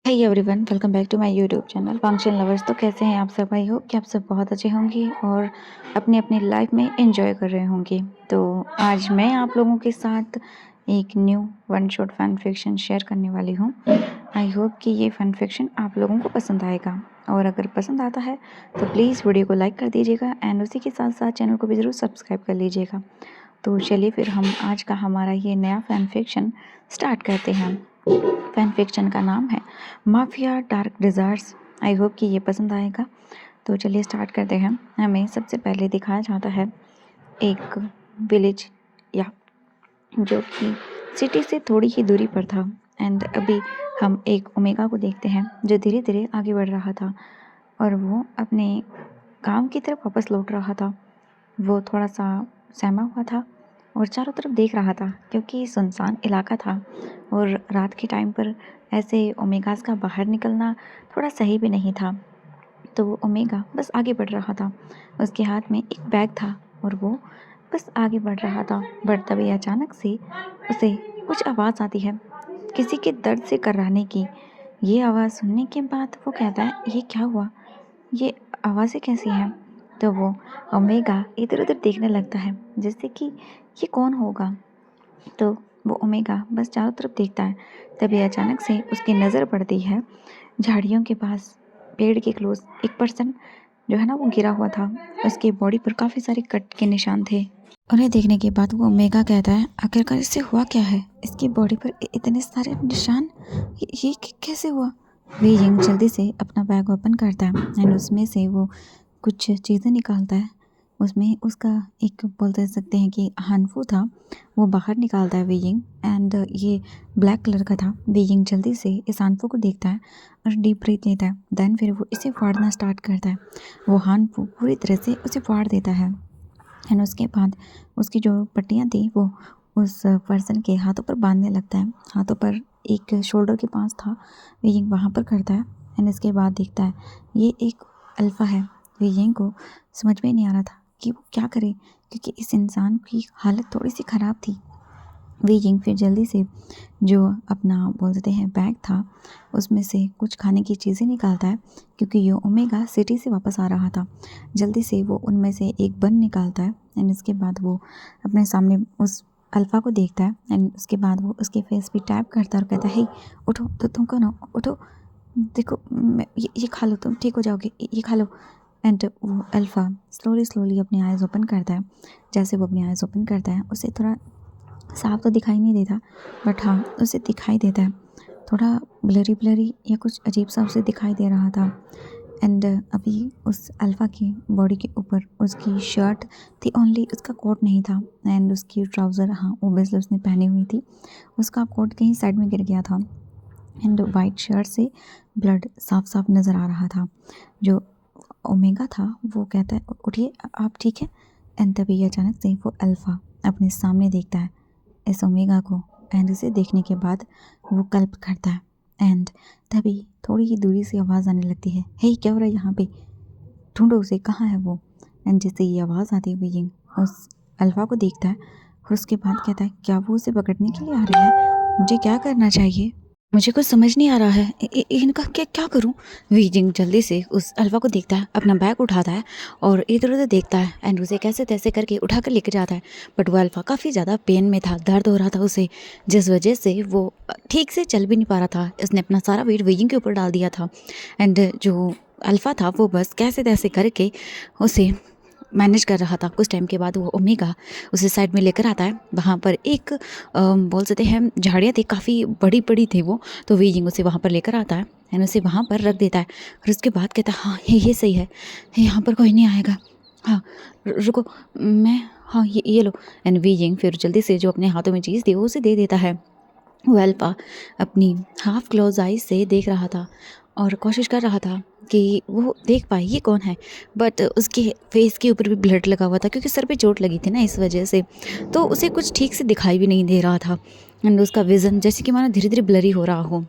Hi everyone, welcome back to my YouTube channel fiction lovers. तो कैसे हैं आप सब? आई होप कि आप सब बहुत अच्छे होंगे और अपनी अपनी लाइफ में एंजॉय कर रहे होंगे। तो आज मैं आप लोगों के साथ एक new one shot fan fiction share करने वाली हूँ। आई होप कि ये फैन फिक्शन आप लोगों को पसंद आएगा, और अगर पसंद आता है तो प्लीज़ वीडियो को लाइक कर दीजिएगा एंड उसी के साथ साथ चैनल को भी ज़रूर सब्सक्राइब कर लीजिएगा। तो चलिए फिर हम आज का हमारा ये नया फैन फिक्शन स्टार्ट करते हैं। फैन फिक्शन का नाम है mafia dark desires. I hope कि ये पसंद आएगा। तो चलिए स्टार्ट करते हैं। हमें सबसे पहले दिखाया जाता है एक विलेज, या जो कि सिटी से थोड़ी ही दूरी पर था। एंड अभी हम एक ओमेगा को देखते हैं जो धीरे धीरे आगे बढ़ रहा था और वो अपने गांव की तरफ वापस लौट रहा था। वो थोड़ा सा सहमा हुआ था और चारों तरफ देख रहा था क्योंकि सुनसान इलाका था और रात के टाइम पर ऐसे ओमेगास का बाहर निकलना थोड़ा सही भी नहीं था। तो वो ओमेगा बस आगे बढ़ रहा था। उसके हाथ में एक बैग था और वो बस आगे बढ़ रहा था। बट तभी अचानक से उसे कुछ आवाज़ आती है, किसी के दर्द से कराहने की। ये आवाज़ सुनने के बाद वो कहता है, ये क्या हुआ? ये आवाज़ें कैसी हैं? तो वो ओमेगा इधर उधर देखने लगता है जैसे कि ये कौन होगा। तो वो ओमेगा बस चारों तरफ देखता है। तभी अचानक से उसकी नज़र पड़ती है झाड़ियों के पास, पेड़ के क्लोज एक पर्सन जो है ना वो गिरा हुआ था। उसकी बॉडी पर काफ़ी सारे कट के निशान थे। उन्हें देखने के बाद वो ओमेगा कहता है, आखिरकार इससे हुआ क्या है? इसकी बॉडी पर इतने सारे निशान, ये कैसे हुआ? वे यंग जल्दी से अपना बैग ओपन करता है एंड उसमें से वो कुछ चीज़ें निकालता है। उसमें उसका एक बोल सकते हैं कि हानफू था, वो बाहर निकालता है वेइंग। एंड ये ब्लैक कलर का था। वेइंग जल्दी से इस हानफू को देखता है और डीप ब्रीथ लेता है। देन फिर वो इसे फाड़ना स्टार्ट करता है। वो हानफू पूरी तरह से उसे फाड़ देता है एंड उसके बाद उसकी जो पट्टियाँ थी वो उस पर्सन के हाथों पर बांधने लगता है। हाथों पर एक शोल्डर के पास था, वेइंग वहाँ पर करता है। एंड इसके बाद देखता है ये एक अल्फ़ा है। वेइंग को समझ में नहीं आ रहा था कि वो क्या करे, क्योंकि इस इंसान की हालत थोड़ी सी ख़राब थी। वेइंग फिर जल्दी से जो अपना बोलते हैं बैग था उसमें से कुछ खाने की चीज़ें निकालता है, क्योंकि ये ओमेगा सिटी से वापस आ रहा था। जल्दी से वो उनमें से एक बन निकालता है एंड इसके बाद वो अपने सामने उस अल्फ़ा को देखता है एंड उसके बाद वो उसके फेस पे टैप करता है और कहता है, हे उठो, तो तुम कौन हो? उठो, देखो ये खा लो, तुम ठीक हो जाओगे, ये खा लो। एंड वो अल्फ़ा स्लोली स्लोली अपने आइज़ ओपन करता है। जैसे वो अपने आइज़ ओपन करता है उसे थोड़ा साफ तो दिखाई नहीं देता, बट हाँ उसे दिखाई देता है थोड़ा ब्लरी ब्लरी, या कुछ अजीब सा उसे दिखाई दे रहा था। एंड अभी उस अल्फ़ा की बॉडी के ऊपर उसकी शर्ट थी ओनली, उसका कोट नहीं था। एंड उसकी ट्राउज़र हाँ ओबियसली उसने पहनी हुई थी, उसका कोट कहीं साइड में गिर गया था। एंड वाइट शर्ट से ब्लड साफ साफ नज़र आ रहा था। जो ओमेगा था वो कहता है, उठिए आप ठीक है? एंड तभी अचानक से वो अल्फ़ा अपने सामने देखता है इस ओमेगा को। एंड इसे देखने के बाद वो कल्प करता है। एंड तभी थोड़ी ही दूरी से आवाज़ आने लगती है, हे क्या हो रहा है यहाँ पे? ढूंढो उसे, कहाँ है वो? एंड जैसे ये आवाज़ आती हुई यिंग उस अल्फ़ा को देखता है और उसके बाद कहता है, क्या वो उसे पकड़ने के लिए आ रही है? मुझे क्या करना चाहिए? मुझे कुछ समझ नहीं आ रहा है। इनका क्या क्या करूं? वीजिंग जल्दी से उस अल्फ़ा को देखता है, अपना बैग उठाता है और इधर उधर देखता है एंड उसे कैसे तैसे करके उठा कर लेकर जाता है। बट वो अल्फ़ा काफ़ी ज़्यादा पेन में था, दर्द हो रहा था उसे, जिस वजह से वो ठीक से चल भी नहीं पा रहा था। उसने अपना सारा वेट वीजिंग के ऊपर डाल दिया था। एंड जो अल्फ़ा था वो बस कैसे तैसे करके उसे मैनेज कर रहा था। कुछ टाइम के बाद वो ओमेगा उसे साइड में लेकर आता है। वहाँ पर एक बोल सकते हैं झाड़ियाँ थी, काफ़ी बड़ी बड़ी थी वो। तो वीजिंग उसे वहाँ पर लेकर आता है एंड उसे वहाँ पर रख देता है और उसके बाद कहता है, हाँ ये सही है, यहाँ पर कोई नहीं आएगा। हाँ रुको, मैं हाँ ये लो। एंड वीजिंग फिर जल्दी से जो अपने हाथों में चीज़ थी वो उसे दे देता है। वो अल्फ़ा अपनी हाफ क्लोज आई से देख रहा था और कोशिश कर रहा था कि वो देख पाए ये कौन है। बट उसके फेस के ऊपर भी ब्लड लगा हुआ था, क्योंकि सर पे चोट लगी थी ना, इस वजह से तो उसे कुछ ठीक से दिखाई भी नहीं दे रहा था। एंड उसका विज़न जैसे कि मानो धीरे धीरे ब्लरी हो रहा हो।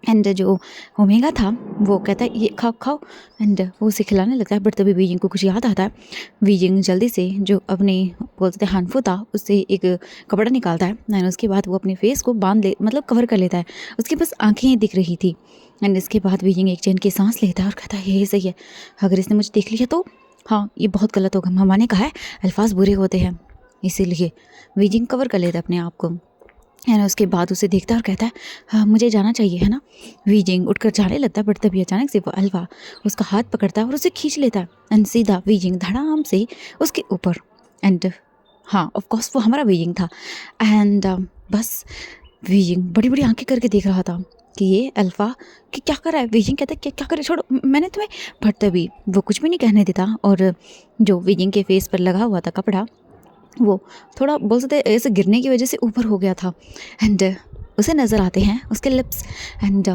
एंड जो ओमेगा था वो कहता है, ये खाओ खाओ। एंड वो उसे खिलाने लगता है। बट तभी वीजिंग को कुछ याद आता है। वीजिंग जल्दी से जो अपने बोलते थे हानफू था उससे एक कपड़ा निकालता है एंड उसके बाद वो अपने फेस को बांध ले मतलब कवर कर लेता है। उसकी बस आंखें ही दिख रही थी एंड इसके बाद वीजिंग एक चैन की सांस लेता है और कहता है ये सही है, अगर इसने मुझे देख लिया तो हाँ ये बहुत गलत होगा। मामा ने कहा है अल्फाज बुरे होते हैं, इसीलिए वीजिंग कवर कर लेता है अपने आप को। एंड उसके बाद उसे देखता है और कहता है हाँ मुझे जाना चाहिए है ना। वीजिंग उठकर जाने लगता है, बट तभी अचानक से वो अल्फा उसका हाथ पकड़ता है और उसे खींच लेता है एंड सीधा वीजिंग धड़ाम से उसके ऊपर। एंड हाँ ऑफ कोर्स वो हमारा वीजिंग था। एंड बस वीजिंग बड़ी बड़ी आंखें करके देख रहा था कि ये अल्फा कि क्या कर रहा है। वीजिंग कहता है क्या करे, छोड़ो मैंने तुम्हें। बट तभी वो कुछ भी नहीं कहने देता और जो वीजिंग के फेस पर लगा हुआ था कपड़ा वो थोड़ा बोल सकते ऐसे गिरने की वजह से ऊपर हो गया था। एंड उसे नज़र आते हैं उसके लिप्स। एंड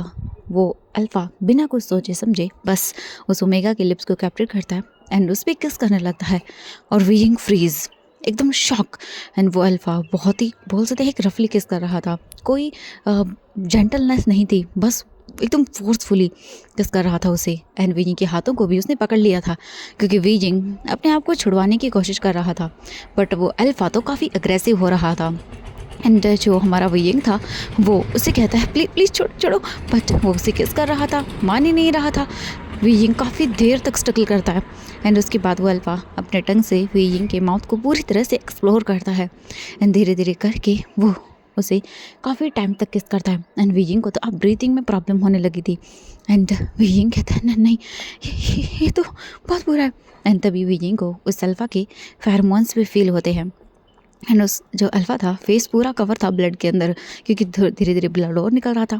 वो अल्फ़ा बिना कुछ सोचे समझे बस उस ओमेगा के लिप्स को कैप्चर करता है एंड उस पर किस करने लगता है और वीजिंग फ्रीज एकदम शॉक। एंड वो अल्फ़ा बहुत ही बोल सकते हैं एक रफली किस कर रहा था, कोई जेंटलनेस नहीं थी, बस एकदम फोर्सफुली किस कर रहा था उसे। एंड वीजिंग के हाथों को भी उसने पकड़ लिया था क्योंकि वीजिंग अपने आप को छुड़वाने की कोशिश कर रहा था, बट वो अल्फ़ा तो काफ़ी अग्रेसिव हो रहा था। एंड जो हमारा वीजिंग था वो उसे कहता है प्लीज़ प्लीज़ छोड़ो, बट वो उसे किस कर रहा था, मान ही नहीं रहा था। वीजिंग काफ़ी देर तक स्ट्रगल करता है एंड उसके बाद वो अल्फ़ा अपने टंग से वीजिंग के माउथ को पूरी तरह से एक्सप्लोर करता है एंड धीरे धीरे करके वो उसे काफ़ी टाइम तक किस करता है। एंड वीजिंग को तो अब ब्रीथिंग में प्रॉब्लम होने लगी थी। एंड वीजिंग कहता है नहीं ये तो बहुत बुरा है। एंड तभी वीजिंग को उस अल्फ़ा के फेरोमोन्स भी फील होते हैं। एंड उस जो अल्फ़ा था फेस पूरा कवर था ब्लड के अंदर क्योंकि धीरे धीरे ब्लड और निकल रहा था।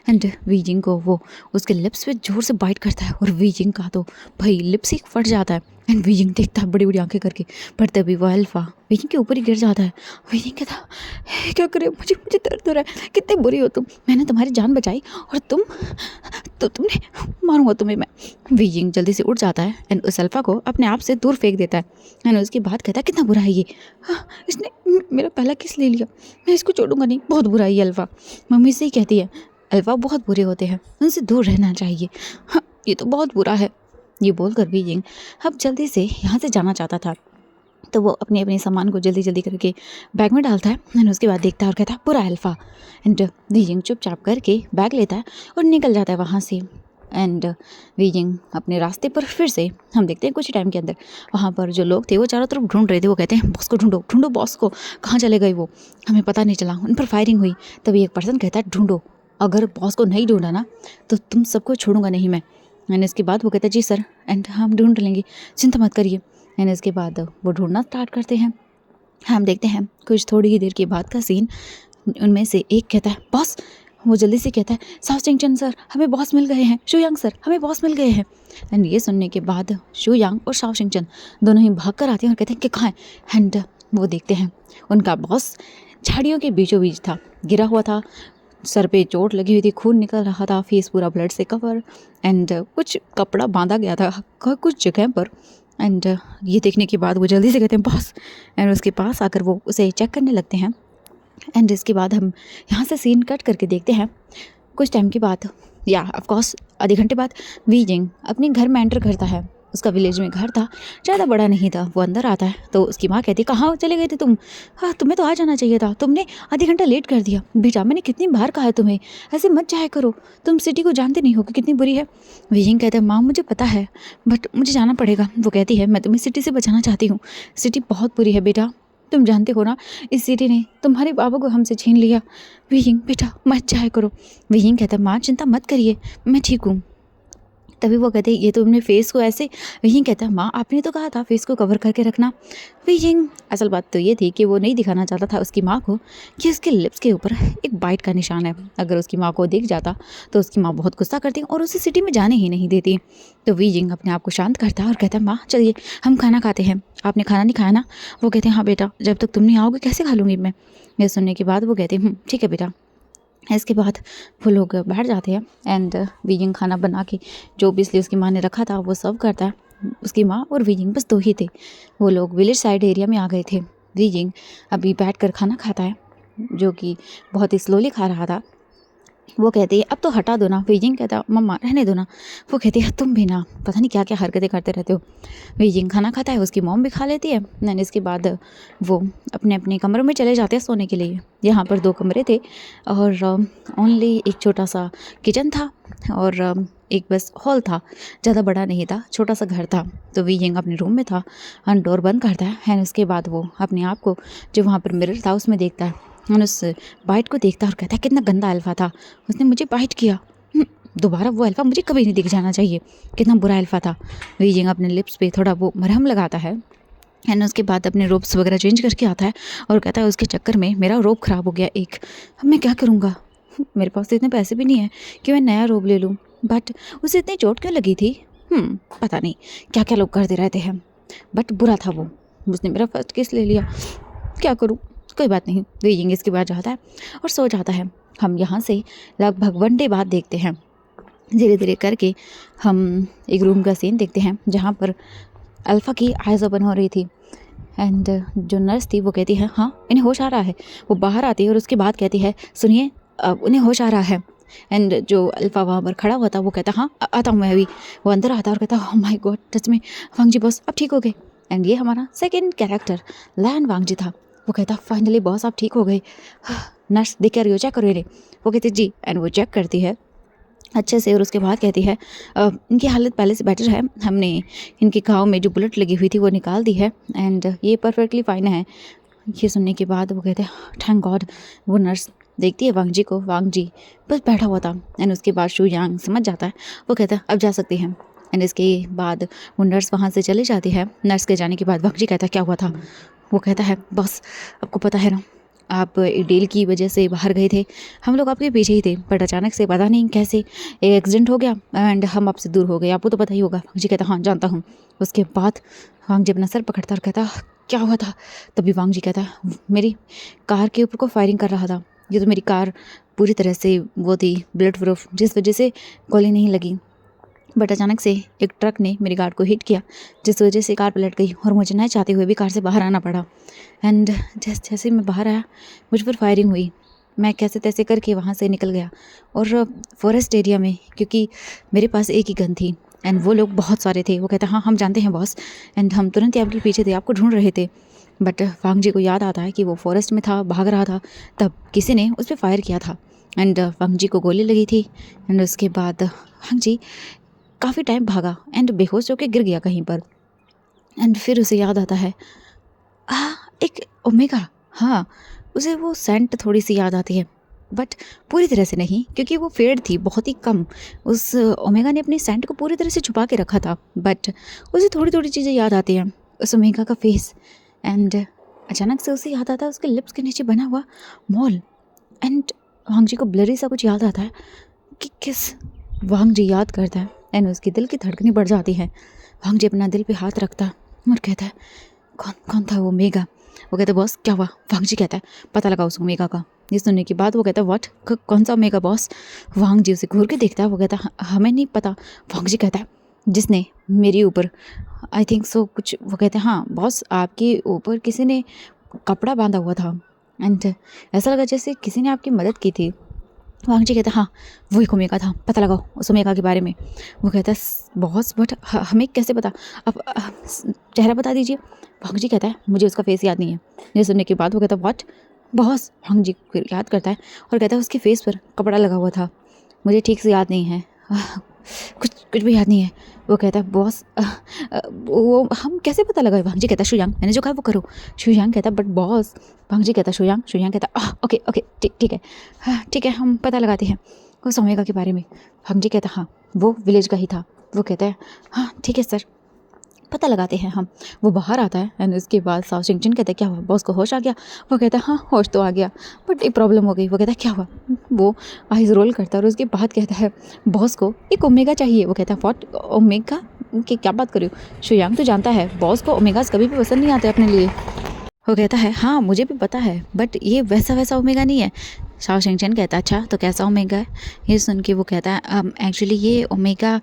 एंड वीजिंग को वो उसके लिप्स पे जोर से बाइट करता है और वीजिंग का तो भाई लिप्स ही फट जाता है। एंड वीजिंग देखता है बड़ी बड़ी आंखें करके, पर तभी वो अल्फ़ा वीजिंग के ऊपर ही गिर जाता है। वीजिंग कहता है क्या करे, मुझे दर्द हो रहा है, कितने बुरी हो तुम, मैंने तुम्हारी जान बचाई और तुमने मारूंगा तुम्हें मैं। वीजिंग जल्दी से उठ जाता है एंड उस अल्फ़ा को अपने आप से दूर फेंक देता है। एंड उसके बाद कहता है कितना बुरा है ये, हाँ इसने मेरा पहला किस ले लिया, मैं इसको छोड़ूंगा नहीं, बहुत बुरा है ये अल्फ़ा। मम्मी से ही कहती है अल्फ़ा बहुत बुरे होते हैं, उनसे दूर रहना चाहिए, हाँ ये तो बहुत बुरा है। ये बोलकर वीजिंग अब जल्दी से यहाँ से जाना चाहता था, तो वो अपने अपने सामान को जल्दी जल्दी करके बैग में डालता है एंड उसके बाद देखता है और कहता है बुरा अल्फ़ा। एंड वीजिंग चुपचाप करके बैग लेता है और निकल जाता है वहाँ से। एंड वीजिंग अपने रास्ते पर फिर से हम देखते हैं कुछ टाइम के अंदर वहाँ पर जो लोग थे वो चारों तरफ ढूंढ रहे थे। वो कहते हैं बॉस को ढूंढो ढूंढो, बॉस को, कहाँ चले गए वो, हमें पता नहीं चला, उन पर फायरिंग हुई। तभी एक पर्सन कहता है ढूंढो, अगर बॉस को नहीं ढूंढा ना तो तुम सबको छोड़ूंगा नहीं मैं। एंड इसके बाद वो कहता है जी सर, एंड हम ढूंढ लेंगे, चिंता मत करिए। एंड इसके बाद वो ढूंढना स्टार्ट करते हैं। हम देखते हैं कुछ थोड़ी ही देर के बाद का सीन, उनमें से एक कहता है बॉस, वो जल्दी से कहता है साओ चिंगचन सर हमें बॉस मिल गए हैं, शू यांग सर हमें बॉस मिल गए हैं। एंड ये सुनने के बाद शू यांग और साओ चिंगचन दोनों ही भाग कर आते हैं और कहते हैं कि कहाँ है। एंड वो देखते हैं उनका बॉस झाड़ियों के बीचों बीच था, गिरा हुआ था, सर पे चोट लगी हुई थी, खून निकल रहा था, फेस पूरा ब्लड से कवर। एंड कुछ कपड़ा बांधा गया था कुछ जगह पर। एंड ये देखने के बाद वो जल्दी से कहते हैं बॉस, एंड उसके पास आकर वो उसे चेक करने लगते हैं। एंड इसके बाद हम यहाँ से सीन कट करके देखते हैं कुछ टाइम के बाद, या ऑफ कोर्स आधे घंटे बाद, वीजिंग अपने घर में एंटर करता है। उसका विलेज में घर था, ज़्यादा बड़ा नहीं था। वो अंदर आता है तो उसकी माँ कहती कहाँ चले गए थे तुम, हाँ तुम्हें तो आ जाना चाहिए था, तुमने आधे घंटा लेट कर दिया। बेटा मैंने कितनी बार कहा है तुम्हें ऐसे मत जाया करो, तुम सिटी को जानते नहीं हो कि कितनी बुरी है। वीजिंग कहता है माँ मुझे पता है बट मुझे जाना पड़ेगा। वो कहती है मैं तुम्हें सिटी से बचाना चाहती हूँ, सिटी बहुत बुरी है बेटा, तुम जानते हो ना इस सिटी ने तुम्हारे बाबा को हमसे छीन लिया। वीजिंग बेटा मत जाया करो। वीजिंग कहता है माँ चिंता मत करिए मैं ठीक हूँ। तभी वो कहते ये तुमने फेस को ऐसे, वीजिंग कहता है माँ आपने तो कहा था फेस को कवर करके रखना। वीजिंग असल बात तो ये थी कि वो नहीं दिखाना चाहता था उसकी माँ को कि उसके लिप्स के ऊपर एक बाइट का निशान है। अगर उसकी माँ को दिख जाता तो उसकी माँ बहुत गुस्सा करती और उसे सिटी में जाने ही नहीं देती। तो वीजिंग अपने आप को शांत करता है और कहता है माँ चलिए हम खाना खाते हैं, आपने खाना नहीं खाया ना। वो कहते हैं हाँ बेटा, जब तक तुम नहीं आओगे कैसे खा लूँगी मैं। ये सुनने के बाद वो कहते हैं ठीक है बेटा। इसके बाद वो लोग बैठ जाते हैं एंड वीजिंग खाना बना के जो भी इसलिए उसकी माँ ने रखा था वो सर्व करता है। उसकी माँ और वीजिंग बस दो ही थे। वो लोग विलेज साइड एरिया में आ गए थे। वीजिंग अभी बैठ कर खाना खाता है जो कि बहुत ही स्लोली खा रहा था। वो कहती है अब तो हटा दो ना। बीजिंग कहता है मम्मा रहने दो ना। वो कहती है तुम भी ना पता नहीं क्या क्या हरकतें करते रहते हो। बीजिंग खाना खाता है, उसकी मॉम भी खा लेती है। देन इसके बाद वो अपने अपने कमरों में चले जाते हैं सोने के लिए। यहाँ पर 2 कमरे थे और ओनली एक छोटा सा किचन था और एक बस हॉल था, ज़्यादा बड़ा नहीं था, छोटा सा घर था। तो बीजिंग अपने रूम में था और डोर बंद करता है एंड उसके बाद वो अपने आप को जो वहाँ पर मिरर था उसमें देखता है और उस बाइट को देखता है और कहता है कितना गंदा अल्फ़ा था, उसने मुझे बाइट किया। दोबारा वो अल्फ़ा मुझे कभी नहीं दिख जाना चाहिए, कितना बुरा अल्फ़ा था। बीजिंग अपने लिप्स पे थोड़ा वो मरहम लगाता है एंड उसके बाद अपने रोब्स वगैरह चेंज करके आता है और कहता है उसके चक्कर में मेरा रोब ख़राब हो गया एक, अब मैं क्या करूँगा, मेरे पास तो इतने पैसे भी नहीं है कि मैं नया रोब ले लूँ। बट उसे इतनी चोट क्यों लगी थी, पता नहीं क्या क्या लोग करते रहते हैं, बट बुरा था वो, उसने मेरा फर्स्ट किस ले लिया, क्या करूँ, कोई बात नहीं। बीजिंग इसके बाद जाता है और सो जाता है। हम यहाँ से लगभग 1 डे बाद देखते हैं, धीरे धीरे करके हम एक रूम का सीन देखते हैं जहाँ पर अल्फ़ा की आइज़ ओपन हो रही थी एंड जो नर्स थी वो कहती है हाँ इन्हें होश आ रहा है। वो बाहर आती है और उसके बाद कहती है सुनिए उन्हें होश आ रहा है। एंड जो अल्फ़ा वहाँ पर खड़ा हुआ था वो कहता हाँ आता हूँ मैं अभी। वो अंदर आता है और कहता ओह माय गॉड सच में वांगजी बॉस अब ठीक हो गए। एंड ये हमारा सेकेंड कैरेक्टर लैन वांगजी था। वो कहता फाइनली बॉस आप ठीक हो गए, नर्स देख कर चेक करो इन्हें। वो कहती जी एंड वो चेक करती है अच्छे से और उसके बाद कहती है इनकी हालत पहले से बेटर है, हमने इनके घाव में जो बुलेट लगी हुई थी वो निकाल दी है एंड ये परफेक्टली फाइन है। ये सुनने के बाद वो कहते हैं थैंक गॉड। वो नर्स देखती है वांगजी को, वांगजी बस बैठा हुआ था एंड उसके बाद शू यांग समझ जाता है। वो कहता है अब जा सकती हैं एंड इसके बाद वो नर्स वहाँ से चली जाती है। नर्स के जाने के बाद वांगजी कहता है क्या हुआ था। वो कहता है बस आपको पता है ना आप एक डील की वजह से बाहर गए थे, हम लोग आपके पीछे ही थे बट अचानक से पता नहीं कैसे एक एक्सीडेंट हो गया एंड हम आपसे दूर हो गए, आपको तो पता ही होगा। वांगजी कहता हाँ जानता हूँ। उसके बाद वांगजी अपना सर पकड़ता और कहता क्या हुआ था। तभी वांगजी कहता मेरी कार के ऊपर को फायरिंग कर रहा था, ये तो मेरी कार पूरी तरह से वो थी बुलेट प्रूफ जिस वजह से गोली नहीं लगी, बट अचानक से एक ट्रक ने मेरी कार को हिट किया जिस वजह से कार पलट गई और मुझे न चाहते हुए भी कार से बाहर आना पड़ा। एंड जैसे मैं बाहर आया मुझ पर फायरिंग हुई, मैं कैसे तैसे करके वहाँ से निकल गया और फॉरेस्ट एरिया में, क्योंकि मेरे पास एक ही गन थी एंड वो लोग बहुत सारे थे। वो कहता हाँ हम जानते हैं बॉस एंड हम तुरंत ही आपके पीछे थे, आपको ढूंढ रहे थे। बट वांगजी को याद आता है कि वो फॉरेस्ट में था, भाग रहा था, तब किसी ने उस पर फायर किया था एंड वांगजी को गोली लगी थी। एंड उसके बाद वांगजी काफ़ी टाइम भागा एंड बेहोश होकर गिर गया कहीं पर। एंड फिर उसे याद आता है एक ओमेगा, हाँ उसे वो सेंट थोड़ी सी याद आती है बट पूरी तरह से नहीं, क्योंकि वो फेड थी बहुत ही कम। उस ओमेगा ने अपनी सेंट को पूरी तरह से छुपा के रखा था बट उसे थोड़ी थोड़ी चीज़ें याद आती हैं, उस ओमेगा का फेस। एंड अचानक से उसे याद आता है उसके लिप्स के नीचे बना हुआ मॉल एंड वांगजी को ब्लरी सा कुछ याद आता है कि किस, वांगजी याद करता है एंड उसकी दिल की धड़कनें बढ़ जाती हैं। वांगजी अपना दिल पे हाथ रखता है और कहता है कौन कौन था वो ओमेगा। वो कहता है बॉस क्या हुआ। वांगजी कहता है पता लगा उस ओमेगा का। ये सुनने के बाद वो कहता है व्हाट, कौन सा ओमेगा बॉस। वांगजी उसे घूर के देखता है। वो कहता है हमें नहीं पता। वांगजी कहता है जिसने मेरे ऊपर आई थिंक सो कुछ, वो कहते हैं हाँ बॉस आपके ऊपर किसी ने कपड़ा बांधा हुआ था एंड ऐसा लगा जैसे किसी ने आपकी मदद की थी। वांगजी कहता हाँ वो एक ओमेगा था, पता लगाओ उस ओमेगा के बारे में। वो कहता है बॉस बट हमें कैसे पता, अब चेहरा बता दीजिए। वांगजी कहता है मुझे उसका फेस याद नहीं है। ये सुनने के बाद वो कहता है व्हाट बॉस। वांगजी फिर याद करता है और कहता है उसके फेस पर कपड़ा लगा हुआ था, मुझे ठीक से याद नहीं है, कुछ भी याद नहीं है। वो कहता है बॉस वो हम कैसे पता लगाए। वांगजी कहता है शुयांग मैंने जो कहा वो करो। शुयांग कहता है बट बॉस। वांगजी कहता है शुयांग कहता है ओके ओके ठीक है, हाँ ठीक है हम पता लगाते हैं उस ओमेगा के बारे में। वांगजी कहता है हाँ वो विलेज का ही था। वो कहता है हाँ ठीक है सर पता लगाते हैं हम। वो बाहर आता है एंड उसके बाद साओ चिंगचिन कहता है क्या हुआ बॉस को होश आ गया। वो कहता है हाँ होश तो आ गया बट एक प्रॉब्लम हो गई। वो कहता है क्या हुआ। वो आइज रोल करता है और उसके बाद कहता है बॉस को एक ओमेगा चाहिए। वो कहता है व्हाट ओमेगा की क्या बात कर रही हो। शुयांग तो जानता है बॉस को ओमेगास कभी भी पसंद नहीं आते अपने लिए। वो कहता है हाँ मुझे भी पता है बट ये वैसा ओमेगा नहीं है। शाओ शिंगचन कहता है अच्छा तो कैसा ओमेगा है। ये सुन के वो कहता है एक्चुअली ये ओमेगा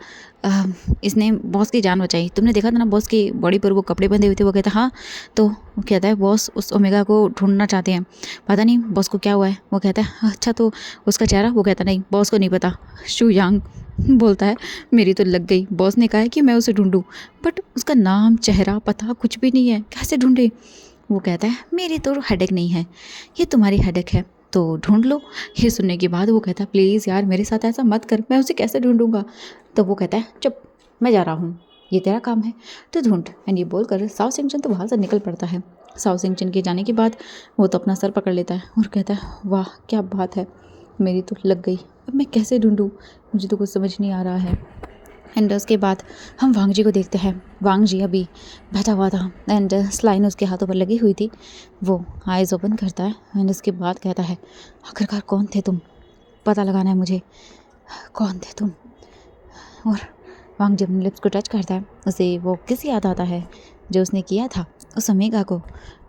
इसने बॉस की जान बचाई। तुमने देखा था ना बॉस की बॉडी पर वो कपड़े बंधे हुए थे। वो कहता है हाँ। तो वो कहता है बॉस उस ओमेगा को ढूंढना चाहते हैं, पता नहीं बॉस को क्या हुआ है। वो कहता है अच्छा तो उसका चेहरा। वो कहता नहीं बॉस को नहीं पता। शू यांग बोलता है मेरी तो लग गई, बॉस ने कहा है कि मैं उसे ढूंढूं, बट उसका नाम चेहरा पता कुछ भी नहीं है, कैसे ढूंढे। वो कहता है मेरी तो हेडेक नहीं है, ये तुम्हारी हेडेक है तो ढूंढ लो। ये सुनने के बाद वो कहता है प्लीज़ यार मेरे साथ ऐसा मत कर, मैं उसे कैसे ढूंढूंगा। तो वो कहता है चुप, मैं जा रहा हूँ, ये तेरा काम है तो ढूंढ। एंड ये बोलकर साओ सिंगचन तो वहाँ से निकल पड़ता है। साओ सिंगचन के जाने के बाद वो तो अपना सर पकड़ लेता है और कहता है वाह क्या बात है, मेरी तो लग गई, अब मैं कैसे ढूंढूँ, मुझे तो कुछ समझ नहीं आ रहा है। एंड उसके बाद हम वांग जी को देखते हैं। वांग जी अभी बैठा हुआ था एंड स्लाइन उसके हाथों पर लगी हुई थी। वो आइज़ ओपन करता है एंड उसके बाद कहता है आखिरकार कौन थे तुम, पता लगाना है मुझे, कौन थे तुम। और वांग जी अपने लिप्स को टच करता है, उसे वो किस याद आता है जो उसने किया था उस ओमेगा को।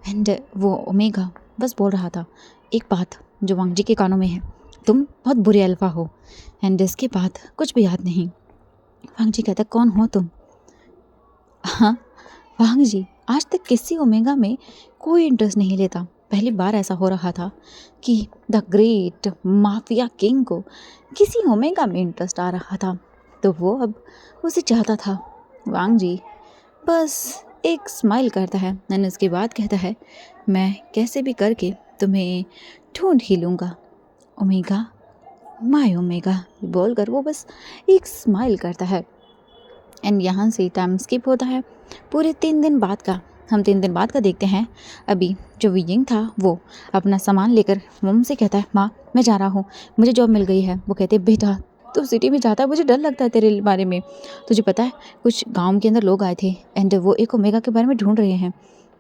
एंड वो ओमेगा बस बोल रहा था एक बात जो वांग जी के कानों में है, तुम बहुत बुरे अल्फा हो। एंड इसके बाद कुछ भी याद नहीं। वांग जी कहता कौन हो तुम। हाँ वांग जी आज तक किसी ओमेगा में कोई इंटरेस्ट नहीं लेता, पहली बार ऐसा हो रहा था कि द ग्रेट माफिया किंग को किसी ओमेगा में इंटरेस्ट आ रहा था, तो वो अब उसे चाहता था। वांग जी बस एक स्माइल करता है और उसके बाद कहता है मैं कैसे भी करके तुम्हें ढूंढ ही लूँगा, ओमेगा माय ओमेगा बोलकर वो बस एक स्माइल करता है। एंड यहाँ से टाइम स्किप होता है पूरे 3 दिन बाद का। हम 3 दिन बाद का देखते हैं। अभी जो वियिंग था वो अपना सामान लेकर मम से कहता है माँ मैं जा रहा हूँ, मुझे जॉब मिल गई है। वो कहते हैं बेटा तू सिटी में जाता है, मुझे डर लगता है तेरे बारे में, तुझे पता है कुछ गांव के अंदर लोग आए थे एंड वो एक ओमेगा के बारे में ढूंढ रहे हैं।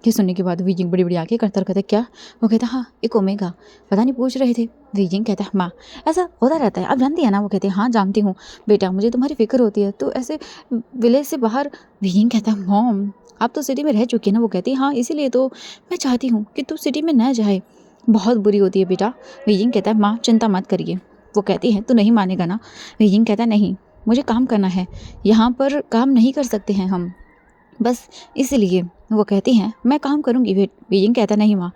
ये सुनने के बाद वियिंग बड़ी बड़ी आंखें करता कहता है क्या। वो कहता हाँ एक ओमेगा, पता नहीं पूछ रहे थे। वियिंग कहता है माँ ऐसा होता रहता है, आप जानती है ना। वो कहते हैं हाँ जानती हूँ बेटा, मुझे तुम्हारी फिक्र होती है, तो ऐसे विलेज से बाहर। वियिंग कहता है मॉम आप तो सिटी में रह चुकी है ना। वो कहती है हाँ इसीलिए तो मैं चाहती हूँ कि तू सिटी में न जाए, बहुत बुरी होती है बेटा। वियिंग कहता है माँ चिंता मत करिए। वो कहती है तू नहीं मानेगा ना। वियिंग कहता है नहीं मुझे काम करना है, यहाँ पर काम नहीं कर सकते हैं हम, बस इसलिए। वो कहती हैं मैं काम करूँगी। वियिंग कहता नहीं माँ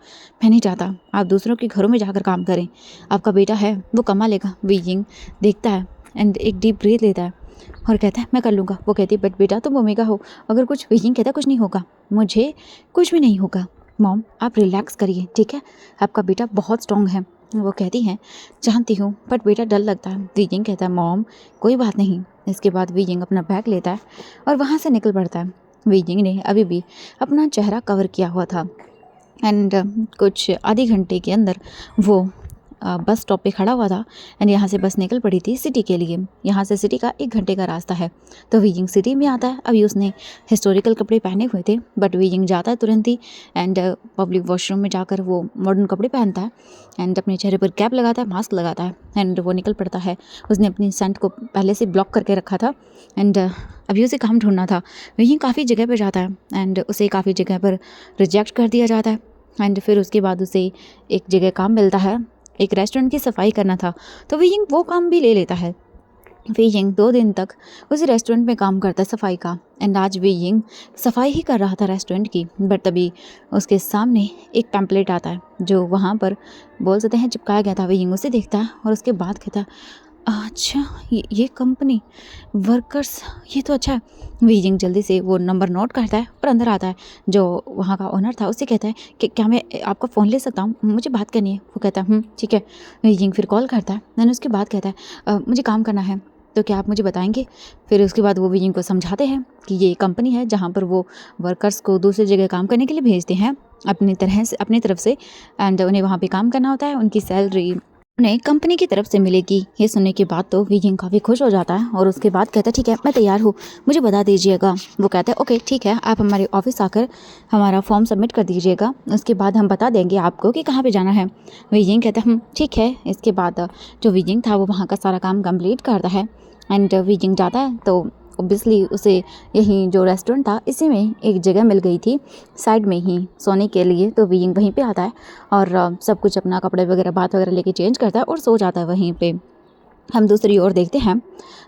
मैं नहीं चाहता आप दूसरों के घरों में जाकर काम करें, आपका बेटा है वो कमा लेगा। वियिंग देखता है एंड एक डीप ब्रीथ लेता है और कहता है मैं कर लूँगा। वो कहती है बट बेटा तुम ओमेगा हो, अगर कुछ। वियिंग कहता कुछ नहीं होगा, मुझे कुछ भी नहीं होगा मॉम, आप रिलैक्स करिए ठीक है, आपका बेटा बहुत स्ट्रॉन्ग है। वो कहती हैं जानती हूँ बट बेटा डर लगता है। वियिंग कहता है मॉम कोई बात नहीं। इसके बाद वियिंग अपना बैग लेता है और वहाँ से निकल पड़ता है। वियिंग ने अभी भी अपना चेहरा कवर किया हुआ था एंड कुछ आधे घंटे के अंदर वो बस स्टॉप पे खड़ा हुआ था एंड यहाँ से बस निकल पड़ी थी सिटी के लिए। यहाँ से सिटी का 1 घंटे का रास्ता है। तो वियिंग सिटी में आता है। अभी उसने हिस्टोरिकल कपड़े पहने हुए थे बट वियिंग जाता है तुरंत ही एंड पब्लिक वॉशरूम में जाकर वो मॉडर्न कपड़े पहनता है एंड अपने चेहरे पर कैप लगाता है, मास्क लगाता है एंड वो निकल पड़ता है। उसने अपनी सेंट को पहले से ब्लॉक करके रखा था एंड अभी उसे काम ढूंढना था। वियिंग काफ़ी जगह पर जाता है एंड उसे काफ़ी जगह पर रिजेक्ट कर दिया जाता है एंड फिर उसके बाद उसे एक जगह काम मिलता है, एक रेस्टोरेंट की सफाई करना था, तो वियिंग वो काम भी ले लेता है। वियिंग 2 दिन तक उसी रेस्टोरेंट में काम करता है सफाई का एंड आज वियिंग सफाई ही कर रहा था रेस्टोरेंट की, बट तभी उसके सामने एक पैम्पलेट आता है जो वहाँ पर बोल सकते हैं चिपकाया गया था। वियिंग उसे देखता है और उसके बाद कहता है अच्छा ये कंपनी वर्कर्स, ये तो अच्छा है। वियिंग जल्दी से वो नंबर नोट करता है और अंदर आता है। जो वहाँ का ओनर था उससे कहता है कि क्या मैं आपका फ़ोन ले सकता हूँ, मुझे बात करनी है। वो कहता है ठीक है। वियिंग फिर कॉल करता है मैंने, उसके बाद कहता है मुझे काम करना है तो क्या आप मुझे बताएंगे। फिर उसके बाद वो वियिंग को समझाते हैं कि ये कंपनी है जहाँ पर वो वर्कर्स को दूसरी जगह काम करने के लिए भेजते हैं अपनी तरफ से एंड उन्हें वहाँ पे काम करना होता है, उनकी सैलरी उन्हें कंपनी की तरफ से मिलेगी। ये सुनने के बाद तो वियिंग काफ़ी खुश हो जाता है और उसके बाद कहता है ठीक है मैं तैयार हूँ, मुझे बता दीजिएगा। वो कहता है ओके ठीक है, आप हमारे ऑफिस आकर हमारा फॉर्म सबमिट कर दीजिएगा, उसके बाद हम बता देंगे आपको कि कहाँ पे जाना है। वियिंग कहता है ठीक है। इसके बाद जो वियिंग था वो वहाँ का सारा काम कंप्लीट करता है एंड वियिंग जाता है तो ऑब्वियसली उसे यहीं जो रेस्टोरेंट था इसी में एक जगह मिल गई थी साइड में ही सोने के लिए। तो वीइंग वहीं पे आता है और सब कुछ अपना कपड़े वगैरह बात वगैरह लेके चेंज करता है और सो जाता है वहीं पे। हम दूसरी ओर देखते हैं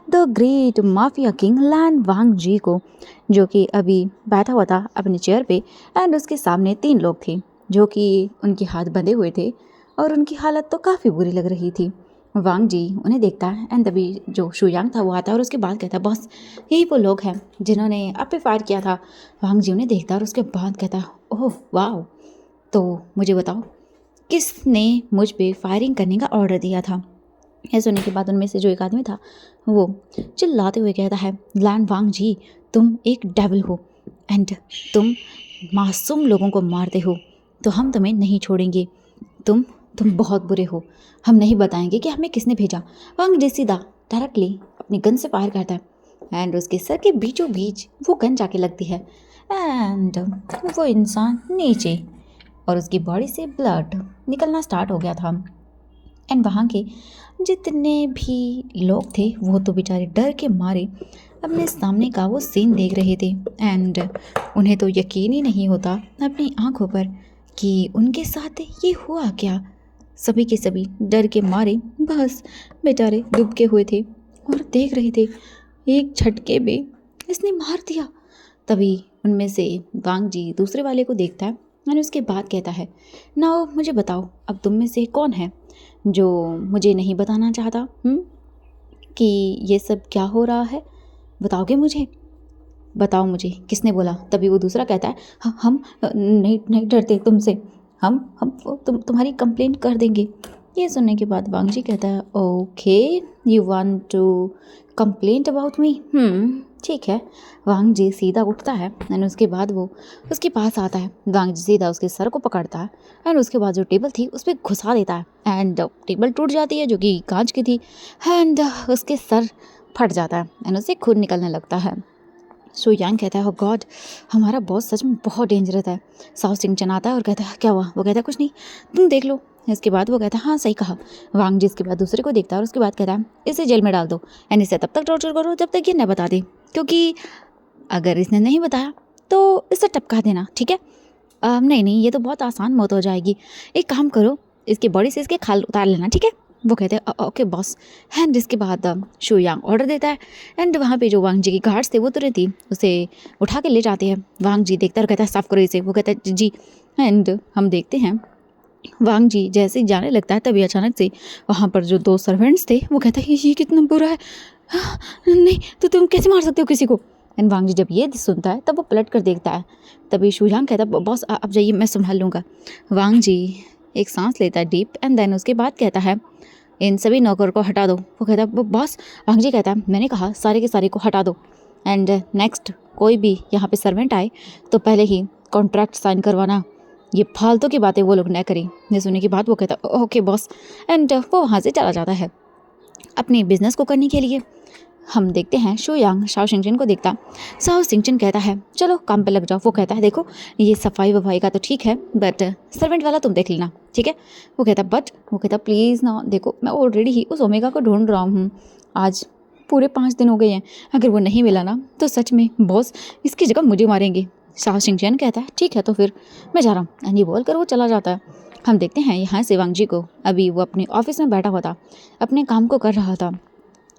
द ग्रेट माफिया किंग लैन वांग जी को, जो कि अभी बैठा हुआ था अपने चेयर पे एंड उसके सामने 3 लोग थे जो कि उनके हाथ बंधे हुए थे और उनकी हालत तो काफ़ी बुरी लग रही थी। वांग जी उन्हें देखता है एंड तभी जो शुयांग था वो आता है और उसके बाद कहता है बॉस यही वो लोग हैं जिन्होंने आप पे फायर किया था। वांग जी उन्हें देखता है और उसके बाद कहता है ओह वाह, तो मुझे बताओ किसने मुझ पे फायरिंग करने का ऑर्डर दिया था। यह सुनने के बाद उनमें से जो एक आदमी था वो चिल्लाते हुए कहता है लैन वांग जी, तुम एक डेविल हो एंड तुम मासूम लोगों को मारते हो, तो हम तुम्हें नहीं छोड़ेंगे। तुम बहुत बुरे हो, हम नहीं बताएंगे कि हमें किसने भेजा। वांग जी सीधा डायरेक्टली अपनी गन से फायर करता है एंड उसके सर के बीचों बीच वो गन जाके लगती है एंड वो इंसान नीचे और उसकी बॉडी से ब्लड निकलना स्टार्ट हो गया था। एंड वहाँ के जितने भी लोग थे वो तो बेचारे डर के मारे अपने सामने का वो सीन देख रहे थे एंड उन्हें तो यकीन ही नहीं होता अपनी आंखों पर कि उनके साथ ये हुआ क्या। सभी के सभी डर के मारे बस बेचारे दुबके हुए थे और देख रहे थे एक झटके में इसने मार दिया। तभी उनमें से वांग जी दूसरे वाले को देखता है और उसके बाद कहता है नाओ मुझे बताओ अब तुम में से कौन है जो मुझे नहीं बताना चाहता कि ये सब क्या हो रहा है, बताओगे मुझे, बताओ मुझे किसने बोला। तभी वो दूसरा कहता है हम नहीं डरते तुमसे, हम तुम्हारी कंप्लेंट कर देंगे। ये सुनने के बाद वांग जी कहता है okay you want to complaint about me, ठीक है। वांग जी सीधा उठता है एंड उसके बाद वो उसके पास आता है। वांग जी सीधा उसके सर को पकड़ता है एंड उसके बाद जो टेबल थी उस पर घुसा देता है एंड टेबल टूट जाती है जो कि कांच की थी एंड उसके सर फट जाता है एंड उससे खून निकलने लगता है। सो यांग कहता है ओ गॉड हमारा बॉस सच में बहुत डेंजरस है। साओ सिंह आता है और कहता है क्या हुआ, वो कहता है कुछ नहीं तुम देख लो। इसके बाद वो कहता है हाँ सही कहा। वांग जी इसके बाद दूसरे को देखता है और उसके बाद कहता है इसे जेल में डाल दो एंड इसे तब तक टॉर्चर करो जब तक ये न बता दे, क्योंकि अगर इसने नहीं बताया तो इसे टपका देना, ठीक है। नहीं ये तो बहुत आसान मौत हो जाएगी, एक काम करो इसकी बॉडी से इसके खाल उतार लेना, ठीक है। वो कहते हैं ओके बॉस। एंड इसके बाद शू यांग ऑर्डर देता है एंड वहाँ पे जो वांग जी की गार्ड्स थे वो तुरंत ही उसे उठा के ले जाते हैं। वांग जी देखता है और कहता है साफ करो इसे, वो कहता है जी। एंड हम देखते हैं वांग जी जैसे ही जाने लगता है तभी अचानक से वहाँ पर जो 2 सर्वेंट्स थे वो कहते हैं ये कितना बुरा है, नहीं तो तुम कैसे मार सकते हो किसी को। एंड वांग जी जब ये सुनता है तब वो पलट कर देखता है। तभी शू यांग कहता है बॉस आप जाइए मैं संभाल लूँगा। वांग जी एक सांस लेता है डीप एंड देन उसके बाद कहता है इन सभी नौकर को हटा दो। वो कहता है बॉस। वांग जी कहता है मैंने कहा सारे के सारे को हटा दो एंड नेक्स्ट कोई भी यहाँ पे सर्वेंट आए तो पहले ही कॉन्ट्रैक्ट साइन करवाना, ये फालतू की बातें वो लोग न करें। ये सुनने के बाद वो कहता है ओके बॉस एंड वो वहाँ से चला जाता है अपने बिजनेस को करने के लिए। हम देखते हैं शू यांग शाओ सिंचन को देखता। शाओ सिंचन कहता है चलो काम पे लग जाओ। वो कहता है देखो ये सफाई वफाई का तो ठीक है बट सर्वेंट वाला तुम देख लेना, ठीक है। वो कहता प्लीज़ ना, देखो मैं ऑलरेडी ही उस ओमेगा को ढूंढ रहा हूँ, आज पूरे 5 दिन हो गए हैं, अगर वो नहीं मिला ना तो सच में बॉस इसकी जगह मुझे मारेंगे। शाओ सिंचन कहता है ठीक है तो फिर मैं जा रहा हूँ एंड ये बोल कर वो चला जाता है। हम देखते हैं यहाँ से वांग जी को, अभी वो अपने ऑफिस में बैठा हुआ था, अपने काम को कर रहा था,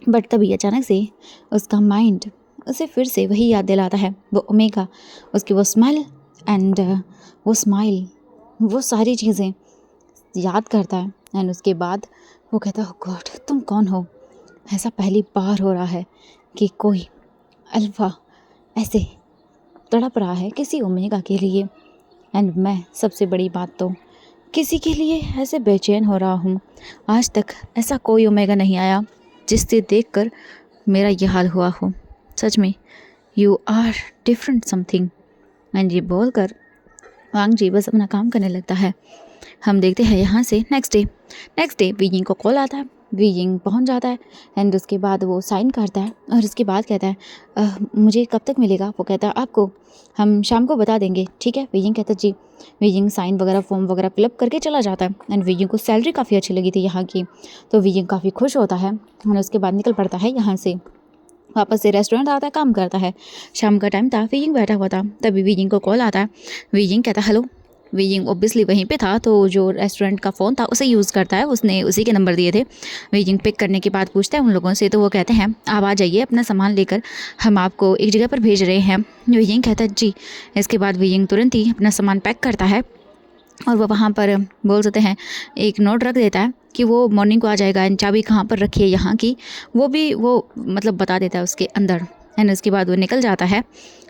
बट तभी अचानक से उसका माइंड उसे फिर से वही याद दिलाता है, वो ओमेगा, उसकी वो स्माइल एंड वो स्माइल, वो सारी चीज़ें याद करता है। एंड उसके बाद वो कहता है गॉड तुम कौन हो, ऐसा पहली बार हो रहा है कि कोई अल्फा ऐसे तड़प रहा है किसी ओमेगा के लिए एंड मैं सबसे बड़ी बात तो किसी के लिए ऐसे बेचैन हो रहा हूँ। आज तक ऐसा कोई ओमेगा नहीं आया जिससे देखकर मेरा ये हाल हुआ हो, सच में you are different something. And ये बोल कर वांग जी बस अपना काम करने लगता है। हम देखते हैं यहाँ से नेक्स्ट डे वीइंग को कॉल आता है, वीइंग पहुँच जाता है एंड उसके बाद वो साइन करता है और उसके बाद कहता है मुझे कब तक मिलेगा। वो कहता है आपको हम शाम को बता देंगे, ठीक है। वीइंग कहता है जी। वीइंग साइन वगैरह फॉर्म वगैरह फिलअप करके चला जाता है एंड वीइंग को सैलरी काफ़ी अच्छी लगी थी यहाँ की, तो वीइंग काफ़ी खुश होता है और उसके बाद निकल पड़ता है यहाँ से। वापस से रेस्टोरेंट आता है, काम करता है। शाम का टाइम था, वीजिंग बैठा हुआ था, तभी वीजिंग को कॉल आता है। वीजिंग कहता है हेलो। वीजिंग ऑब्वियसली वहीं पे था, तो जो रेस्टोरेंट का फ़ोन था उसे यूज़ करता है, उसने उसी के नंबर दिए थे। वीजिंग पिक करने के बाद पूछता है उन लोगों से, तो वो कहते हैं आप आ जाइए अपना सामान लेकर, हम आपको एक जगह पर भेज रहे हैं। वीजिंग कहता है जी। इसके बाद वीजिंग तुरंत ही अपना सामान पैक करता है और वो वहाँ पर बोल सकते हैं एक नोट रख देता है कि वो मॉर्निंग को आ जाएगा, एंड चाबी कहाँ पर रखी है यहाँ की वो भी वो मतलब बता देता है उसके अंदर। एंड उसके बाद वो निकल जाता है।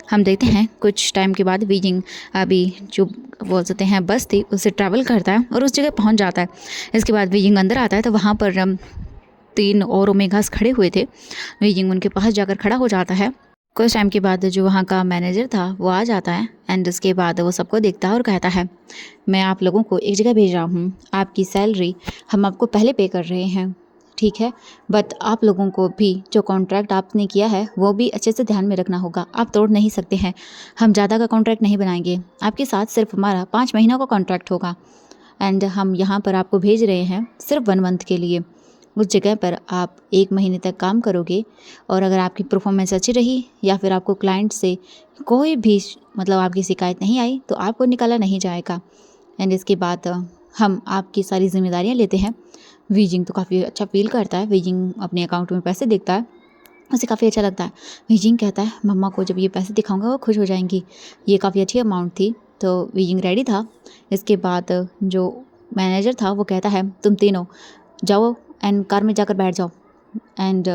हम देखते हैं कुछ टाइम के बाद वीजिंग अभी जो बोल सकते हैं बस थी उससे ट्रैवल करता है और उस जगह पहुँच जाता है। इसके बाद वीजिंग अंदर आता है तो वहाँ पर 3 और ओमेगास खड़े हुए थे। वीजिंग उनके पास जाकर खड़ा हो जाता है। कुछ टाइम के बाद जो वहाँ का मैनेजर था वो आ जाता है, एंड उसके बाद वो सबको देखता है और कहता है मैं आप लोगों को एक जगह भेज रहा हूँ, आपकी सैलरी हम आपको पहले पे कर रहे हैं, ठीक है, बट आप लोगों को भी जो कॉन्ट्रैक्ट आपने किया है वो भी अच्छे से ध्यान में रखना होगा, आप तोड़ नहीं सकते हैं, हम ज़्यादा का कॉन्ट्रैक्ट नहीं बनाएंगे, आपके साथ सिर्फ हमारा 5 महीनों का कॉन्ट्रैक्ट होगा, एंड हम यहाँ पर आपको भेज रहे हैं सिर्फ 1 मंथ के लिए। उस जगह पर आप 1 महीने तक काम करोगे और अगर आपकी परफॉर्मेंस अच्छी रही या फिर आपको क्लाइंट से कोई भी मतलब आपकी शिकायत नहीं आई तो आपको निकाला नहीं जाएगा। एंड इसके बाद हम आपकी सारी जिम्मेदारियां लेते हैं। वीजिंग तो काफ़ी अच्छा फील करता है। वीजिंग अपने अकाउंट में पैसे देखता है, उसे काफ़ी अच्छा लगता है। वीजिंग कहता है मम्मा को जब ये पैसे दिखाऊंगा वो खुश हो जाएंगी, ये काफ़ी अच्छी अमाउंट थी। तो वीजिंग रेडी था। इसके बाद जो मैनेजर था वो कहता है तुम तीनों जाओ एंड कार में जाकर बैठ जाओ, एंड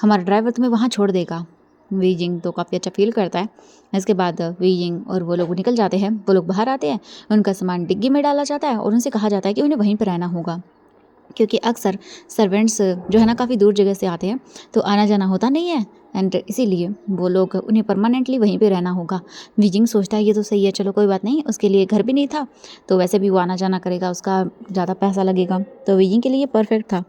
हमारा ड्राइवर तुम्हें वहाँ छोड़ देगा। वीजिंग तो काफ़ी अच्छा फील करता है। इसके बाद वीजिंग और वो लोग निकल जाते हैं। वो लोग बाहर आते हैं, उनका सामान डिग्गी में डाला जाता है और उनसे कहा जाता है कि उन्हें वहीं पर रहना होगा, क्योंकि अक्सर सर्वेंट्स जो है ना काफ़ी दूर जगह से आते हैं तो आना जाना होता नहीं है, एंड इसीलिए वो लोग उन्हें परमानेंटली वहीं पे रहना होगा। वीजिंग सोचता है ये तो सही है, चलो कोई बात नहीं, उसके लिए घर भी नहीं था तो वैसे भी वो आना जाना करेगा, उसका ज़्यादा पैसा लगेगा, तो वीजिंग के लिए ये परफेक्ट था।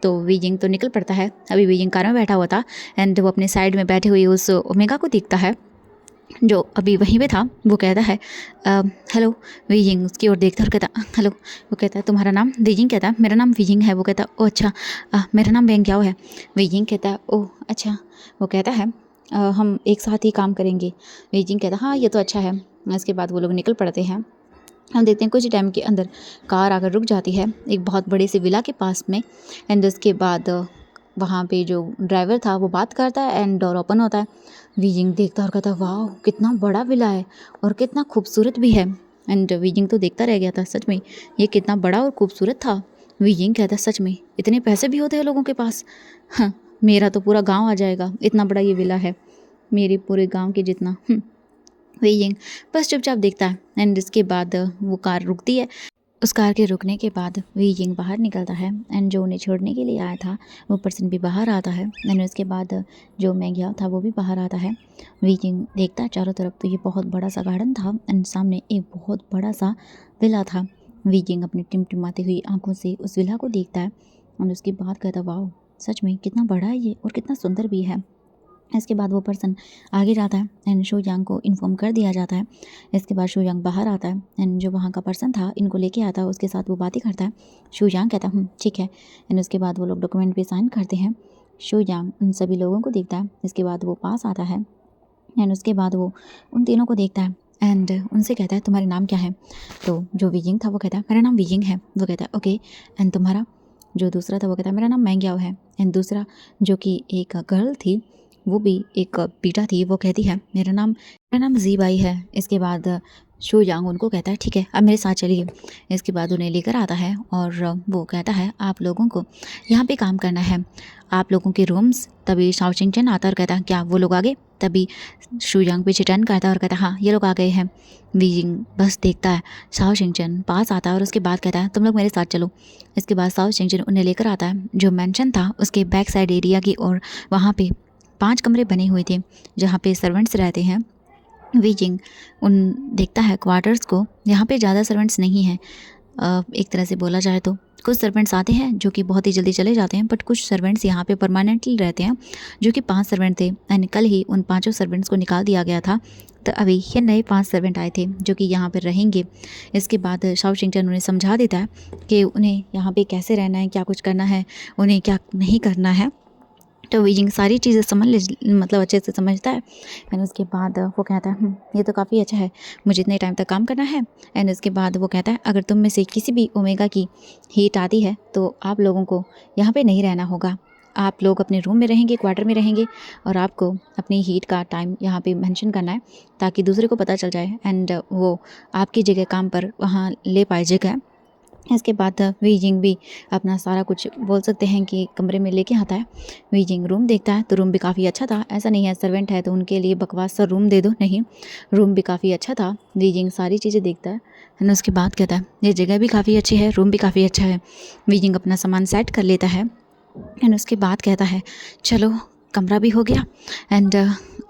तो वीजिंग तो निकल पड़ता है। अभी वीजिंग कार में बैठा हुआ था एंड वो अपने साइड में बैठे हुए उस ओमेगा को देखता है जो अभी वहीं पे था। वो कहता है हेलो। वीजिंग उसकी ओर देखता है और कहता हेलो। वो कहता है तुम्हारा नाम? वीजिंग कहता है मेरा नाम वीजिंग है। वो कहता है ओ अच्छा, मेरा नाम वेंग्याओ है। वीजिंग कहता है ओह अच्छा। वो कहता है हम एक साथ ही काम करेंगे। वीजिंग कहता है हाँ ये तो अच्छा है। इसके बाद वो लोग निकल पड़ते हैं। हम देखते हैं कुछ टाइम के अंदर कार आकर रुक जाती है एक बहुत बड़े से विला के पास में, एंड उसके बाद वहाँ पे जो ड्राइवर था वो बात करता है एंड डोर ओपन होता है। वीजिंग देखता है और कहता है वाह कितना बड़ा विला है और कितना खूबसूरत भी है। एंड वीजिंग तो देखता रह गया था, सच में ये कितना बड़ा और खूबसूरत था। वीजिंग कहता है सच में इतने पैसे भी होते हैं लोगों के पास, हाँ मेरा तो पूरा गाँव आ जाएगा, इतना बड़ा ये विला है, मेरे पूरे गाँव के जितना। वीजिंग बस चुपचाप देखता है एंड इसके बाद वो कार रुकती है। उस कार के रुकने के बाद वीजिंग बाहर निकलता है एंड जो उन्हें छोड़ने के लिए आया था वो पर्सन भी बाहर आता है एंड उसके बाद जो मैंगिया था वो भी बाहर आता है। वीजिंग देखता है चारों तरफ, तो ये बहुत बड़ा सा गार्डन था एंड सामने एक बहुत बड़ा सा विला था। वीजिंग अपनी टिमटिमाती हुई आंखों से उस विला को देखता है और उसके बाद कहता है वाह सच में कितना बड़ा है ये और कितना सुंदर भी है। इसके बाद वो पर्सन आगे जाता है एंड शो यांग को इन्फॉर्म कर दिया जाता है। इसके बाद शो यांग बाहर आता है एंड जो वहाँ का पर्सन था इनको लेके आता है, उसके साथ वो बातें करता है। शो यांग कहता है ठीक है, एंड उसके बाद वो लोग डॉक्यूमेंट पे साइन करते हैं। शो यांग उन सभी लोगों को देखता है। इसके बाद वो पास आता है एंड उसके बाद वो उन तीनों को देखता है एंड उनसे कहता है तुम्हारे नाम क्या है? तो जो वीजिंग था वो कहता है मेरा नाम वीजिंग है। वो कहता है ओके, एंड तुम्हारा? जो दूसरा था वो कहता है मेरा नाम मैंग्याओ है। एंड दूसरा जो कि एक गर्ल थी वो भी एक बीटा थी, वो कहती है मेरा नाम ज़ीबाई है। इसके बाद शो यांग उनको कहता है ठीक है अब मेरे साथ चलिए। इसके बाद उन्हें लेकर आता है और वो कहता है आप लोगों को यहाँ पे काम करना है, आप लोगों के रूम्स। तभी शाओ चिंगचन आता है और कहता है क्या वो लोग आ गए? तभी शो यांग पीछे टर्न करता है और कहता है हाँ ये लोग आ गए हैं। वीजिंग बस देखता है। शाओ चिंगचन पास आता है और उसके बाद कहता है तुम लोग मेरे साथ चलो। इसके बाद शाओ चिंगचन उन्हें लेकर आता है जो मैंशन था उसके बैक साइड एरिया की, और वहाँ पे 5 कमरे बने हुए थे जहाँ पे सर्वेंट्स रहते हैं। वीजिंग उन देखता है क्वार्टर्स को, यहाँ पे ज़्यादा सर्वेंट्स नहीं हैं। एक तरह से बोला जाए तो कुछ सर्वेंट्स आते हैं जो कि बहुत ही जल्दी चले जाते हैं, बट कुछ सर्वेंट्स यहाँ पे परमानेंटली रहते हैं, जो कि 5 सर्वेंट थे एंड कल ही उन 5 सर्वेंट्स को निकाल दिया गया था। तो अभी ये नए 5 सर्वेंट आए थे जो कि यहाँ पर रहेंगे। इसके बाद शाओ चिंगचन उन्हें समझा देता है कि उन्हें यहाँ पे कैसे रहना है, क्या कुछ करना है, उन्हें क्या नहीं करना है। तो वीजिंग सारी चीज़ें समझ ले मतलब अच्छे से समझता है। एंड उसके बाद वो कहता है ये तो काफ़ी अच्छा है, मुझे इतने टाइम तक काम करना है। एंड उसके बाद वो कहता है अगर तुम में से किसी भी ओमेगा की हीट आती है तो आप लोगों को यहाँ पे नहीं रहना होगा, आप लोग अपने रूम में रहेंगे, क्वार्टर में रहेंगे, और आपको अपनी हीट का टाइम यहाँ पे मेंशन करना है ताकि दूसरे को पता चल जाए एंड वो आपकी जगह काम पर वहाँ ले पाए जगह। इसके बाद वीजिंग भी अपना सारा कुछ बोल सकते हैं कि कमरे में लेके आता है। वीजिंग रूम देखता है तो रूम भी काफ़ी अच्छा था। ऐसा नहीं है सर्वेंट है तो उनके लिए बकवास सा रूम दे दो, नहीं, रूम भी काफ़ी अच्छा था। वीजिंग सारी चीज़ें देखता है एंड उसके बाद कहता है ये जगह भी काफ़ी अच्छी है, रूम भी काफ़ी अच्छा है। वीजिंग अपना सामान सेट कर लेता है एंड उसके बाद कहता है चलो कमरा भी हो गया। एंड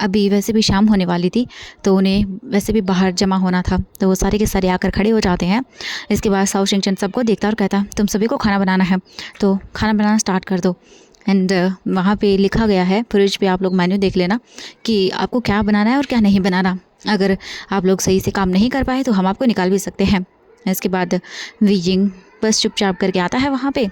अभी वैसे भी शाम होने वाली थी तो उन्हें वैसे भी बाहर जमा होना था, तो वो सारे के सारे आकर खड़े हो जाते हैं। इसके बाद साउ शिंगचन सबको देखता और कहता तुम सभी को खाना बनाना है तो खाना बनाना स्टार्ट कर दो। एंड वहाँ पे लिखा गया है फ्रिज पे, आप लोग मेन्यू देख लेना कि आपको क्या बनाना है और क्या नहीं बनाना। अगर आप लोग सही से काम नहीं कर पाए तो हम आपको निकाल भी सकते हैं। इसके बाद वीजिंग बस चुपचाप करके आता है वहाँ पे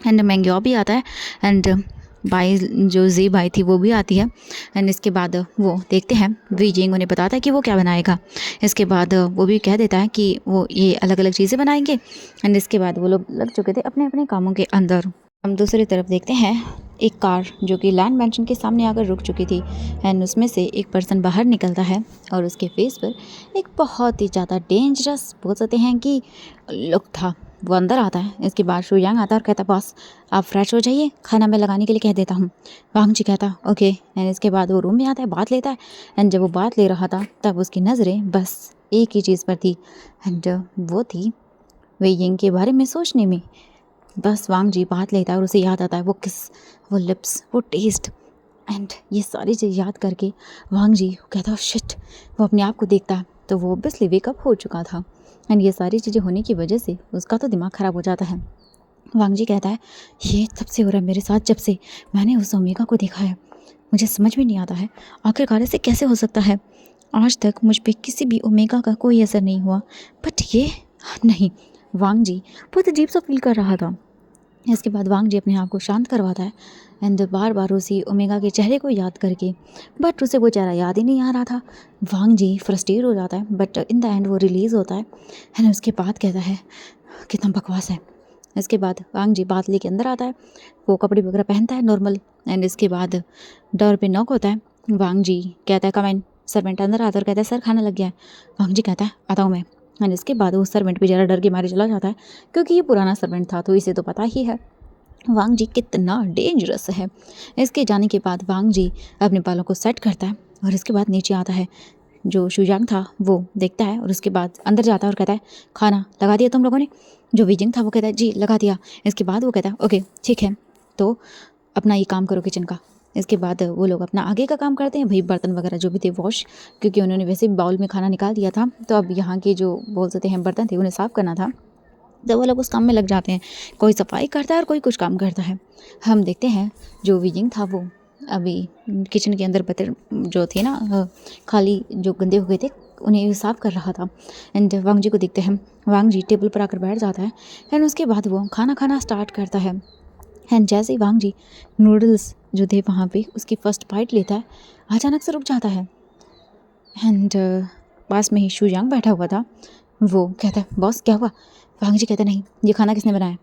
एंड मैंग्यो भी आता है एंड भाई जो जी भाई थी वो भी आती है। एंड इसके बाद वो देखते हैं, वीजिंग उन्हें बताता है कि वो क्या बनाएगा। इसके बाद वो भी कह देता है कि वो ये अलग अलग चीज़ें बनाएंगे। एंड इसके बाद वो लोग लग चुके थे अपने अपने कामों के अंदर। हम दूसरी तरफ देखते हैं एक कार जो कि लैंड मैंशन के सामने आकर रुक चुकी थी एंड उसमें से एक पर्सन बाहर निकलता है और उसके फेस पर एक बहुत ही ज़्यादा डेंजरस बोल सकते हैं कि लुक था। वो अंदर आता है। इसके बाद शुयांग आता है और कहता बॉस आप फ्रेश हो जाइए, खाना मैं लगाने के लिए कह देता हूँ। वांग जी कहता ओके। एंड इसके बाद वो रूम में आता है, बात लेता है। एंड जब वो बात ले रहा था तब उसकी नज़रें बस एक ही चीज़ पर थी एंड वो थी वेइंग के बारे में सोचने में। बस वांग जी बात लेता है और उसे याद आता है वो किस, वो लिप्स, वो टेस्ट एंड ये सारी चीज़ याद करके वांग जी कहता शिट। वो अपने आप को देखता है तो वो ऑब्वियसली वेकअप हो चुका था एंड ये सारी चीज़ें होने की वजह से उसका तो दिमाग ख़राब हो जाता है। वांग जी कहता है ये तब से हो रहा है मेरे साथ जब से मैंने उस ओमेगा को देखा है, मुझे समझ में नहीं आता है आखिरकार ऐसे कैसे हो सकता है। आज तक मुझ पे किसी भी ओमेगा का कोई असर नहीं हुआ, बट ये नहीं। वांग जी बहुत अजीब सा फील कर रहा था। इसके बाद वांग जी अपने आप को शांत करवाता है एंड बार बार उसी ओमेगा के चेहरे को याद करके, बट उसे वो चेहरा याद ही नहीं आ रहा था। वांग जी फ्रस्ट्रेट हो जाता है बट इन द एंड वो रिलीज़ होता है एंड उसके बाद कहता है कितना बकवास है। इसके बाद वांग जी बात लेके अंदर आता है, वो कपड़े वगैरह पहनता है नॉर्मल एंड इसके बाद डोर पे नॉक होता है। वांग जी कहता है कम इन। सर्वेंट अंदर आता है और कहता है सर खाना लग गया है। वांग जी कहता है आता हूँ मैं। एंड इसके बाद वो सर्वेंट भी ज़रा डर के मारे चला जाता है क्योंकि ये पुराना सर्वेंट था तो इसे तो पता ही है वांग जी कितना डेंजरस है। इसके जाने के बाद वांग जी अपने बालों को सेट करता है और इसके बाद नीचे आता है। जो शुयांग था वो देखता है और उसके बाद अंदर जाता है और कहता है खाना लगा दिया तुम लोगों ने। जो वीजिंग था वो कहता है जी लगा दिया। इसके बाद वो कहता है ओके ठीक है तो अपना ये काम करो किचन का। इसके बाद वो लोग अपना आगे का काम करते हैं, भाई बर्तन वगैरह जो भी थे वॉश, क्योंकि उन्होंने वैसे भी बाउल में खाना निकाल दिया था तो अब यहाँ के जो बोल सकते हैं बर्तन थे उन्हें साफ़ करना था। जब वो लोग उस काम में लग जाते हैं, कोई सफाई करता है और कोई कुछ काम करता है। हम देखते हैं जो वीजिंग था वो अभी किचन के अंदर बर्तन जो थे ना खाली जो गंदे हो गए थे उन्हें साफ़ कर रहा था। एंड वांग जी को देखते हैं, वांग जी टेबल पर आकर बैठ जाता है एंड उसके बाद वो खाना खाना स्टार्ट करता है। एंड जैसे ही वांग जी नूडल्स जो थे वहाँ पे उसकी फर्स्ट बाइट लेता है अचानक से रुक जाता है। एंड पास में ही शुयांग बैठा हुआ था, वो कहता है बॉस क्या हुआ। वांग जी कहता नहीं ये खाना किसने बनाया।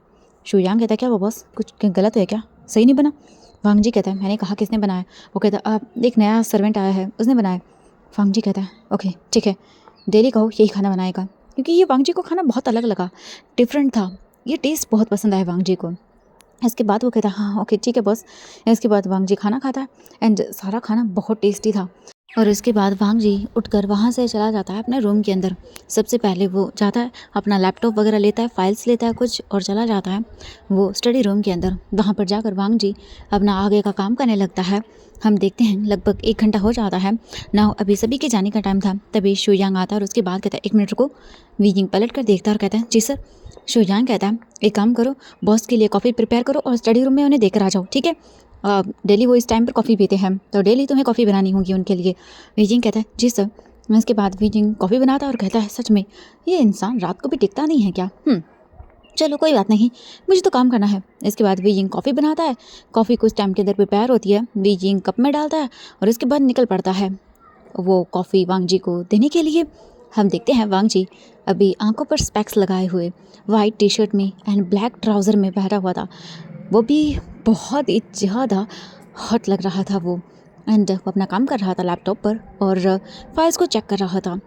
शुयांग कहता है क्या हुआ बॉस, कुछ गलत है क्या, सही नहीं बना। वांग जी कहता है मैंने कहा किसने बनाया। वो कहता है एक नया सर्वेंट आया है उसने बनाया। वांग जी कहता है ओके ठीक है डेली कहो यही खाना बनाएगा, क्योंकि ये वांग जी को खाना बहुत अलग लगा, डिफरेंट था, ये टेस्ट बहुत पसंद आया वांग जी को। इसके बाद वो कहता है हाँ ओके ठीक है बॉस। इसके बाद वांग जी खाना खाता है एंड सारा खाना बहुत टेस्टी था। और इसके बाद वांग जी उठकर वहाँ से चला जाता है अपने रूम के अंदर। सबसे पहले वो जाता है अपना लैपटॉप वगैरह लेता है, फाइल्स लेता है कुछ और चला जाता है वो स्टडी रूम के अंदर। वहाँ पर जाकर वांग जी अपना आगे का काम करने लगता है। हम देखते हैं लगभग 1 घंटा हो जाता है ना, अभी सभी के जाने का टाइम था। तभी शुयांग आता है और उसके बाद कहता है 1 मिनट रुको। वीजिंग पलट कर देखता है और कहता है जी सर। शुयांग कहता है एक काम करो बॉस के लिए कॉफ़ी प्रिपेयर करो और स्टडी रूम में उन्हें देकर आ जाओ, ठीक है। डेली वो इस टाइम पर कॉफ़ी पीते हैं तो डेली तुम्हें कॉफ़ी बनानी होगी उनके लिए। वीजिंग कहता है जी सर। इसके बाद वीजिंग कॉफ़ी बनाता है और कहता है सच में ये इंसान रात को भी टिकता नहीं है क्या। चलो कोई बात नहीं, मुझे तो काम करना है। इसके बाद वीजिंग कॉफ़ी बनाता है। कॉफ़ी कुछ टाइम के अंदर प्रिपेयर होती है। वीजिंग कप में डालता है और इसके बाद निकल पड़ता है वो कॉफ़ी वांग जी को देने के लिए। हम देखते हैं वांग जी अभी आंखों पर स्पेक्स लगाए हुए वाइट टी शर्ट में एंड ब्लैक ट्राउज़र में बैठा हुआ था। वो भी बहुत ही ज़्यादा हॉट लग रहा था वो। एंड वो अपना काम कर रहा था लैपटॉप पर और फाइल्स को चेक कर रहा था।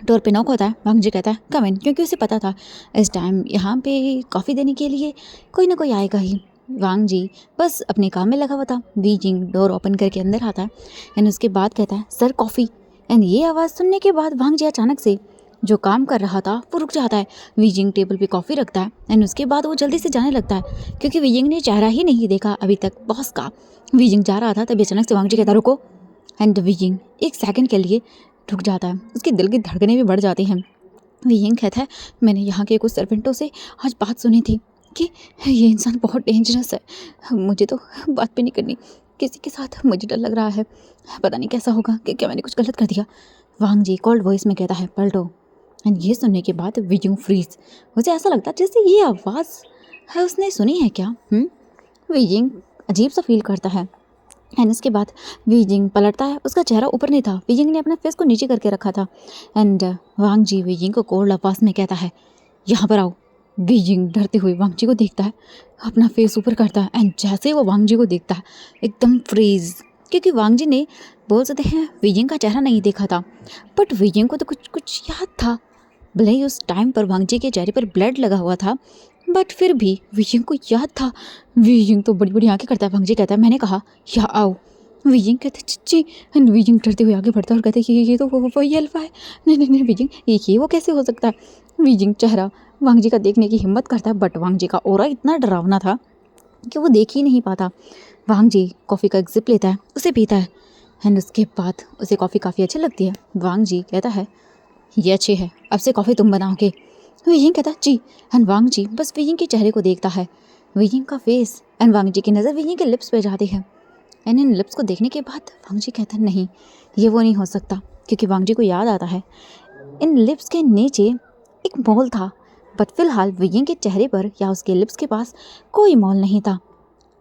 डोर पे नॉक होता है। वांग जी कहता है कम इन, क्योंकि उसे पता था इस टाइम यहाँ पे कॉफ़ी देने के लिए कोई ना कोई आएगा ही। वांग जी बस अपने काम में लगा हुआ था। वीजिंग डोर ओपन करके अंदर आता है एंड उसके बाद कहता है सर कॉफ़ी। एंड ये आवाज़ सुनने के बाद वांग जी अचानक से जो काम कर रहा था वो रुक जाता है। वीजिंग टेबल पे कॉफ़ी रखता है एंड उसके बाद वो जल्दी से जाने लगता है क्योंकि वीजिंग ने चेहरा ही नहीं देखा अभी तक बॉस का। वीजिंग जा रहा था तभी अचानक से वांग जी कहता रुको। एंड वीजिंग एक सेकंड के लिए रुक जाता है। उसके दिल की धड़कनें भी बढ़ जाती हैं। वीजिंग कहता है मैंने यहाँ के कुछ सर्वेंटों से आज बात सुनी थी कि ये इंसान बहुत डेंजरस है। मुझे तो बात भी नहीं करनी किसी के साथ, मुझे डर लग रहा है, पता नहीं कैसा होगा कि क्या मैंने कुछ गलत कर दिया। वांग जी कोल्ड वॉइस में कहता है पलटो। एंड ये सुनने के बाद वीजिंग फ्रीज। मुझे ऐसा लगता है जैसे ये आवाज़ है उसने सुनी है क्या। वीजिंग अजीब सा फील करता है। एंड इसके बाद वीजिंग पलटता है। उसका चेहरा ऊपर नहीं था, वीजिंग ने अपने फेस को नीचे करके रखा था। एंड वांग जी वीजिंग को कोल्ड आवाज़ में कहता है यहाँ पर आओ। वीजिंग डरते हुए वांग जी को देखता है, अपना फेस ऊपर करता है एंड जैसे वो वांग जी को देखता है एकदम फ्रीज, क्योंकि वांग जी ने बोल सकते हैं वीजिंग का चेहरा नहीं देखा था बट वीजिंग को तो कुछ कुछ याद था। भले ही उस टाइम पर वांग जी के चेहरे पर ब्लड लगा हुआ था बट फिर भी वीजिंग को याद था। वीजिंग तो बड़ी बड़ी आंखें करता है। वांग जी कहता है मैंने कहा यहाँ आओ। वीजिंग कहते चिच्ची। एंड वीजिंग डरते हुए आगे बढ़ता है और कहते हैं ये तो वही अल्फा है। नहीं नहीं नहीं वीजिंग ये वो कैसे हो सकता है। वीजिंग चेहरा वांग जी का देखने की हिम्मत करता है बट वांग जी का ऑरा इतना डरावना था कि वो देख ही नहीं पाता। वांग जी कॉफ़ी का एक जिप लेता है, उसे पीता है एंड उसके बाद उसे कॉफ़ी काफ़ी अच्छी लगती है। वांग जी कहता है ये अच्छी है, अब से कॉफ़ी तुम बनाओगे। वीजिंग कहता है जी। एंड वांग जी बस वीजिंग के चेहरे को देखता है, वीजिंग का फेस। एंड वांग जी की नज़र वीजिंग के लिप्स पे जाती है एंड इन लिप्स को देखने के बाद वांग जी कहता है नहीं ये वो नहीं हो सकता, क्योंकि वांग जी को याद आता है इन लिप्स के नीचे एक मॉल था बट फिलहाल वीजिंग के चेहरे पर या उसके लिप्स के पास कोई मॉल नहीं था।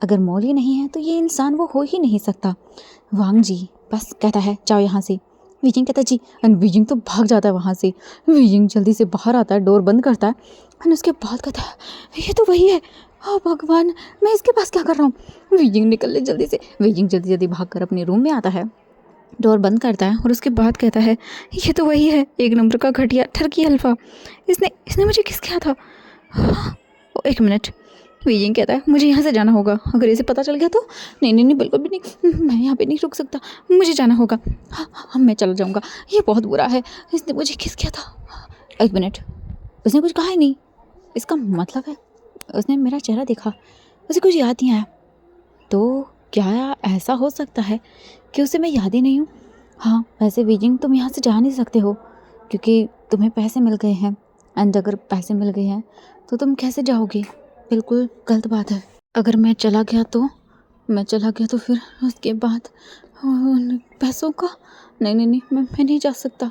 अगर मॉल ही नहीं है तो ये इंसान वो हो ही नहीं सकता। वांग जी बस कहता है जाओ यहाँ से। वीजिंग कहता है जी। एंड वीजिंग तो भाग जाता है वहाँ से। वीजिंग जल्दी से बाहर आता है, डोर बंद करता है एंड उसके बाद कहता है ये तो वही है। हाँ भगवान, मैं इसके पास क्या कर रहा हूँ। वीजिंग निकल ले जल्दी से। वीजिंग जल्दी जल्दी भाग कर अपने रूम में आता है, डोर बंद करता है और उसके बाद कहता है ये तो वही है, एक नंबर का घटिया ठरकी अल्फा। इसने इसने मुझे किस किया था। हाँ, एक मिनट। वीजिंग कहता है मुझे यहाँ से जाना होगा, अगर इसे पता चल गया तो। नहीं नहीं नहीं बिल्कुल भी नहीं, मैं यहाँ पे नहीं रुक सकता, मुझे जाना होगा। हाँ हाँ मैं चला जाऊँगा, ये बहुत बुरा है, इसने मुझे किस किया था। एक मिनट, उसने कुछ कहा ही नहीं, इसका मतलब है उसने मेरा चेहरा देखा, उसे कुछ याद नहीं आया। तो क्या ऐसा हो सकता है कि उसे मैं याद ही नहीं हूँ। हाँ वैसे वीजिंग तुम यहाँ से जा नहीं सकते हो क्योंकि तुम्हें पैसे मिल गए हैं एंड अगर पैसे मिल गए हैं तो तुम कैसे जाओगे। बिल्कुल गलत बात है। अगर मैं चला गया तो फिर उसके बाद उन पैसों का। नहीं नहीं नहीं मैं नहीं जा सकता।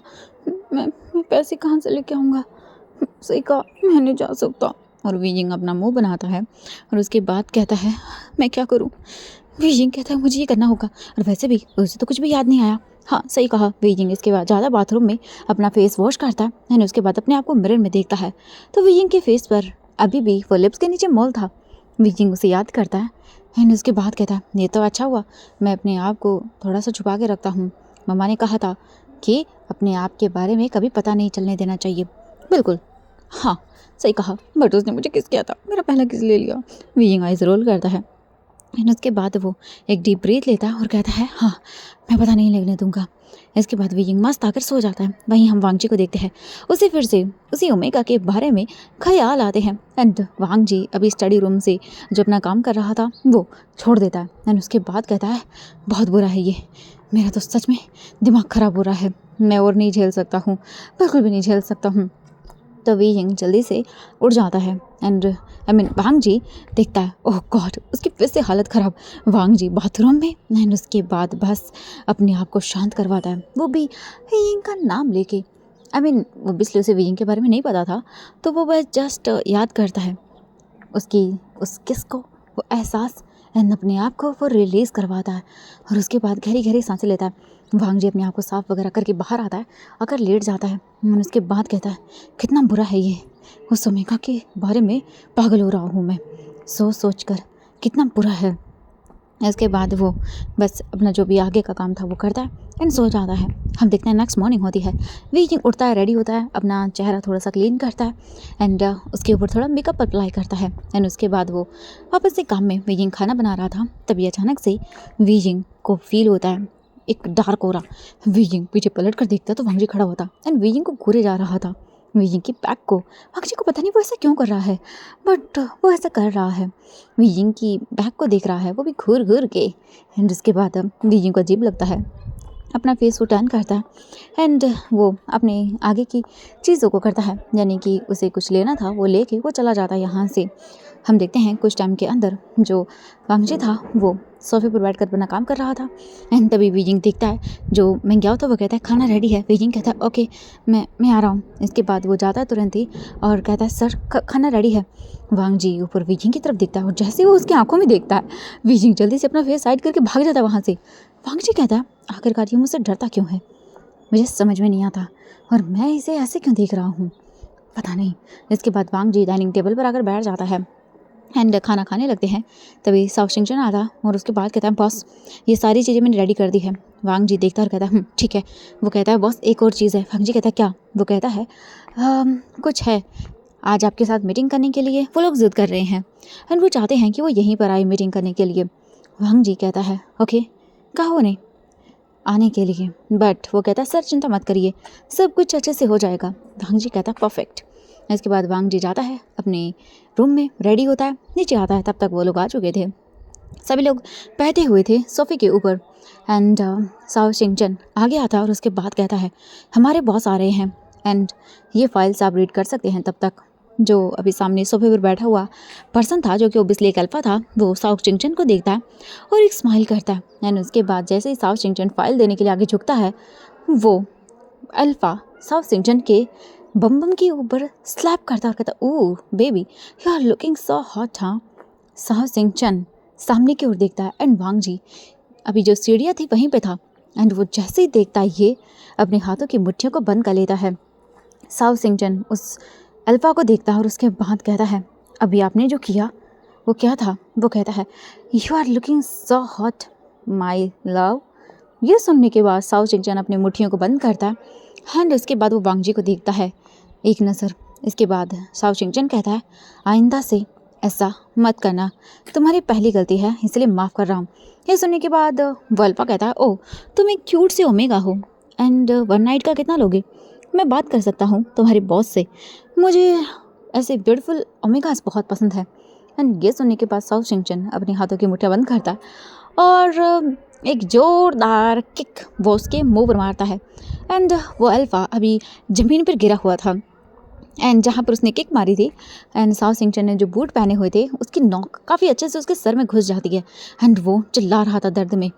मैं पैसे कहाँ से लेके आऊँगा। सही कहा, मैं नहीं जा सकता। और वीजिंग अपना मुंह बनाता है और उसके बाद कहता है मैं क्या करूं। वीजिंग कहता है मुझे ये करना होगा, और वैसे भी उसे तो कुछ भी याद नहीं आया। हाँ सही कहा। वीजिंग इसके बाद ज़्यादा बाथरूम में अपना फेस वॉश करता है एंड उसके बाद अपने आप को मिरर में देखता है तो वीजिंग के फेस पर अभी भी वो लिप्स के नीचे मॉल था। वीजिंग उसे याद करता है एंड उसके बाद कहता है ये तो अच्छा हुआ मैं अपने आप को थोड़ा सा छुपा के रखता हूँ। मम्मा ने कहा था कि अपने आप के बारे में कभी पता नहीं चलने देना चाहिए। बिल्कुल हाँ सही कहा, बट उसने मुझे किस किया था, मेरा पहला किस ले लिया। वीजिंग आइज रोल करता है एंड उसके बाद वो एक डीप ब्रीथ लेता है और कहता है हाँ मैं पता नहीं लगने दूंगा। इसके बाद वीजिंग मस्त आकर सो जाता है। वहीं हम वांग जी को देखते हैं, उसे फिर से उसी ओमेगा के बारे में ख्याल आते हैं एंड वांग जी अभी स्टडी रूम से जो अपना काम कर रहा था वो छोड़ देता है एंड उसके बाद कहता है बहुत बुरा है ये, मेरा तो सच में दिमाग ख़राब हो रहा है, मैं और नहीं झेल सकता हूँ, बिल्कुल भी नहीं झेल सकता हूँ। तो वीजिंग जल्दी से उठ जाता है एंड वांग जी देखता है ओह गॉड उसकी फिर से हालत ख़राब। वांग जी बाथरूम में एंड उसके बाद बस अपने आप को शांत करवाता है, वो भी वीजिंग का नाम लेके। वो ऑब्वियसली उसे वीजिंग के बारे में नहीं पता था तो वो बस जस्ट याद करता है उसकी उस किस को, वो एहसास एंड अपने आप को वो रिलीज़ करवाता है और उसके बाद गहरी गहरी सांसें लेता है। वांग जी अपने आप को साफ वगैरह करके बाहर आता है, आकर लेट जाता है और उसके बाद कहता है कितना बुरा है ये, उस ओमेगा के बारे में पागल हो रहा हूँ मैं, सोच कर कितना बुरा है। इसके बाद वो बस अपना जो भी आगे का काम था वो करता है एंड सो जाता है। हम देखते हैं नेक्स्ट मॉर्निंग होती है, वी जिंग उठता है, रेडी होता है, अपना चेहरा थोड़ा सा क्लीन करता है एंड उसके ऊपर थोड़ा मेकअप अप्लाई करता है एंड उसके बाद वो वापस से काम में वी जिंग खाना बना रहा था। तभी अचानक से वी जिंग को फील होता है एक डार्क हो रहा। वी जिंग पीछे पलट कर देखता तो वांग जी खड़ा होता एंड वी जिंग को घूरे जा रहा था। वी जिंग की बैग को वांग जी को पता नहीं वो ऐसा क्यों कर रहा है, बट वो ऐसा कर रहा है। वी जिंग की बैग को देख रहा है, वो भी घूर घूर के एंड उसके बाद वी जिंग को अजीब लगता है, अपना फेस वो टर्न करता है एंड वो अपने आगे की चीज़ों को करता है, यानी कि उसे कुछ लेना था वो लेके वो चला जाता है यहाँ से। हम देखते हैं कुछ टाइम के अंदर जो वांग जी था वो सोफे पर बैठ कर अपना काम कर रहा था एंड तभी वी जिंग देखता है जो मेंग्याओ था, वो कहता है खाना रेडी है। वी जिंग कहता है ओके मैं आ रहा हूँ। इसके बाद वो जाता है तुरंत ही और कहता है सर खाना रेडी है। वांग जी ऊपर वी जिंग की तरफ देखता है और जैसे वो उसकी आंखों में देखता है वी जिंग जल्दी से अपना फेस साइड करके भाग जाता है वहाँ से। वांग जी कहता है आखिरकार ये मुझसे डरता क्यों है, मुझे समझ में नहीं आता और मैं इसे ऐसे क्यों देख रहा हूँ, पता नहीं। इसके बाद वांग जी डाइनिंग टेबल पर आकर बैठ जाता है एंड खाना खाने लगते हैं। तभी साउ शिंगचन आता और उसके बाद कहता है बॉस ये सारी चीज़ें मैंने रेडी कर दी है। वांग जी देखता और कहता है ठीक है। वो कहता है बॉस एक और चीज़ है। वांग जी कहता है क्या? वो कहता है कुछ है, आज आपके साथ मीटिंग करने के लिए वो लोग जिद कर रहे हैं एंड वो चाहते हैं कि वो यहीं पर आए मीटिंग करने के लिए। वांग जी कहता है ओके कहो उन्हें आने के लिए, बट वो कहता है सर चिंता मत करिए सब कुछ अच्छे से हो जाएगा। वांग जी कहता है परफेक्ट। इसके बाद वांग जी जाता है अपने रूम में, रेडी होता है, नीचे आता है, तब तक वो लोग आ चुके थे। सभी लोग बैठे हुए थे सोफ़े के ऊपर एंड साओ शिंगचन आगे आता है और उसके बाद कहता है हमारे बॉस आ रहे हैं एंड ये फाइल्स आप रीड कर सकते हैं। तब तक जो अभी सामने सोफे पर बैठा हुआ पर्सन था जो कि ओबियसली एक अल्फा था, वो साओ शिंगचन को देखता है और एक स्माइल करता है एंड उसके बाद जैसे ही साओ शिंगचन फाइल देने के लिए आगे झुकता है वो अल्फा साओ शिंगचन के बम बम के ऊपर स्लैप करता और कहता oh baby you are looking so hot. हाँ, साओ शिंगचन सामने की ओर देखता है एंड वांग जी अभी जो सीढ़ियाँ थी वहीं पे था एंड वो जैसे ही देखता है ये अपने हाथों की मुट्ठियों को बंद कर लेता है। साओ शिंगचन उस अल्फा को देखता है और उसके बाद कहता है अभी आपने जो किया वो क्या था? वो कहता है you are looking so hot my love. ये सुनने के बाद साओ शिंगचन अपनी मुट्ठियों को बंद करता है एंड उसके बाद वो वांग जी को देखता है एक नज़र। इसके बाद साओ शिंगचन कहता है आइंदा से ऐसा मत करना, तुम्हारी पहली गलती है इसलिए माफ़ कर रहा हूँ। ये सुनने के बाद वल्पा कहता है ओह तुम एक क्यूट से ओमेगा हो एंड वन नाइट का कितना लोगे? मैं बात कर सकता हूँ तुम्हारे बॉस से, मुझे ऐसे ब्यूटीफुल ओमेगास बहुत पसंद है। एंड ये सुनने के बाद साओ शिंगचन अपने हाथों की मुट्ठियाँ बंद करता है और एक ज़ोरदार किक वो उसके मुंह पर मारता है एंड वो अल्फा अभी ज़मीन पर गिरा हुआ था एंड जहाँ पर उसने किक मारी थी एंड साओ शिंगचन ने जो बूट पहने हुए थे उसकी नोक काफ़ी अच्छे से उसके सर में घुस जाती है एंड वो चिल्ला रहा था दर्द में।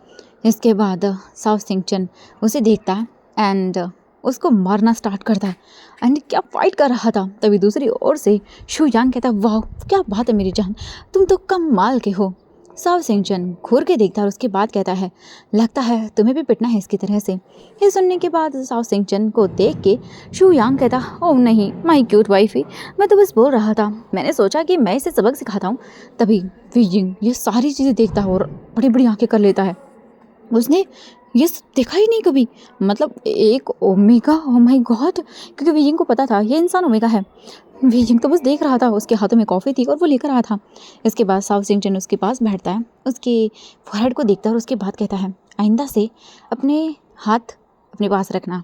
इसके बाद साओ शिंगचन उसे देखता है एंड उसको मारना स्टार्ट करता है एंड क्या फाइट कर रहा था। तभी दूसरी ओर से शू यांग कहता है वाह क्या बात है मेरी जान, तुम तो कमाल के हो। साओ शिंगचन घूर के देखता है और उसके बाद कहता है लगता है तुम्हें भी पिटना है इसकी तरह से। ये सुनने के बाद साओ शिंगचन को देख के शू यांग कहता ओह नहीं माय क्यूट वाइफी, मैं तो बस बोल रहा था, मैंने सोचा कि मैं इसे सबक सिखाता हूँ। तभी वी जिंग ये सारी चीज़ें देखता है और बड़ी बड़ी आंखें कर लेता है, उसने ये देखा ही नहीं कभी, मतलब एक ओमेगा, ओ माय गॉड। क्योंकि वी जिंग को पता था ये इंसान ओमेगा है। वी जिंग तो बस देख रहा था, उसके हाथों में कॉफ़ी थी और वो लेकर आया था। इसके बाद साओ शिंगचन उसके पास बैठता है, उसके फोरहेड को देखता है और उसके बाद कहता है आइंदा से अपने हाथ अपने पास रखना,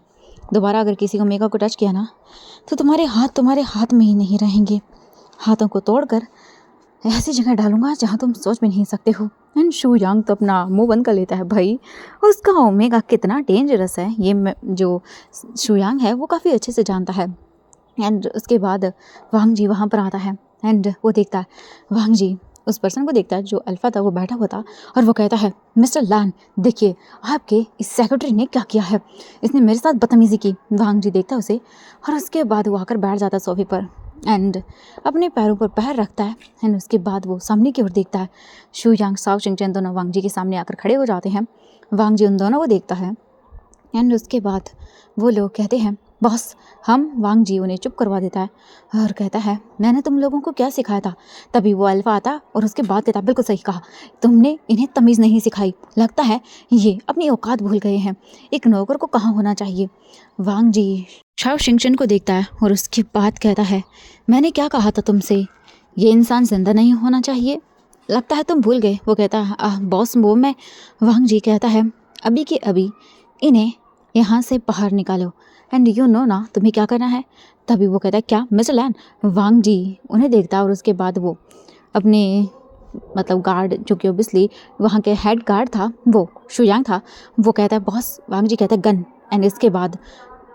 दोबारा अगर किसी ओमेगा को टच किया ना तो तुम्हारे हाथ में ही नहीं रहेंगे, हाथों को तोड़कर ऐसी जगह डालूंगा जहाँ तुम सोच भी नहीं सकते हो। एंड शू यांग तो अपना मुंह बंद कर लेता है, भाई उसका ओमेगा कितना डेंजरस है ये जो शू यांग है वो काफ़ी अच्छे से जानता है। एंड उसके बाद वांग जी वहाँ पर आता है एंड वो देखता है, वांग जी उस पर्सन को देखता है जो अल्फा था वो बैठा हुआ था और वो कहता है मिस्टर लैन देखिए आपके इस सेक्रेटरी ने क्या किया है, इसने मेरे साथ बदतमीज़ी की। वांग जी देखता है उसे और उसके बाद वो आकर बैठ जाता है सोफे पर एंड अपने पैरों पर पैर रखता है। एंड उसके बाद वो सामने की ओर देखता है। शू यांग, साओ शिंगचैन दोनों वांग जी के सामने आकर खड़े हो जाते हैं। वांग जी उन दोनों को देखता है एंड उसके बाद वो लोग कहते हैं बॉस, हम वांग जी उन्हें चुप करवा देता है और कहता है मैंने तुम लोगों को क्या सिखाया था। तभी वो अल्फा आता और उसके बाद कहता बिल्कुल सही कहा, तुमने इन्हें तमीज़ नहीं सिखाई। लगता है ये अपनी औकात भूल गए हैं। एक नौकर को कहाँ होना चाहिए। वांग जी शाओ शिंगचैन को देखता है और उसके बाद कहता है मैंने क्या कहा था तुमसे, ये इंसान जिंदा नहीं होना चाहिए। लगता है तुम भूल गए। वो कहता है बॉस वो मैं। वांग जी कहता है अभी के अभी इन्हें यहाँ से बाहर निकालो एंड यू नो ना तुम्हें क्या करना है। तभी वो कहता है क्या मिस्टर लैन। वांग जी उन्हें देखता है और उसके बाद वो अपने मतलब गार्ड जो कि ओबियसली वहाँ के हेड गार्ड था, वो शुयांग था, वो कहता है बॉस। वांग जी कहता है गन। एंड इसके बाद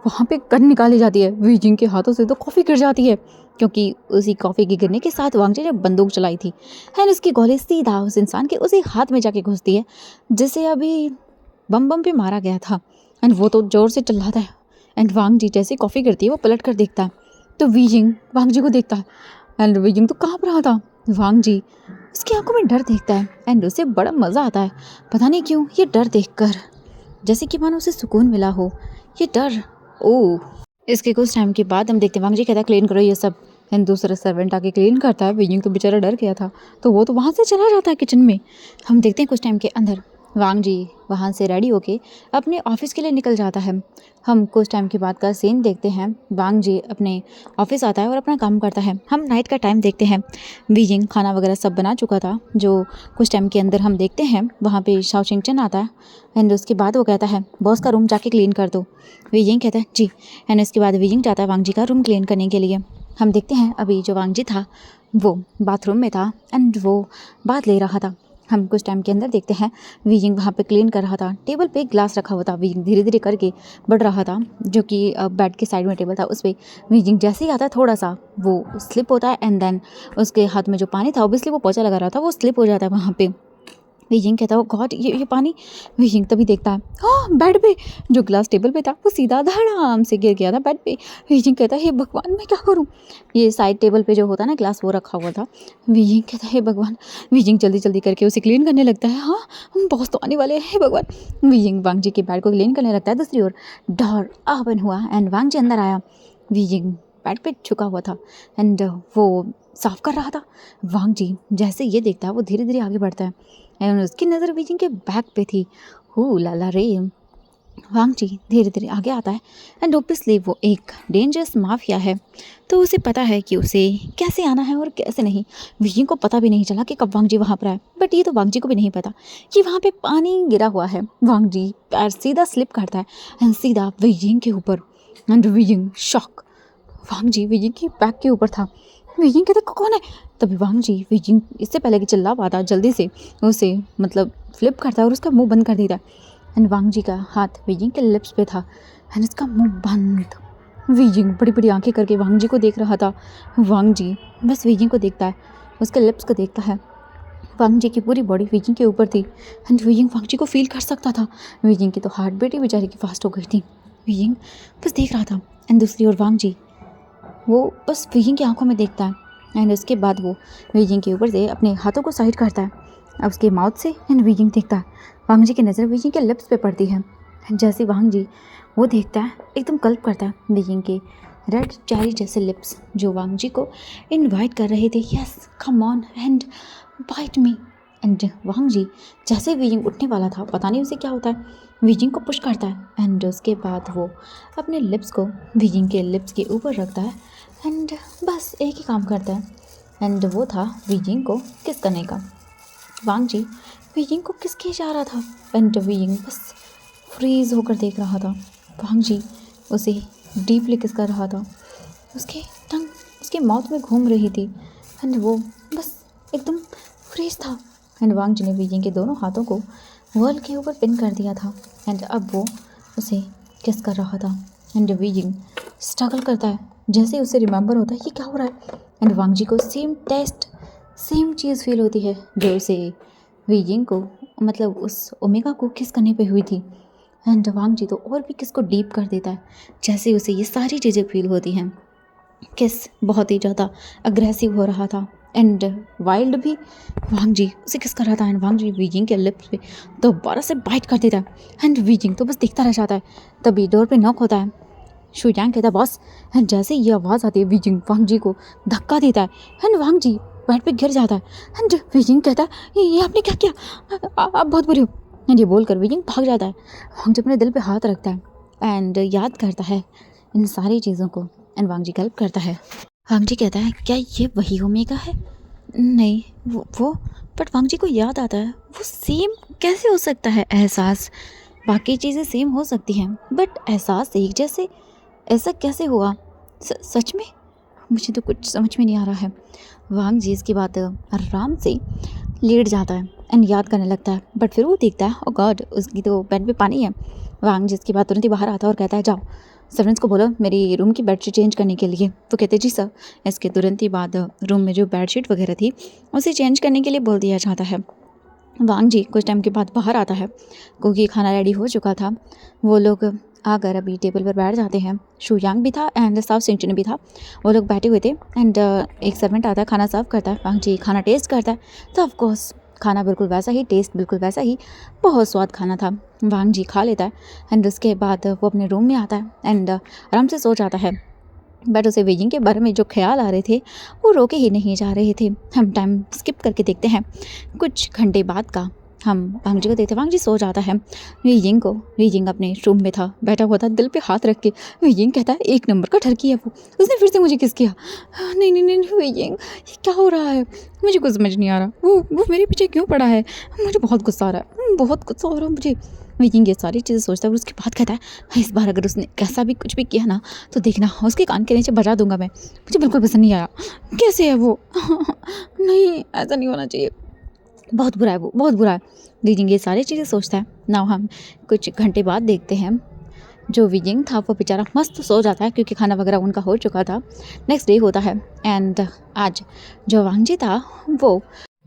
वहाँ पे गन निकाली जाती है। वीजिंग के हाथों से तो कॉफ़ी गिर जाती है क्योंकि उसी कॉफ़ी के गिरने के साथ वांग जी ने बंदूक चलाई थी एंड उसकी गोली सीधा उस इंसान के उसी हाथ में जाके घुसती है जिसे अभी बम पे मारा गया था। एंड वो तो ज़ोर से चिल्लाता है एंड वांग जी जैसे कॉफ़ी गिरती है वो पलट कर देखता है तो वीजिंग वांग जी को देखता है एंड वीजिंग तो काँप रहा था। वांग जी उसकी आंखों में डर देखता है एंड उसे बड़ा मज़ा आता है। पता नहीं क्यों ये डर देखकर जैसे कि मानो उसे सुकून मिला हो। ये डर ओह। इसके कुछ टाइम के बाद हम देखते हैं वांग जी कहता है क्लीन करो ये सब एंड दूसरा सर्वेंट आके क्लीन करता है। वीजिंग तो बेचारा डर गया था तो वो तो वहाँ से चला जाता है किचन में। हम देखते हैं कुछ टाइम के अंदर वांग जी वहाँ से रेडी होके अपने ऑफिस के लिए निकल जाता है। हम कुछ टाइम के बाद का सीन देखते हैं। वांग जी अपने ऑफिस आता है और अपना काम करता है। हम नाइट का टाइम देखते हैं। बीजिंग खाना वगैरह सब बना चुका था जो कुछ टाइम के अंदर हम देखते हैं वहाँ पे शाओ शिंगचैन आता है एंड उसके बाद वो कहता है बॉस का रूम जाके क्लीन कर दो। वीजिंग कहता है जी। एंड उसके बाद वीजिंग जाता है वांग जी का रूम क्लीन करने के लिए। हम देखते हैं अभी जो वांग जी था वो बाथरूम में था एंड वो बात ले रहा था। हम कुछ टाइम के अंदर देखते हैं वीजिंग वहाँ पे क्लीन कर रहा था। टेबल पे एक ग्लास रखा हुआ था। वीजिंग धीरे धीरे करके बढ़ रहा था जो कि बेड के साइड में टेबल था उस पर वीजिंग जैसे ही आता है थोड़ा सा वो स्लिप होता है एंड देन उसके हाथ में जो पानी था ऑब्वियसली वो पोछा लगा रहा था वो स्लिप हो जाता है वहाँ पे। वीजिंग कहता है गॉड ये पानी। वीजिंग तभी देखता है हाँ बेड पे जो ग्लास टेबल पे था वो सीधा धड़ाम से गिर गया था बेड पे। वीजिंग कहता है हे भगवान मैं क्या करूँ। ये साइड टेबल पे जो होता है ना ग्लास वो रखा हुआ था। वीजिंग कहता है हे भगवान। वीजिंग जल्दी जल्दी करके उसे क्लीन करने लगता है। हाँ हम बॉस तो आने वाले हैं हे भगवान। वीजिंग वांग जी के बेड को क्लीन करने लगता है। दूसरी ओर डोर ओपन हुआ एंड वांग जी अंदर आया। वीजिंग बेड पे झुका हुआ था एंड वो साफ कर रहा था। वांग जी जैसे ये देखता है वो धीरे धीरे आगे बढ़ता है एंड उसकी नज़र वीजिंग के बैग पे थी। हो लाला रे। वांग जी धीरे धीरे आगे आता है एंड ऑब्वियसली वो एक डेंजरस माफिया है तो उसे पता है कि उसे कैसे आना है और कैसे नहीं। वीजिंग को पता भी नहीं चला कि कब वांग जी वहाँ पर आए बट ये तो वांग जी को भी नहीं पता कि वहाँ पे पानी गिरा हुआ है। वांग जी पैर सीधा स्लिप करता है एंड सीधा वीजिंग के ऊपर and Weijing shock. Wang Ji Weijing की बैग के ऊपर था। वीजिंग कहता कौन है। तभी वांग जी वीजिंग इससे पहले कि चिल्ला पाता जल्दी से उसे मतलब फ्लिप करता है और उसका मुंह बंद कर देता है एंड वांग जी का हाथ वीजिंग के लिप्स पे था एंड उसका मुंह बंद। वीजिंग बड़ी बड़ी आंखें करके वांग जी को देख रहा था। वांग जी बस वीजिंग को देखता है उसके लिप्स को देखता है। वांग जी की पूरी बॉडी वीजिंग के ऊपर थी एंड वीजिंग वांग जी को फील कर सकता था। वीजिंग की तो हार्ट बीट ही बेचारी की फास्ट हो गई थी। वीजिंग बस देख रहा था एंड दूसरी ओर वांग जी वो बस वीजिंग की आंखों में देखता है एंड उसके बाद वो वीजिंग के ऊपर से अपने हाथों को साइड करता है अब उसके माउथ से एंड वीजिंग देखता है। वांग जी की नज़र वीजिंग के लिप्स पे पड़ती है। जैसे वांग जी वो देखता है एकदम कल्प करता है वीजिंग के रेड चेरी जैसे लिप्स जो वांग जी को इनवाइट कर रहे थे yes come on and bite me. And Wang ji जैसे वीजिंग उठने वाला था पता नहीं उसे क्या होता है वीजिंग को पुश करता है एंड उसके बाद वो अपने लिप्स को वीजिंग के लिप्स के ऊपर रखता है एंड बस एक ही काम करता है एंड वो था वीजिंग को किस करने का। वांग जी वीजिंग को किस किए जा रहा था एंड वीजिंग बस फ्रीज होकर देख रहा था। वांग जी उसे डीपली किस कर रहा था। उसके टंग उसके माउथ में घूम रही थी एंड वो बस एकदम फ्रीज था एंड वांग जी ने वीजिंग के दोनों हाथों को वर्ल के ऊपर पिन कर दिया था एंड अब वो उसे किस कर रहा था एंड वीजिंग स्ट्रगल करता है जैसे उसे रिमेंबर होता है कि क्या हो रहा है एंड वांग जी को सेम चीज़ फील होती है जो उसे वीजिंग को मतलब उस ओमेगा को किस करने पे हुई थी एंड वांग जी तो और भी किसको डीप कर देता है जैसे उसे ये सारी चीज़ें फील होती हैं। किस बहुत ही ज़्यादा अग्रेसिव हो रहा था एंड वाइल्ड भी। वांग जी उसे किस कर रहा था एंड वांग जी वीजिंग के लिप्स पे दोबारा से बाइट कर देता है एंड वीजिंग तो बस देखता रह जाता है। तभी डोर पे नॉक होता है। शू यांग कहता है बॉस एंड जैसे ही ये आवाज़ आती है वीजिंग वांग जी को धक्का देता है एंड वांग जी बेड पे गिर जाता है एंड वीजिंग कहता है ये आपने क्या किया, आप बहुत बुरे हो एंड ये बोलकर वीजिंग भाग जाता है। वांग जी अपने दिल पे हाथ रखता है एंड याद करता है इन सारी चीज़ों को एंड वांग जी हेल्प करता है। वांग जी कहता है क्या ये वही ओमेगा है? नहीं वो बट वांग जी को याद आता है वो सेम कैसे हो सकता है एहसास। बाकी चीज़ें सेम हो सकती हैं बट एहसास एक जैसे ऐसा कैसे हुआ? सच में मुझे तो कुछ समझ में नहीं आ रहा है। वांग जी इसकी बात आराम से लेट जाता है एंड याद करने लगता है बट फिर वो देखता है ओ गॉड उसकी तो बेड पे पानी है। वांग जी इसकी बात तुरंत ही बाहर आता है और कहता है जाओ सर्वेंट्स को बोलो मेरी रूम की बेडशीट चेंज करने के लिए। तो कहते जी सर। इसके तुरंत ही बाद रूम में जो बेडशीट वगैरह थी उसे चेंज करने के लिए बोल दिया जाता है। वांग जी कुछ टाइम के बाद बाहर आता है क्योंकि खाना रेडी हो चुका था। वो लोग आकर अभी टेबल पर बैठ जाते हैं। शू यांग भी था एंड साउथ सिंचन भी था। वो लोग बैठे हुए थे एंड एक सर्वेंट आता है खाना सर्व करता है। वांग जी खाना टेस्ट करता है तो ऑफकोर्स खाना बिल्कुल वैसा ही, टेस्ट बिल्कुल वैसा ही, बहुत स्वाद खाना था। वांग जी खा लेता है एंड उसके बाद वो अपने रूम में आता है एंड आराम से सो जाता है। बट उसे वेजिंग के बारे में जो ख्याल आ रहे थे वो रोके ही नहीं जा रहे थे। हम टाइम स्किप करके देखते हैं कुछ घंटे बाद का। हम वांग जी को देखते वांग जी सो जाता है। वीजिंग अपने रूम में था बैठा हुआ था दिल पे हाथ रख के। वीजिंग कहता है एक नंबर का ठरकी है वो, उसने फिर से मुझे किस किया। नहीं नहीं नहीं वीजिंग ये क्या हो रहा है, मुझे कुछ समझ नहीं आ रहा। वो मेरे पीछे क्यों पड़ा है, मुझे बहुत गुस्सा आ रहा है, बहुत गुस्सा हो रहा है मुझे। वीजिंग ये सारी चीज़ें सोचता है और उसके बाद कहता है इस बार अगर उसने कैसा भी कुछ भी किया ना तो देखना उसके कान के नीचे बजा दूंगा मैं, मुझे बिल्कुल पसंद नहीं आया। कैसे है वो नहीं ऐसा नहीं होना चाहिए, बहुत बुरा है वो, बहुत बुरा है। वीजिंग ये सारी चीज़ें सोचता है ना। हम कुछ घंटे बाद देखते हैं जो वीजिंग था वो बेचारा मस्त सो जाता है क्योंकि खाना वगैरह उनका हो चुका था। नेक्स्ट डे होता है एंड आज जो वांग जी था वो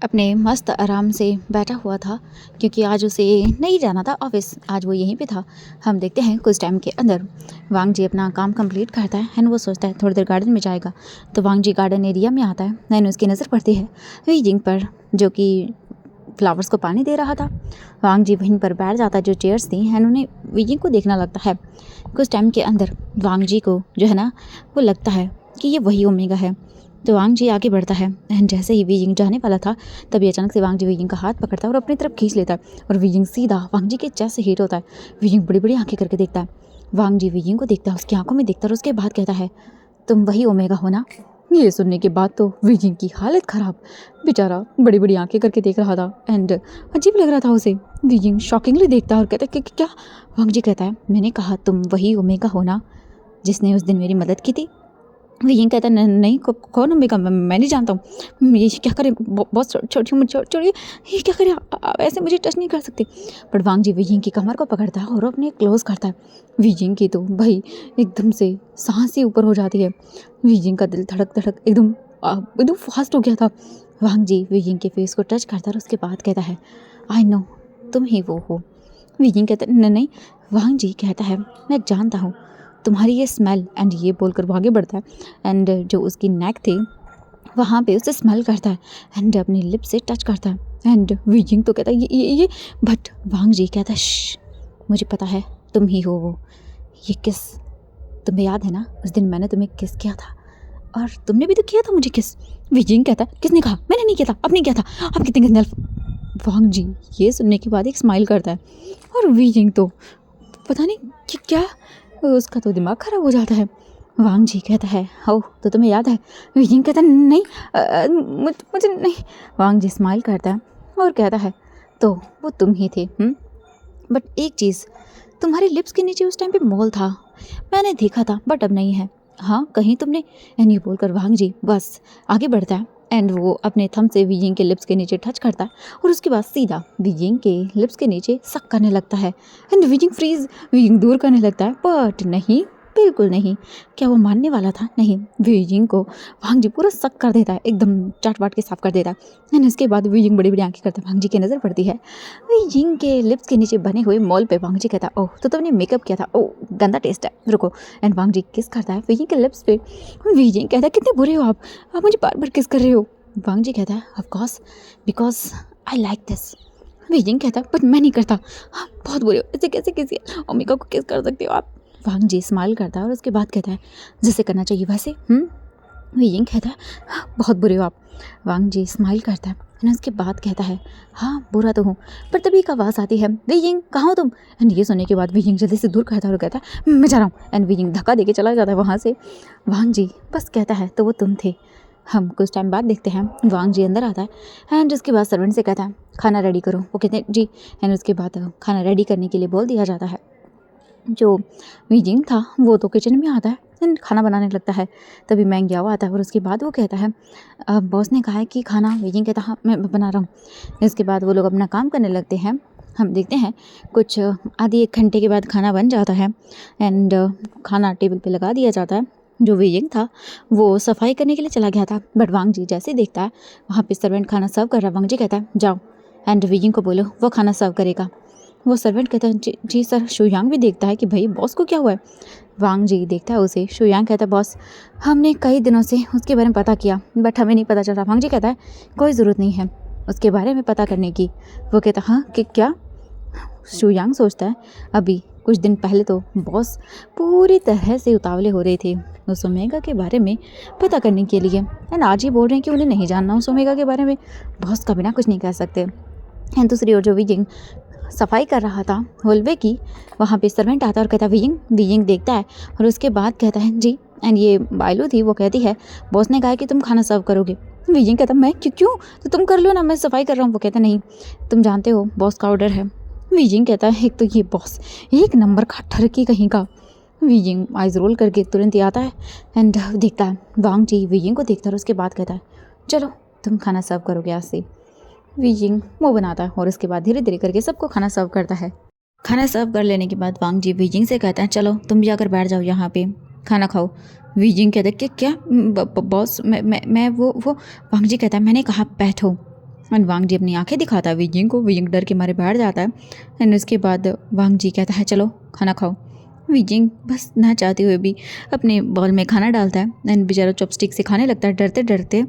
अपने मस्त आराम से बैठा हुआ था क्योंकि आज उसे नहीं जाना था ऑफिस, आज वो यहीं पे था। हम देखते हैं कुछ टाइम के अंदर वांग जी अपना काम कंप्लीट करता है एंड वो सोचता है थोड़ी देर गार्डन में जाएगा। तो वांग जी गार्डन एरिया में आता है एंड उसकी नज़र पड़ती है वीजिंग पर जो कि फ्लावर्स को पानी दे रहा था। वांग जी वहीं पर बैठ जाता है जो चेयर्स थी एंड उन्हें वीजिंग को देखना लगता है। कुछ टाइम के अंदर वांग जी को जो है ना वो लगता है कि ये वही ओमेगा है। तो वांग जी आगे बढ़ता है एंड जैसे ही वीजिंग जाने वाला था तभी अचानक से वांग जी वीजिंग का हाथ पकड़ता है और अपनी तरफ खींच लेता है और वीजिंग सीधा वांग जी के चेस्ट से हिट होता है। वीजिंग बड़ी बड़ी आंखें करके देखता है। वांग जी वीजिंग को देखता है, उसकी आंखों में देखता है और उसके बाद कहता है तुम वही ओमेगा हो ना। ये सुनने के बाद तो वीजिंग की हालत ख़राब, बेचारा बड़ी बड़ी आंखें करके देख रहा था एंड अजीब लग रहा था उसे। वीजिंग शॉकिंगली देखता है और कहता है क्या? वांग जी कहता है मैंने कहा तुम वही ओमेगा हो ना जिसने उस दिन मेरी मदद की थी। वीजिंग कहता है नहीं कौन ओमेगा, मैं नहीं जानता हूँ। ये क्या करें बहुत छोड़िए, ये क्या करें आप ऐसे मुझे टच नहीं कर सकते। बट वांग जी वीजिंग की कमर को पकड़ता है और अपने क्लोज करता है। वीजिंग की तो भाई एकदम से सांस ही ऊपर हो जाती है। वीजिंग का दिल धड़क धड़क एकदम फास्ट हो गया था। वांग जी वीजिंग के फेस को टच करता है और उसके बाद कहता है आई नो तुम ही वो हो। वीजिंग कहता है नहीं। वांग जी कहता है मैं जानता हूँ तुम्हारी ये स्मेल, एंड ये बोलकर वो आगे बढ़ता है एंड जो उसकी नेक थी वहाँ पे उसे स्मेल करता है एंड अपनी लिप से टच करता है एंड वीजिंग तो कहता है ये बट वांग जी कहता है मुझे पता है तुम ही हो वो। ये किस तुम्हें याद है ना उस दिन मैंने तुम्हें किस किया था और तुमने भी तो किया था मुझे किस। वीजिंग कहता है किसने कहा, मैंने नहीं किया था, आपने किया था, आप कितने गंदे। वांग जी ये सुनने के बाद एक स्माइल करता है और वीजिंग तो पता नहीं कि क्या उसका तो दिमाग ख़राब हो जाता है। वांग जी कहता है ओह तो तुम्हें याद है। वीजिंग कहता है नहीं मुझे नहीं। वांग जी स्माइल करता है और कहता है तो वो तुम ही थे। बट एक चीज़ तुम्हारे लिप्स के नीचे उस टाइम पे मोल था, मैंने देखा था बट अब नहीं है। हाँ कहीं तुमने, एंड ये बोलकर वांग जी बस आगे बढ़ता है एंड वो अपने थंब से वीजिंग के लिप्स के नीचे टच करता है और उसके बाद सीधा वीजिंग के लिप्स के नीचे सक करने लगता है एंड वीजिंग दूर करने लगता है बट नहीं बिल्कुल नहीं। क्या वो मानने वाला था? नहीं। वीजिंग को वांग जी पूरा सक कर देता है, एकदम चाट वाट के साफ कर देता है। एंड उसके बाद वीजिंग बड़ी बड़ी आंखें करता है, वांग जी की नज़र पड़ती है वीजिंग के लिप्स के नीचे बने हुए मॉल पे। वांग जी कहता है, ओह तो तुमने मेकअप किया था, ओह गंदा टेस्ट है, रुको। एंड वांग जी किस करता है वीजिंग के लिप्स पे। वीजिंग कहता है, कितने बुरे हो आप मुझे बार बार किस कर रहे हो। वांग जी कहता है, of course because I like this. Wheezing कहता है, बट मैं नहीं करता। हाँ बहुत बुरे हो, ऐसे कैसे किसी ओमिका को किस कर सकते हो आप। वांग जी स्माइल करता है और उसके बाद कहता है, जैसे करना चाहिए वैसे। वीजिंग कहता है, हाँ बहुत बुरे हो आप। वांग जी स्माइल करता है और उसके बाद कहता है, हाँ बुरा तो हूँ, पर तभी एक आवाज़ आती है, वीजिंग कहाँ हो तुम। एंड ये सुनने के बाद वीजिंग जल्दी से दूर करता है और कहता है, मैं जा रहा हूँ। एंड वीजिंग धक्का देके चला जाता है वहाँ से। वांग जी बस कहता है, तो वो तुम थे। हम कुछ टाइम बाद देखते हैं वांग जी अंदर आता है एंड उसके बाद सर्वेंट से कहता है, खाना रेडी करो। वो कहते हैं जी। एंड उसके बाद खाना रेडी करने के लिए बोल दिया जाता है। जो वीजिंग था वो तो किचन में आता है एंड खाना बनाने लगता है। तभी मैंग याओ आता है और उसके बाद वो कहता है, बॉस ने कहा है कि खाना। वीजिंग कहता है, हाँ मैं बना रहा हूँ। इसके बाद वो लोग अपना काम करने लगते हैं। हम देखते हैं कुछ आधी एक घंटे के बाद खाना बन जाता है एंड खाना टेबल पे लगा दिया जाता है। जो वीजिंग था वो सफाई करने के लिए चला गया था, बट वांग जी जैसे देखता है वहाँ पे सर्वेंट खाना सर्व कर रहा है। वांग जी कहता है, जाओ एंड वीजिंग को बोलो वो खाना सर्व करेगा। वो सर्वेंट कहता है, जी सर। शुयांग भी देखता है कि भाई बॉस को क्या हुआ है। वांग जी देखता है उसे। शुयांग कहता है, बॉस हमने कई दिनों से उसके बारे में पता किया बट हमें नहीं पता चल रहा। वांग जी कहता है, कोई ज़रूरत नहीं है उसके बारे में पता करने की। वो कहता है, हाँ कि क्या। शुयांग सोचता है, अभी कुछ दिन पहले तो बॉस पूरी तरह से उतावले हो रहे थे उस ओमेगा के बारे में पता करने के लिए एंड आज ही बोल रहे हैं कि उन्हें नहीं जानना उस ओमेगा के बारे में। बॉस का बिना कुछ नहीं कह सकते। एंड दूसरी ओर जो वीजिंग सफाई कर रहा था हॉलवे की, वहाँ पे सर्वेंट आता है और कहता है, वीजिंग देखता है और उसके बाद कहता है, जी। एंड ये बायलू थी, वो कहती है, बॉस ने कहा कि तुम खाना सर्व करोगे। वीजिंग कहता है, मैं क्यों, तो तुम कर लो ना, मैं सफाई कर रहा हूँ। वो कहता नहीं, तुम जानते हो बॉस का ऑर्डर है। वीजिंग कहता है, एक तो ये बॉस एक नंबर का ठरकी कहीं का। वीजिंग आइज रोल करके तुरंत ही आता है एंड देखता है वांग जी वीजिंग को देखता है और उसके बाद कहता है, चलो तुम खाना सर्व करोगे आज से। वीजिंग मुँह बनाता है और उसके बाद धीरे धीरे करके सबको खाना सर्व करता है। खाना सर्व कर लेने के बाद वांग जी वीजिंग से कहता है, चलो तुम भी जाकर बैठ जाओ यहाँ पे खाना खाओ। वीजिंग कहता है कि क्या बॉस मैं वो वांग जी कहता है, मैंने कहा बैठो। एंड वांग जी अपनी आंखें दिखाता है वीजिंग को। वीजिंग डर के मारे बैठ जाता है एंड उसके बाद वांग जी कहता है, चलो खाना खाओ। वीजिंग बस ना चाहते हुए भी अपने बॉल में खाना डालता है एंड बेचारा चॉपस्टिक से खाने लगता है डरते डरते।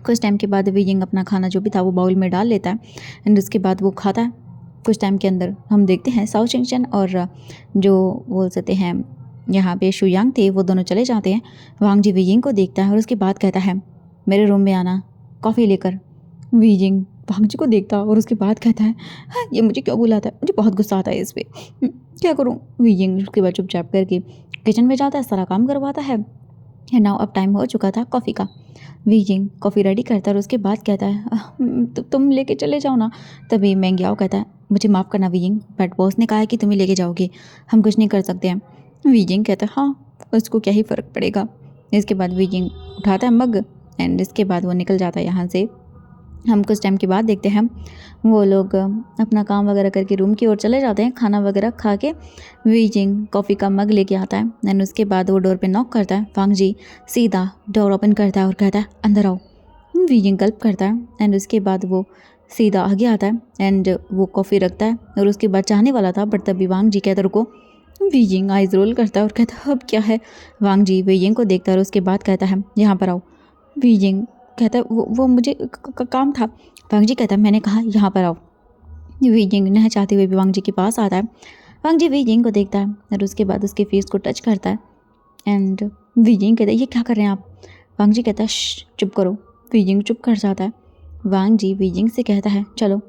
कुछ टाइम के बाद वीजिंग अपना खाना जो भी था वो बाउल में डाल लेता है एंड उसके बाद वो खाता है। कुछ टाइम के अंदर हम देखते हैं साउ चिंगचन और जो बोल सकते हैं यहाँ पे शुयांग थे, वो दोनों चले जाते हैं। वांग जी वीजिंग को देखता है और उसके बाद कहता है, मेरे रूम में आना कॉफ़ी लेकर। वीजिंग वांग जी को देखता है और उसके बाद कहता है, हाँ, ये मुझे क्यों बुलाता है, मुझे बहुत गुस्सा आता है इस पर, क्या करूँ। वीजिंग उसके बाद चुपचाप करके किचन में जाता है, सारा काम करवाता है। नाउ अब टाइम हो चुका था कॉफ़ी का। वीजिंग कॉफ़ी रेडी करता है और उसके बाद कहता है, तुम लेके चले जाओ ना। तभी मैंग याओ कहता है, मुझे माफ़ करना वीजिंग, बट बॉस ने कहा है कि तुम्हें लेके जाओगे, हम कुछ नहीं कर सकते हैं। वीजिंग कहता है, हाँ उसको क्या ही फ़र्क पड़ेगा। इसके बाद वीजिंग उठाता है मग एंड इसके बाद वो निकल जाता है यहाँ से। हम कुछ टाइम के बाद देखते हैं वो लोग अपना काम वगैरह करके रूम की ओर चले जाते हैं। खाना वगैरह खा के वीजिंग कॉफ़ी का मग लेके आता है एंड उसके बाद वो डोर पे नॉक करता है। वांग जी सीधा डोर ओपन करता है और कहता है, अंदर आओ। वीजिंग गल्प करता है एंड उसके बाद वो सीधा आगे आता है एंड वो कॉफ़ी रखता है और उसके बाद चाहने वाला था, बट तभी वांग जी कहता है, रुको। वीजिंग आइज रोल करता है और कहता है, अब क्या है। वांग जी वीजिंग को देखता है और उसके बाद कहता है, यहाँ पर आओ। वीजिंग कहता है, वो मुझे काम था। वांग जी कहता है, मैंने कहा यहाँ पर आओ। वीजिंग न चाहते हुए भी वांग जी के पास आता है। वांग जी वीजिंग को देखता है और उसके बाद उसके फेस को टच करता है एंड वीजिंग कहता है, ये क्या कर रहे हैं आप। वांग जी कहता है, चुप करो। वीजिंग चुप कर जाता है। वांग जी वीजिंग से कहता है, चलो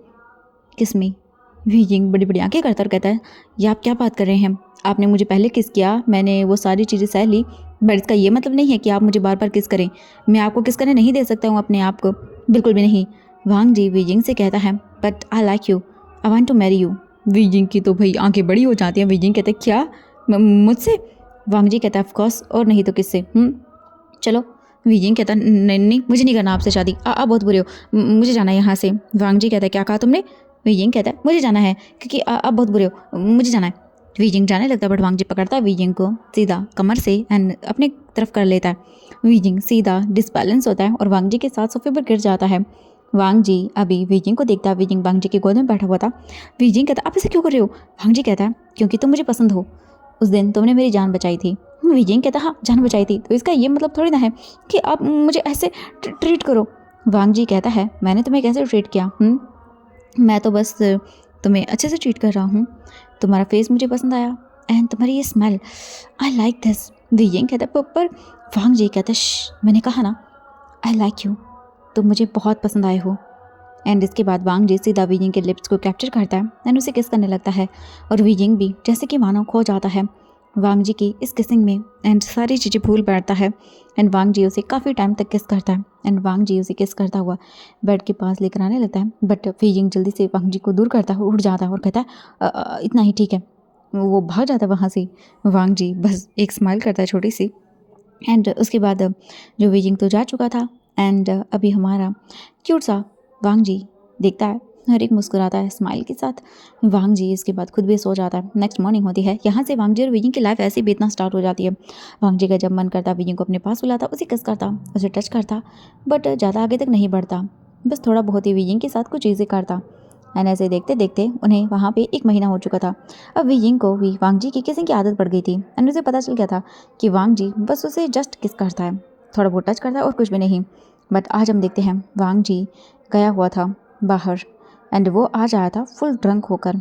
किस मी। वीजिंग बड़ी बड़ी आंखें करता और कहता है, ये आप क्या बात कर रहे हैं, आपने मुझे पहले किस किया, मैंने वो सारी चीज़ें सह ली, बट इसका ये मतलब नहीं है कि आप मुझे बार बार किस करें। मैं आपको किस करने नहीं दे सकता हूँ अपने आप को, बिल्कुल भी नहीं। वांग जी वीजिंग से कहता है, but I like you, I want to marry you. Weijing की तो भाई आंखें बड़ी हो जाती हैं। वीजिंग कहते हैं, क्या मुझसे। वांग जी कहता है, ऑफ कोर्स, और नहीं तो किससे। चलो। वीजिंग कहता है, नहीं नहीं मुझे नहीं करना आपसे शादी, आप बहुत बुरे हो, मुझे जाना है यहाँ से। वांग जी कहता है, क्या कहा तुमने। वीजिंग कहता है, मुझे जाना है क्योंकि आप बहुत बुरे हो, मुझे जाना है। वीजिंग जाने लगता है बट वांग जी पकड़ता है वीजिंग को सीधा कमर से एंड अपने तरफ कर लेता है। वीजिंग सीधा डिसबैलेंस होता है और वांग जी के साथ सोफे पर गिर जाता है। वांग जी अभी वीजिंग को देखता है। वीजिंग वांग जी की गोद में बैठा हुआ था। वीजिंग कहता है आप ऐसे क्यों कर रहे हो? वांग जी कहता है क्योंकि तुम मुझे पसंद हो। उस दिन तुमने मेरी जान बचाई थी। वीजिंग कहता है हाँ जान बचाई थी, तो इसका ये मतलब थोड़ी ना है कि आप मुझे ऐसे ट्रीट करो। वांग जी कहता है मैंने तुम्हें कैसे ट्रीट किया? मैं तो बस तुम्हें अच्छे से ट्रीट कर रहा हूँ। तुम्हारा फेस मुझे पसंद आया एंड तुम्हारी ये smell, I like this. Wheezing कहता है पर वांग जी कहता है मैंने कहा ना आई लाइक यू, तुम मुझे बहुत पसंद आए हो। एंड इसके बाद वांग जी सीधा वीजिंग के लिप्स को कैप्चर करता है एंड उसे किस करने लगता है और वीजिंग भी जैसे कि मानो खो जाता है वांग जी की इस किसिंग में एंड सारी चीज़ें भूल बैठता है। एंड वांग जी उसे काफ़ी टाइम तक किस करता है एंड वांग जी उसे किस करता हुआ बेड के पास लेकर आने लगता है बट वीजिंग जल्दी से वांग जी को दूर करता है, उठ जाता है और कहता है इतना ही ठीक है। वो भाग जाता है वहाँ से। वांग जी बस एक स्माइल करता है छोटी सी एंड उसके बाद जो वीजिंग तो जा चुका था एंड अभी हमारा क्यूट सा वांग जी देखता है हर एक मुस्कुराता है स्माइल के साथ। वांग जी इसके बाद खुद भी सो जाता है। नेक्स्ट मॉर्निंग होती है। यहाँ से वांग जी और वीजिंग की लाइफ ऐसे ही बीतना स्टार्ट हो जाती है। वांग जी का जब मन करता वीजिंग को अपने पास बुलाता, उसे किस करता, उसे टच करता बट ज़्यादा आगे तक नहीं बढ़ता, बस थोड़ा बहुत ही वीजिंग के साथ कुछ चीज़ें करता। एंड ऐसे देखते देखते उन्हें वहाँ पे 1 महीना हो चुका था। अब वीजिंग को भी वांग जी की किसिंग की आदत पड़ गई थी एंड उसे पता चल गया था कि वांग जी बस उसे जस्ट किस करता है, थोड़ा बहुत टच करता है और कुछ भी नहीं। बट आज हम देखते हैं वांग जी गया हुआ था बाहर एंड वो आज आया था फुल ड्रंक होकर।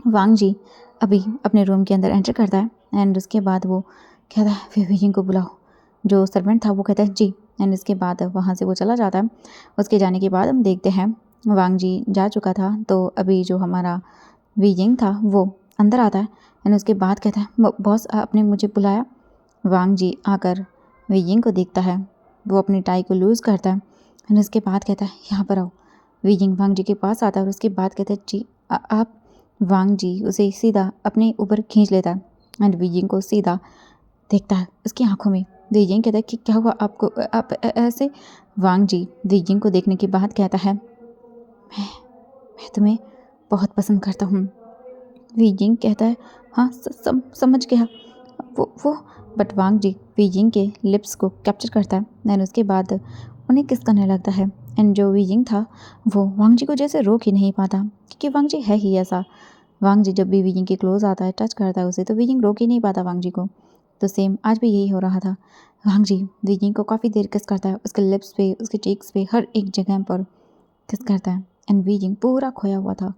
वांग जी अभी अपने रूम के अंदर एंटर करता है एंड उसके बाद वो कहता है फिर वीजिंग को बुलाओ। जो सर्वेंट था वो कहता है जी एंड इसके बाद वहाँ से वो चला जाता है। उसके जाने के बाद हम देखते हैं वांग जी जा चुका था तो अभी जो हमारा वीजिंग था वो अंदर आता है एंड उसके बाद कहता है बॉस आपने मुझे बुलाया। वांग जी आकर वीजिंग को देखता है, वो अपनी टाई को लूज़ करता है एंड उसके बाद कहता है यहाँ पर आओ। वीजिंग वांग जी के पास आता है और उसके बाद कहता है जी आप। वांग जी उसे सीधा अपने ऊपर खींच लेता है एंड वीजिंग को सीधा देखता है उसकी आंखों में। वीजिंग कहता है कि क्या हुआ आपको, आप ऐसे? वांग जी वीजिंग को देखने के बाद कहता है मैं तुम्हें बहुत पसंद करता हूँ। वीजिंग कहता है हाँ समझ गया वो बट वांग जी वीजिंग के लिप्स को कैप्चर करता है एंड उसके बाद उन्हें किस करने लगता है एंड जो वीजिंग था वो वांग जी को जैसे रोक ही नहीं पाता क्योंकि वांग जी है ही ऐसा। वांग जी जब भी वीजिंग के क्लोज आता है, टच करता है उसे, तो वीजिंग रोक ही नहीं पाता वांग जी को। तो सेम आज भी यही हो रहा था। वांग जी वीजिंग को काफ़ी देर किस करता है, उसके लिप्स पे, उसके चीक्स पे, हर एक जगह पर किस करता है एंड वीजिंग पूरा खोया हुआ था।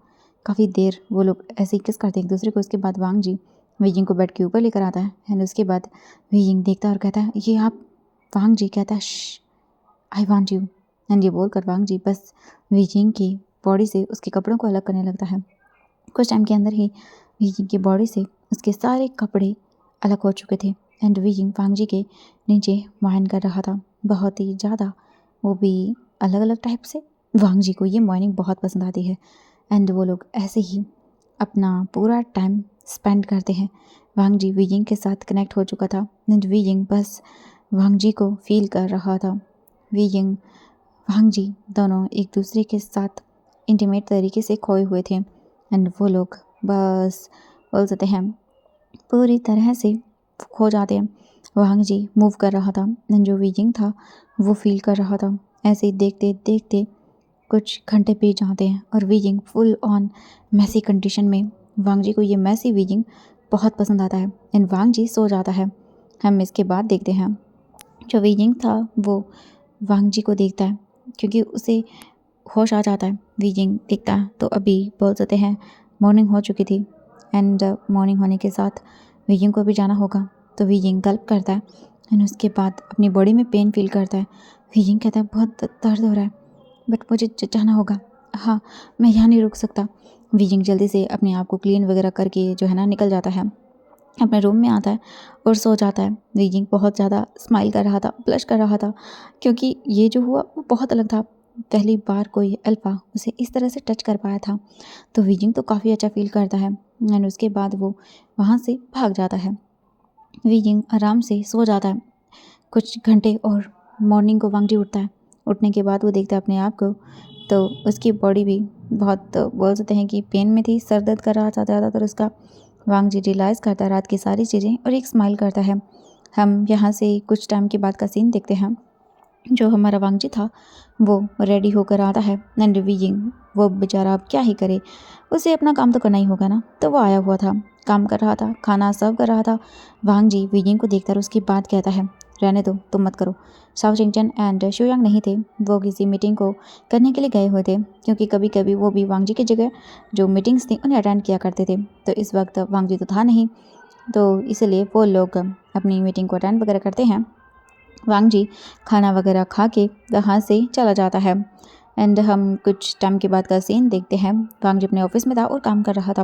काफ़ी देर वो लोग ऐसे ही किस करते एक दूसरे को। उसके बाद वांग जी वीजिंग को बेड के ऊपर लेकर आता है एंड उसके बाद वीजिंग देखता है और कहता है ये आप? वांग जी कहता है आई वांट यू एंड ये बोलकर वांग जी बस वीजिंग की बॉडी से उसके कपड़ों को अलग करने लगता है। कुछ टाइम के अंदर ही वीजिंग की बॉडी से उसके सारे कपड़े अलग हो चुके थे एंड वीजिंग वांग जी के नीचे वाइन कर रहा था बहुत ही ज़्यादा, वो भी अलग अलग टाइप से। वांग जी को ये मॉर्निंग बहुत पसंद आती है एंड वो लोग ऐसे ही अपना पूरा टाइम स्पेंड करते हैं। वांग जी वीजिंग के साथ कनेक्ट हो चुका था एंड वीजिंग बस वांग जी को फील कर रहा था। वीजिंग वांग जी दोनों एक दूसरे के साथ इंटीमेट तरीके से खोए हुए थे एंड वो लोग बस बोल सकते हैं पूरी तरह से खो जाते हैं। वांग जी मूव कर रहा था एंड जो वीजिंग था वो फील कर रहा था। ऐसे ही देखते देखते कुछ घंटे बीत जाते हैं और Weijing full on messy condition में। वांग जी को ये मैसी वीजिंग बहुत पसंद आता है एंड वांग जी सो जाता है। हम इसके बाद देखते हैं जो वीजिंग था वो वांग जी को देखता है क्योंकि उसे होश आ जाता है। वीजिंग देखता है तो अभी बोल सकते हैं मॉर्निंग हो चुकी थी एंड मॉर्निंग होने के साथ वीजिंग को भी जाना होगा तो वीजिंग गल्प करता है एंड उसके बाद अपनी बॉडी में पेन फील करता है। वीजिंग कहता है बहुत दर्द हो रहा है बट मुझे जाना होगा, हाँ मैं यहाँ नहीं रुक सकता। वीजिंग जल्दी से अपने आप को क्लीन वगैरह करके जो है ना निकल जाता है, अपने रूम में आता है और सो जाता है। वीजिंग बहुत ज़्यादा स्माइल कर रहा था, ब्लश कर रहा था क्योंकि ये जो हुआ वो बहुत अलग था। पहली बार कोई अल्फा उसे इस तरह से टच कर पाया था तो वीजिंग तो काफ़ी अच्छा फील करता है एंड उसके बाद वो वहाँ से भाग जाता है। वीजिंग आराम से सो जाता है कुछ घंटे और मॉर्निंग को वांग जी उठता है। उठने के बाद वो देखता है अपने आप को तो उसकी बॉडी भी बहुत बोल सकते हैं कि पेन में थी, सर दर्द कर रहा था ज़्यादातर उसका वांग जी रियलाइज़ करता है रात की सारी चीज़ें और एक स्माइल करता है। हम यहाँ से कुछ टाइम के बाद का सीन देखते हैं। जो हमारा वांग जी था वो रेडी होकर आता है एंड वीजिंग वो बेचारा अब क्या ही करे, उसे अपना काम तो करना ही होगा ना। तो वो आया हुआ था, काम कर रहा था, खाना सर्व कर रहा था। वांग जी वीजिंग को देखकर उसकी बात कहता है, रहने दो, तुम मत करो। शाओ चिंगचन एंड शुयांग नहीं थे, वो किसी मीटिंग को करने के लिए गए हुए थे, क्योंकि कभी कभी वो भी वांग जी की जगह जो मीटिंग्स थी उन्हें अटेंड किया करते थे। तो इस वक्त वांग जी तो था नहीं, तो इसलिए वो लोग अपनी मीटिंग को अटेंड वगैरह करते हैं। वांग जी खाना वगैरह खा के वहाँ से चला जाता है एंड हम कुछ टाइम के बाद का सीन देखते हैं। वांग जी अपने ऑफिस में था और काम कर रहा था।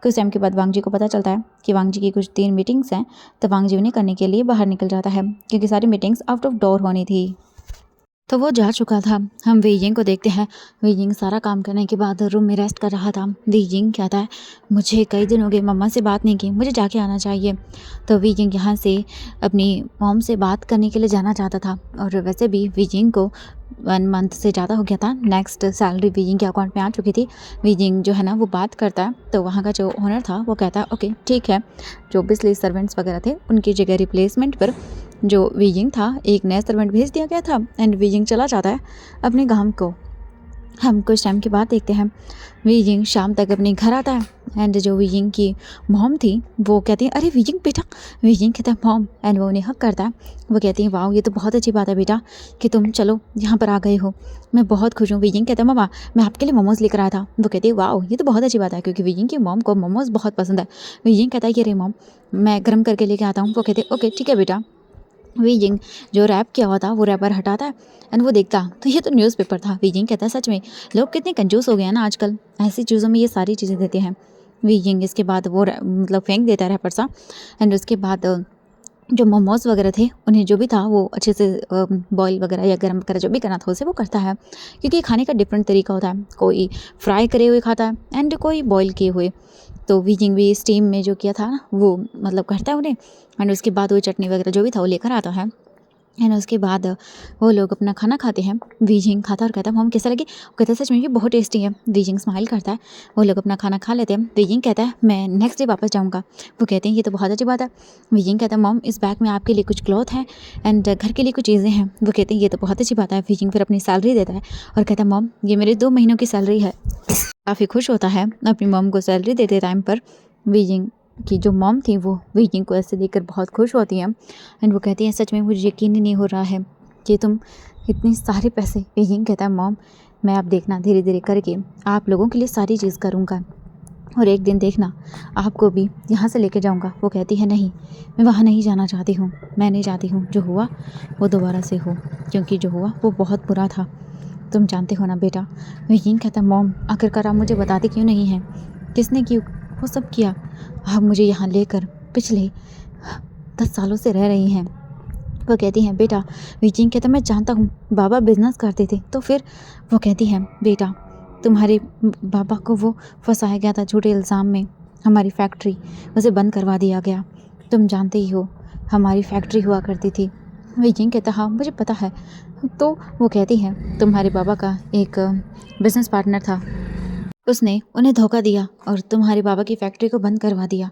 कुछ टाइम के बाद वांग जी को पता चलता है कि वांग जी की कुछ 3 मीटिंग्स हैं, तो वांग जी उन्हें करने के लिए बाहर निकल जाता है, क्योंकि सारी मीटिंग्स आउट ऑफ डोर होनी थी। तो वो जा चुका था। हम वीजिंग को देखते हैं। वीजिंग सारा काम करने के बाद रूम में रेस्ट कर रहा था। वीजिंग कहता है, मुझे कई दिन हो गए मम्मा से बात नहीं की, मुझे जाके आना चाहिए। तो वीजिंग यहाँ से अपनी मॉम से बात करने के लिए जाना चाहता था, और वैसे भी वीजिंग को 1 मंथ से ज़्यादा हो गया था। नेक्स्ट सैलरी वीजिंग के अकाउंट में आ चुकी थी। वीजिंग जो है ना वो बात करता है, तो वहाँ का जो ओनर था वो कहता है ओके ठीक है, जो पिछले सर्वेंट्स वगैरह थे उनकी जगह रिप्लेसमेंट पर जो वीजिंग था एक नया सर्वेंट भेज दिया गया था एंड वीजिंग चला जाता है अपने गांव को। हम कुछ टाइम के बाद देखते हैं वीजिंग शाम तक अपने घर आता है एंड जो वीजिंग की मॉम थी वो कहती है, अरे वीजिंग बेटा। वीजिंग कहता है मॉम, एंड वो उन्हें हक करता है। वो कहती है, वाह ये तो बहुत अच्छी बात है बेटा कि तुम चलो यहाँ पर आ गए हो, मैं बहुत खुश हूँ। वीजिंग कहता है, मामा मैं आपके लिए मोमोज़ लेकर आया था। वो कहती है, वाह ये तो बहुत अच्छी बात है, क्योंकि वीजिंग की मॉम को मोमोज़ बहुत पसंद है। वीजिंग कहता है कि अरे मॉम मैं गर्म करके लेके आता हूँ। वो कहते हैं ओके ठीक है बेटा। वीजिंग जो रैप किया हुआ था वो रैपर हटाता है एंड वो देखता तो ये तो न्यूज़पेपर था। वीजिंग कहता है, सच में लोग कितने कंजूस हो गए हैं ना आजकल, ऐसी चीज़ों में ये सारी चीज़ें देते हैं। वीजिंग इसके बाद वो मतलब फेंक देता है रैपर सा एंड उसके बाद जो मोमोज़ वगैरह थे उन्हें जो भी था वो अच्छे से बॉईल वगैरह या गर्म वगैरह जो भी करना था उसे वो करता है, क्योंकि खाने का डिफरेंट तरीका होता है। कोई फ्राई करे हुए खाता है एंड कोई बॉईल किए हुए। तो वीजिंग भी स्टीम में जो किया था ना वो मतलब करता है उन्हें, एंड उसके बाद वो चटनी वगैरह जो भी था वो लेकर आता है एंड उसके बाद वो लोग अपना खाना खाते हैं। वीजिंग खाता और कहता है, मॉम कैसा लगी? वो कहता है, सच में ये बहुत टेस्टी है। वीजिंग स्माइल करता है। वो लोग अपना खाना खा लेते हैं। वीजिंग कहता है, मैं नेक्स्ट डे वापस जाऊँगा। वो कहते हैं, ये तो बहुत अच्छी बात है। वीजिंग कहता है, मॉम इस बैग में आपके लिए कुछ क्लॉथ है एंड घर के लिए कुछ चीज़ें हैं। वो कहते हैं, ये तो बहुत अच्छी बात है। वीजिंग फिर अपनी सैलरी देता है और कहता है, मॉम ये मेरे 2 महीनों की सैलरी है। काफ़ी खुश होता है अपनी मॉम को सैलरी देते टाइम पर। वीजिंग की जो मॉम थी वो वीजिंग को ऐसे देखकर बहुत खुश होती हैं एंड वो कहती हैं, सच में मुझे यकीन ही नहीं हो रहा है कि तुम इतने सारे पैसे। वीजिंग कहता है, मॉम मैं अब देखना धीरे धीरे करके आप लोगों के लिए सारी चीज़ करूँगा और एक दिन देखना आपको भी यहाँ से लेके जाऊँगा। वो कहती है, नहीं मैं वहाँ नहीं जाना चाहती हूँ, मैं नहीं चाहती हूँ जो हुआ वो दोबारा से हो, क्योंकि जो हुआ वो बहुत बुरा था, तुम जानते हो ना बेटा। वीजिंग कहता है, मॉम आखिरकार आप मुझे बताते क्यों नहीं हैं, किसने क्यों वो सब किया? आप मुझे यहाँ लेकर पिछले 10 सालों से रह रही हैं। वो कहती हैं, बेटा। वीजिंग कहता, मैं जानता हूँ बाबा बिजनेस करते थे। तो फिर? वो कहती हैं, बेटा तुम्हारे बाबा को वो फंसाया गया था झूठे इल्ज़ाम में, हमारी फैक्ट्री उसे बंद करवा दिया गया, तुम जानते ही हो हमारी फैक्ट्री हुआ करती थी। वीजिंग कहता, हाँ मुझे पता है। तो वो कहती हैं, तुम्हारे बाबा का एक बिजनेस पार्टनर था, उसने उन्हें धोखा दिया और तुम्हारे बाबा की फैक्ट्री को बंद करवा दिया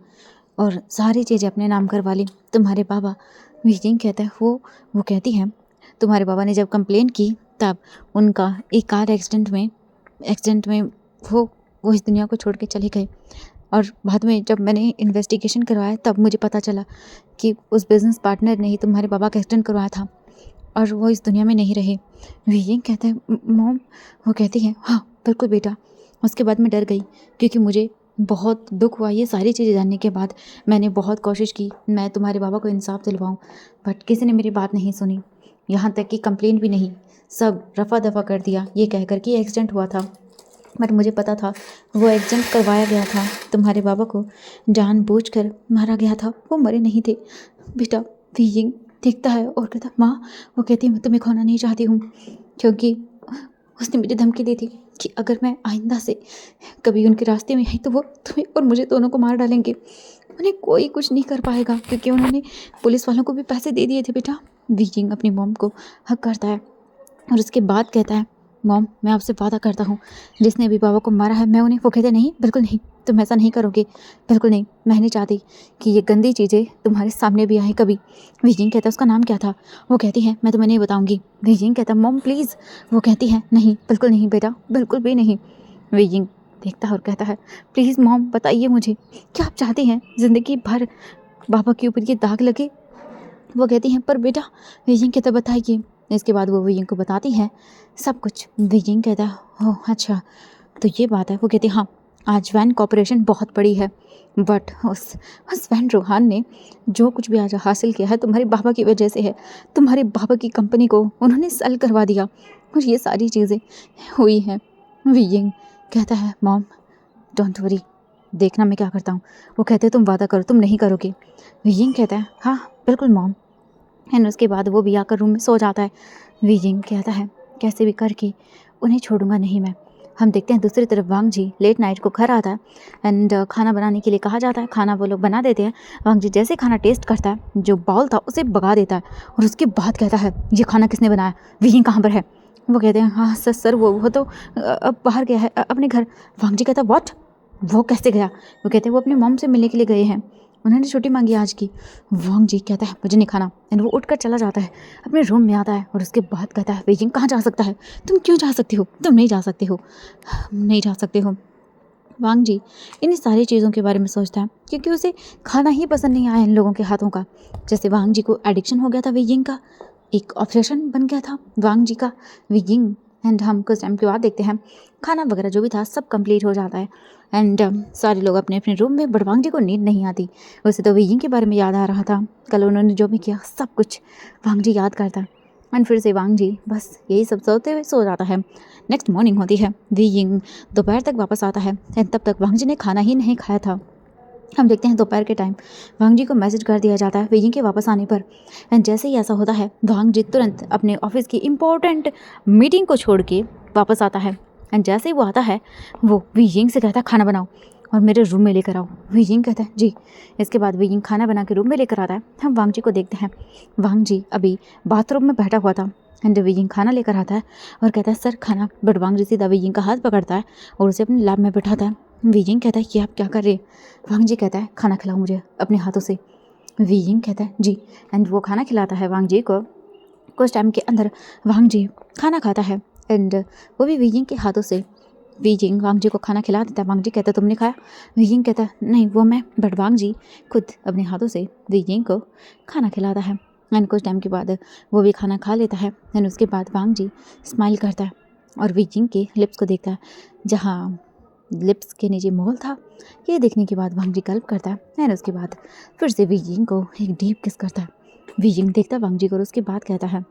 और सारी चीज़ें अपने नाम करवा ली। तुम्हारे बाबा। वीजिंग कहता है, वो कहती हैं, तुम्हारे बाबा ने जब कंप्लेंट की तब उनका एक कार एक्सीडेंट में वो इस दुनिया को छोड़ के चले गए, और बाद में जब मैंने इन्वेस्टिगेशन करवाया तब मुझे पता चला कि उस बिज़नेस पार्टनर ने ही तुम्हारे बाबा का एक्सीडेंट करवाया था और वो इस दुनिया में नहीं रहे। वीजिंग कहता है, मॉम। वो कहती है, हाँ बिल्कुल बेटा। उसके बाद मैं डर गई, क्योंकि मुझे बहुत दुख हुआ ये सारी चीज़ें जानने के बाद। मैंने बहुत कोशिश की मैं तुम्हारे बाबा को इंसाफ दिलवाऊं, बट किसी ने मेरी बात नहीं सुनी, यहाँ तक कि कंप्लेंट भी नहीं, सब रफा दफा कर दिया ये कहकर कि एक्सीडेंट हुआ था। बट मुझे पता था वो एक्सीडेंट करवाया गया था, तुम्हारे बाबा को जानबूझकर मारा गया था, वो मरे नहीं थे बेटा। वीजिंग देखता है और कहता, माँ। वो कहती है, मैं तुम्हें खोना नहीं चाहती हूँ, क्योंकि उसने मुझे धमकी दी थी कि अगर मैं आइंदा से कभी उनके रास्ते में आई तो वो तुम्हें और मुझे दोनों को मार डालेंगे। उन्हें कोई कुछ नहीं कर पाएगा, क्योंकि उन्होंने पुलिस वालों को भी पैसे दे दिए थे बेटा। वीजिंग अपनी मॉम को हक करता है और उसके बाद कहता है, मॉम मैं आपसे वादा करता हूँ जिसने भी बाबा को मारा है मैं उन्हें। वो कहते, नहीं बिल्कुल नहीं, तुम ऐसा नहीं करोगे, बिल्कुल नहीं, मैं नहीं चाहती कि ये गंदी चीज़ें तुम्हारे सामने भी आए कभी। वीजिंग कहता है उसका नाम क्या था? वो कहती है मैं तुम्हें नहीं बताऊँगी। वीजिंग कहता है मॉम प्लीज़। वो कहती है नहीं, बिल्कुल नहीं बेटा, बिल्कुल भी नहीं। वीजिंग देखता है और कहता है प्लीज़ मॉम बताइए मुझे, क्या आप चाहती हैं ज़िंदगी भर बाबा के ऊपर ये दाग लगे? वो कहती हैं पर बेटा। वीजिंग कहता बताइए। इसके बाद वो वीजिंग को बताती है सब कुछ। वीजिंग कहता है ओह अच्छा, तो ये बात है। वो कहती हाँ, आज वैन कॉर्पोरेशन बहुत बड़ी है, बट उस वैन रोहान ने जो कुछ भी आज हासिल किया है तुम्हारे बाबा की वजह से है। तुम्हारे बाबा की कंपनी को उन्होंने सेल करवा दिया और ये सारी चीज़ें हुई हैं। वीजिंग कहता है मॉम डोंट वरी, देखना मैं क्या करता हूँ। वो कहते हैं तुम वादा करो तुम नहीं करोगे। वीजिंग कहता है हाँ बिल्कुल मॉम। एंड उसके बाद वो भी आकर रूम में सो जाता है। वीजिंग कहता है कैसे भी करके उन्हें छोड़ूंगा नहीं मैं। हम देखते हैं दूसरी तरफ वांग जी लेट नाइट को घर आता है एंड खाना बनाने के लिए कहा जाता है। खाना वो लोग बना देते हैं। वांग जी जैसे खाना टेस्ट करता है, जो बाउल था उसे भगा देता है और उसके बाद कहता है ये खाना किसने बनाया, वीजिंग कहाँ पर है? वो कहते हैं हाँ सर वो तो अब बाहर गया है अपने घर। वांग जी कहता है व्हाट, वो कैसे गया? वो कहते हैं वो अपने मॉम से मिलने के लिए गए हैं, उन्होंने छुट्टी मांगी आज की। वांग जी कहता है मुझे नहीं खाना एंड वो उठकर चला जाता है, अपने रूम में आता है और उसके बाद कहता है वीजिंग कहाँ जा सकता है, तुम क्यों जा सकती हो, तुम नहीं जा सकते हो, नहीं जा सकते हो। वांग जी इन सारी चीज़ों के बारे में सोचता है क्योंकि उसे खाना ही पसंद नहीं आया इन लोगों के हाथों का। जैसे वांग जी को एडिक्शन हो गया था वीजिंग का, एक ऑब्सेशन बन गया था वांग जी का वीजिंग। एंड हम कुछ टाइम के बाद देखते हैं खाना वगैरह जो भी था सब कंप्लीट हो जाता है एंड सारे लोग अपने अपने रूम में, बट वांग जी को नींद नहीं आती। उसे तो वीजिंग के बारे में याद आ रहा था, कल उन्होंने जो भी किया सब कुछ वांग जी याद करता है एंड फिर से वांग जी बस यही सब सोचते हुए सो जाता है। नेक्स्ट मॉर्निंग होती है, वीजिंग दोपहर तक वापस आता है एंड तब तक वांग जी ने खाना ही नहीं खाया था। हम देखते हैं दोपहर के टाइम वांग जी को मैसेज कर दिया जाता है वीजिंग के वापस आने पर एंड जैसे ही ऐसा होता है वांग जी तुरंत अपने ऑफिस की इम्पोर्टेंट मीटिंग को छोड़ के वापस आता है एंड जैसे ही वो आता है वो वीजिंग से कहता है खाना बनाओ और मेरे रूम में लेकर आओ। वीजिंग कहता है जी। इसके बाद वीजिंग खाना बना के रूम में लेकर आता है। हम वांग जी को देखते हैं, वांग जी अभी बाथरूम में बैठा हुआ था एंड वीजिंग खाना लेकर आता है और कहता है सर खाना, बट वांग जी सीधा वीजिंग का हाथ पकड़ता है और उसे अपने लैब में बैठाता है। वीजिंग कहता है कि आप क्या कर रहे हैं? वांग जी कहता है खाना खिलाओ मुझे अपने हाथों से। वीजिंग कहता है जी एंड वो खाना खिलाता है वांग जी को। कुछ टाइम के अंदर वांग जी खाना खाता है एंड वो भी वीजिंग के हाथों से। वीजिंग वांग जी को खाना खिला देता है। वांग जी कहता है तुमने खाया? वीजिंग कहता है नहीं वो मैं, बट वांग जी खुद अपने हाथों से वीजिंग को खाना खिलाता है एंड कुछ टाइम के बाद वो भी खाना खा लेता है एंड उसके बाद वांग जी स्माइल करता है और वीजिंग के लिप्स को देखता है जहाँ लिप्स के नीचे मोल था। ये देखने के बाद वांग जी गल्प करता है एंड उसके बाद फिर से वीजिंग को एक डीप किस करता है। वीजिंग देखता है वांग जी को और उसके बाद कहता है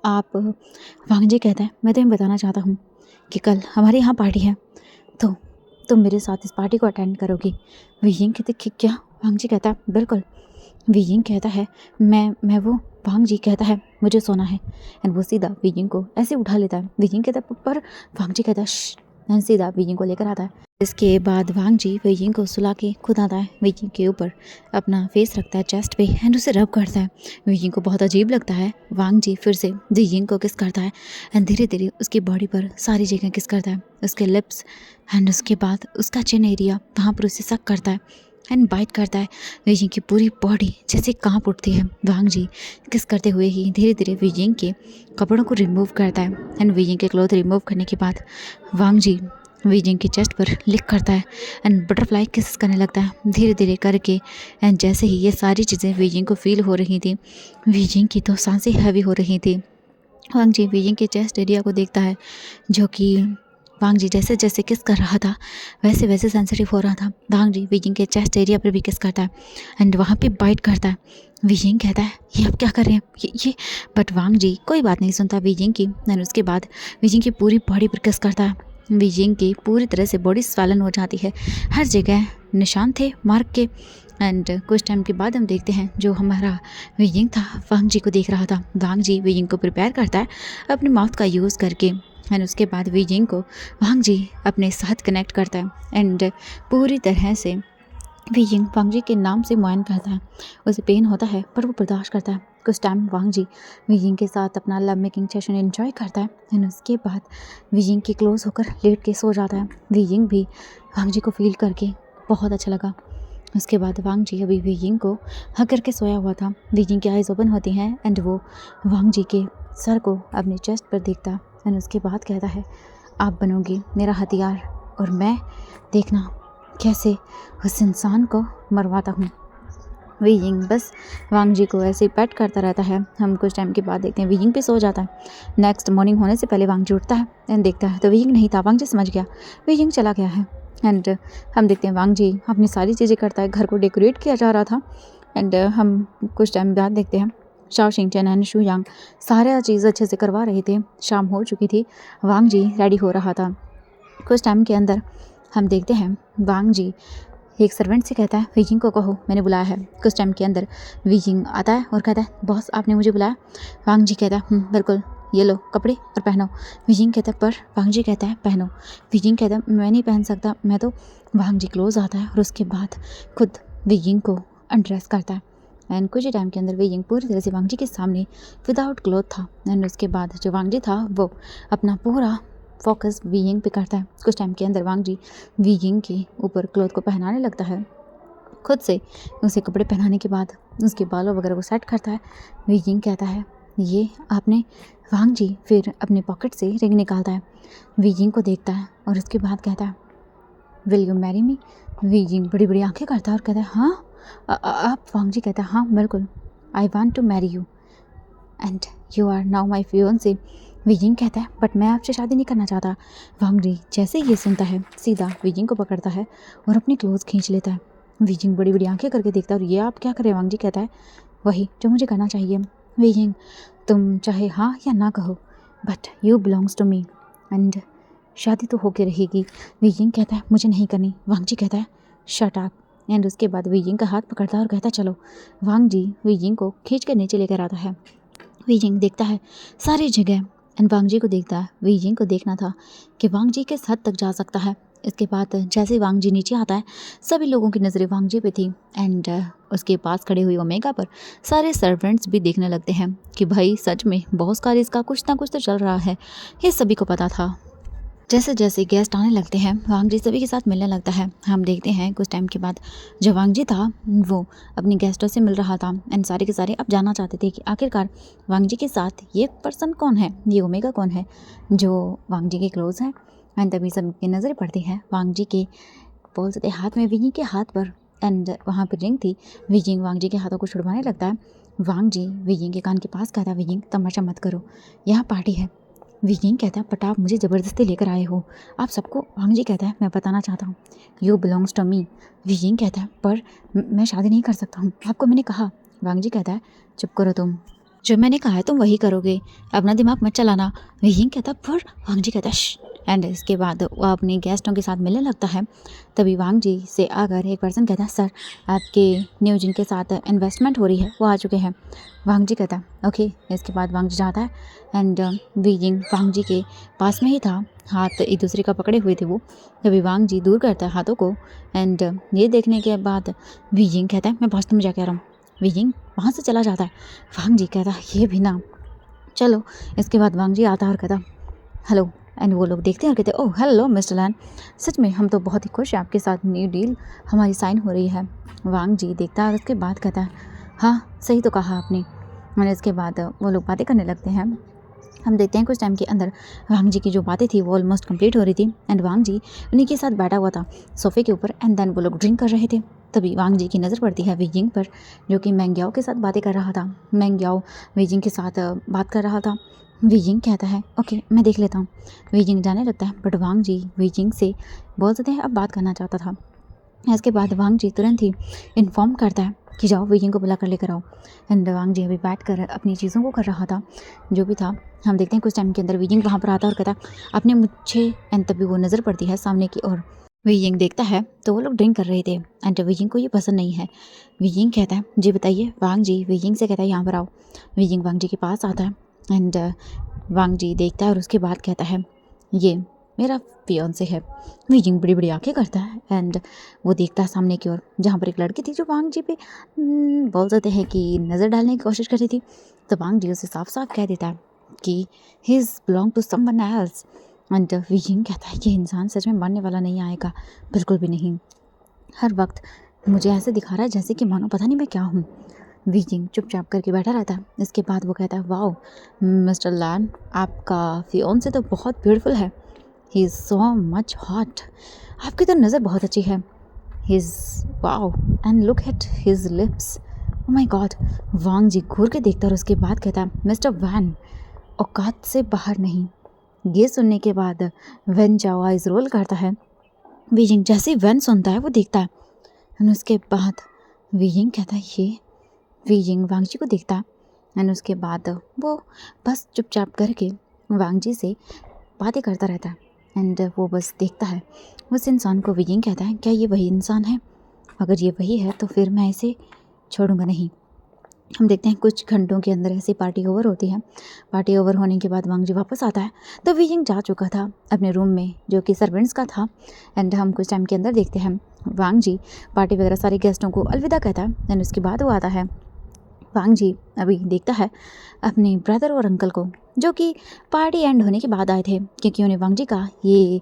आप, वांग जी कहता है मैं तुम्हें बताना चाहता हूँ कि कल हमारे यहाँ पार्टी है, तो तुम मेरे साथ इस पार्टी को अटेंड करोगी। वीजिंग कहते कि क्या? वांग जी कहता है बिल्कुल। वीजिंग कहता है मैं वो। वांग जी कहता है मुझे सोना है एंड वो सीधा वीजिंग को ऐसे उठा लेता है। वीजिंग कहता है पर वांग जी कहता है श्श एंड सीधा वीजिंग को लेकर आता है। इसके बाद वांग जी वीजिंग को सुला के खुद आता है, वीजिंग के ऊपर अपना फेस रखता है चेस्ट पे एंड उसे रब करता है। वीजिंग को बहुत अजीब लगता है। वांग जी फिर से वीजिंग को किस करता है एंड धीरे धीरे उसकी बॉडी पर सारी जगह किस करता है, उसके लिप्स एंड उसके बाद उसका चिन एरिया, वहाँ पर उसे सक करता है एंड बाइट करता है। वीजिंग की पूरी बॉडी जैसे कांप उठती है। वांग जी किस करते हुए ही धीरे धीरे वीजिंग के कपड़ों को रिमूव करता है एंड वीजिंग के क्लोथ रिमूव करने के बाद वांग जी वीजिंग के चेस्ट पर लिक करता है एंड बटरफ्लाई किस करने लगता है धीरे धीरे करके। एंड जैसे ही ये सारी चीज़ें वीजिंग को फील हो रही थी, वीजिंग की तो सांसें हैवी हो रही थी। वांग जी वीजिंग के चेस्ट एरिया को देखता है जो कि वांग जी जैसे जैसे किस कर रहा था वैसे वैसे सेंसिटिव हो रहा था। वांग जी वीजिंग के चेस्ट एरिया पर भी किस करता है एंड वहाँ पे बाइट करता है। वीजिंग कहता है ये आप क्या कर रहे हैं ये बट वांग जी कोई बात नहीं सुनता वीजिंग की एंड उसके बाद वीजिंग की पूरी बॉडी पर किस करता है। वीजिंग की पूरी तरह से बॉडी स्वैलन हो जाती है, हर जगह निशान थे मार्क के। एंड कुछ टाइम के बाद हम देखते हैं जो हमारा वीजिंग था वांग जी को देख रहा था। वांग जी वीजिंग को प्रिपेयर करता है अपने माउथ का यूज़ करके एंड उसके बाद वीजिंग को वांग जी अपने साथ कनेक्ट करता है एंड पूरी तरह से वीजिंग वांग जी के नाम से मुआयन करता है। उसे पेन होता है पर वो बर्दाश्त करता है। कुछ टाइम वांग जी वीजिंग के साथ अपना लव मेकिंग सेशन एंजॉय करता है एंड उसके बाद वीजिंग के क्लोज होकर लेट के सो जाता है। वीजिंग भी वांग जी को फील करके बहुत अच्छा लगा। उसके बाद वांग जी अभी वीजिंग को हग करके सोया हुआ था। वीजिंग की आइज़ ओपन होती हैं एंड वो वांग जी के सर को अपने चेस्ट पर देखता है एंड उसके बाद कहता है, आप बनोगी मेरा हथियार और मैं देखना कैसे उस इंसान को मरवाता हूँ। वीजिंग बस वांग जी को ऐसे ही पैट करता रहता है। हम कुछ टाइम के बाद देखते हैं वीजिंग पे सो जाता है। नेक्स्ट मॉर्निंग होने से पहले वांग जी उठता है एंड देखता है तो वीजिंग नहीं था। वांग जी समझ गया वीजिंग चला गया है एंड हम देखते हैं वांग जी अपनी सारी चीज़ें करता है। घर को डेकोरेट किया जा रहा था एंड हम कुछ टाइम बाद देखते हैं शाओ शिंगचन एंड शू यांग सारा चीज़ अच्छे से करवा रहे थे। शाम हो चुकी थी, वांग जी रेडी हो रहा था। कुछ टाइम के अंदर हम देखते हैं वांग जी एक सर्वेंट से कहता है, वीजिंग को कहो मैंने बुलाया है। कुछ टाइम के अंदर वीजिंग आता है और कहता है, बॉस आपने मुझे बुलाया। वांग जी कहता है, बिल्कुल, ये लो कपड़े और पहनो। वीजिंग कहता है, पर वांग जी कहता है पहनो। वीजिंग कहता है, मैं नहीं पहन सकता मैं तो। वांग जी क्लोज आता है और उसके बाद खुद वीजिंग को अनड्रेस करता है एंड कुछ ही टाइम के अंदर वीजिंग पूरी तरह से वांग जी के सामने विदाउट क्लोथ था एंड उसके बाद जो वांग जी था वो अपना पूरा फोकस वीजिंग पे करता है। कुछ टाइम के अंदर वांग जी वीजिंग के ऊपर क्लोथ को पहनाने लगता है। खुद से उसे कपड़े पहनाने के बाद उसके बालों वगैरह को सेट करता है। वीजिंग कहता है, ये आपने। वांग जी फिर अपने पॉकेट से रिंग निकालता है, वीजिंग को देखता है और उसके बाद कहता है, will you marry me. Wheezing बड़ी बड़ी आंखें करता है और कहता है, हाँ आप। वांग जी कहता है, हाँ बिल्कुल, I want to marry you and you are now my fiancee. Weijing कहता है, बट मैं आपसे शादी नहीं करना चाहता। वांग जी जैसे ही ये सुनता है सीधा वीजिंग को पकड़ता है और अपनी क्लोज खींच लेता है। वीजिंग बड़ी बड़ी आंखें करके देखता है और ये आप क्या करें। वांग जी कहता है, वही जो मुझे करना चाहिए। वीजिंग, तुम चाहे हाँ या ना कहो but you belongs to me and शादी तो होके रहेगी। वीजिंग कहता है, मुझे नहीं करनी। वांग जी कहता है, शट अप एंड उसके बाद वीजिंग का हाथ पकड़ता है और कहता है, चलो। वांग जी वीजिंग को खींच कर नीचे लेकर आता है। वीजिंग देखता है सारी जगह एंड वांग जी को देखता है। वीजिंग को देखना था कि वांग जी किस हद तक जा सकता है। इसके बाद जैसे वांग जी नीचे आता है सभी लोगों की नज़रें वांग जी पे थी एंड उसके पास खड़े हुए ओमेगा पर सारे सर्वेंट्स भी देखने लगते हैं कि भाई सच में बॉस का इसका कुछ ना कुछ तो चल रहा है। ये सभी को पता था। जैसे जैसे गेस्ट आने लगते हैं वांग जी सभी के साथ मिलने लगता है। हम देखते हैं कुछ टाइम के बाद जो वांग जी था वो अपने गेस्टों से मिल रहा था एंड सारे के सारे अब जानना चाहते थे कि आखिरकार वांग जी के साथ ये पर्सन कौन है, ये ओमेगा कौन है जो वांग जी के क्लोज है। एंड तभी सबकी नज़रें पड़ती है वांग जी के बोल सकते हाथ में, वीजिंग के हाथ पर एंड वहाँ पर रिंग थी। वीजिंग वांग जी के हाथों को छुड़वाने लगता है। वांग जी वीजिंग के कान के पास कहता है, वीजिंग तमाशा मत करो, यहाँ पार्टी है। वीजिंग कहता है, बट आप मुझे ज़बरदस्ती लेकर आए हो आप सबको। वांग जी कहता है, मैं बताना चाहता हूँ, you belongs to me. Weijing कहता है, पर मैं शादी नहीं कर सकता हूँ, आपको मैंने कहा। वांग जी कहता है, चुप करो तुम, जो मैंने कहा है तुम वही करोगे, अपना दिमाग मत चलाना। वीजिंग कहता है, पर वांग जी कहता है एंड इसके बाद वो अपने गेस्टों के साथ मिलने लगता है। तभी वांग जी से आकर एक पर्सन कहता है, सर आपके न्यू जिनके साथ इन्वेस्टमेंट हो रही है वो आ चुके हैं। वांग जी कहता है, ओके। इसके बाद वांग जी जाता है एंड वीजिंग वांग जी के पास में ही था, हाथ एक दूसरे का पकड़े हुए थे वो। तभी वांग जी दूर करता है हाथों को एंड ये देखने के बाद वीजिंग कहता है, मैं वास्तव में जाके आ रहा हूँ। वीजिंग वहाँ से चला जाता है। वांग जी कहता है, ये भी ना, चलो। इसके बाद वांग जी आता है और कहता, हेलो एंड वो लोग देखते हैं और कहते हैं, ओह हेलो मिस्टर लैन, सच में हम तो बहुत ही खुश हैं आपके साथ न्यू डील हमारी साइन हो रही है। वांग जी देखता है और उसके बाद कहता है, हाँ सही तो कहा आपने। और इसके बाद वो लोग बातें करने लगते हैं। हम देखते हैं कुछ टाइम के अंदर वांग जी की जो बातें थी वो ऑलमोस्ट कंप्लीट हो रही थी एंड वांग जी उन्हीं के साथ बैठा हुआ था सोफ़े के ऊपर एंड देन वो लोग ड्रिंक कर रहे थे। तभी वांग जी की नज़र पड़ती है वीजिंग पर जो कि मैंग्याओ के साथ बातें कर रहा था। मैंग्याओ वीजिंग के साथ बात कर रहा था। वीजिंग कहता है, ओके मैं देख लेता हूँ। वीजिंग जाने लगता है बट वांग जी वीजिंग से बोल सकते हैं अब बात करना चाहता था। इसके बाद वांग जी तुरंत ही इन्फॉर्म करता है कि जाओ वीजिंग को बुला कर लेकर आओ एंड वांग जी अभी बैठ कर अपनी चीज़ों को कर रहा था जो भी था। हम देखते हैं कुछ टाइम के अंदर वीजिंग वहाँ पर आता है और कहता है, आपने मुझे। एंड तभी वो नज़र पड़ती है सामने की ओर। वीजिंग देखता है तो वो लोग ड्रिंक कर रहे थे एंड वीजिंग को ये पसंद नहीं है। वीजिंग कहता है, जी बताइए। वांग जी वीजिंग से कहता है, यहाँ पर आओ। वीजिंग वांग जी के पास आता है एंड वांग जी देखता है और उसके बाद कहता है, ये मेरा फियांसे है। वीजिंग बड़ी बड़ी आंखें करता है एंड वो देखता है सामने की ओर, जहाँ पर एक लड़की थी जो वांग जी पे बोल सकते हैं कि नज़र डालने की कोशिश कर रही थी। तो वांग जी उसे साफ साफ कह देता है कि he is belong to someone else. And Weijing कहता है कि इंसान सच में मरने वाला नहीं आएगा, बिल्कुल भी नहीं। हर वक्त मुझे ऐसे दिखा रहा है जैसे कि मानो पता नहीं मैं क्या हूँ। वीजिंग चुपचाप करके बैठा रहता है। इसके बाद वो कहता है, वाओ मिस्टर लैन, आपका फियांसे तो बहुत ब्यूटीफुल है। He is so much hot. आपकी तो नज़र बहुत अच्छी है। He is wow and look at his lips, oh my god. Wang ji घूर के देखता है और उसके बाद कहता है, मिस्टर वैन, औकात से बाहर नहीं। ये सुनने के बाद वैन जाओ आइज रोल करता है। वीजिंग जैसे ही वैन सुनता है वो देखता है और उसके बाद वीजिंग कहता है, ये वीजिंग वांग जी को देखता है एंड उसके बाद वो बस चुपचाप करके वांग जी से बातें करता रहता है एंड वो बस देखता है उस इंसान को। वीजिंग कहता है, क्या ये वही इंसान है? अगर ये वही है तो फिर मैं इसे छोड़ूंगा नहीं। हम देखते हैं कुछ घंटों के अंदर ऐसी पार्टी ओवर होती है। पार्टी ओवर होने के बाद वांग जी वापस आता है तो वीजिंग जा चुका था अपने रूम में जो कि सर्वेंट्स का था। एंड हम कुछ टाइम के अंदर देखते हैं वांग जी पार्टी वगैरह सारे गेस्टों को अलविदा कहता है एंड उसके बाद वो आता है। वांग जी अभी देखता है अपने ब्रदर और अंकल को जो कि पार्टी एंड होने के बाद आए थे, क्योंकि उन्हें वांग जी का ये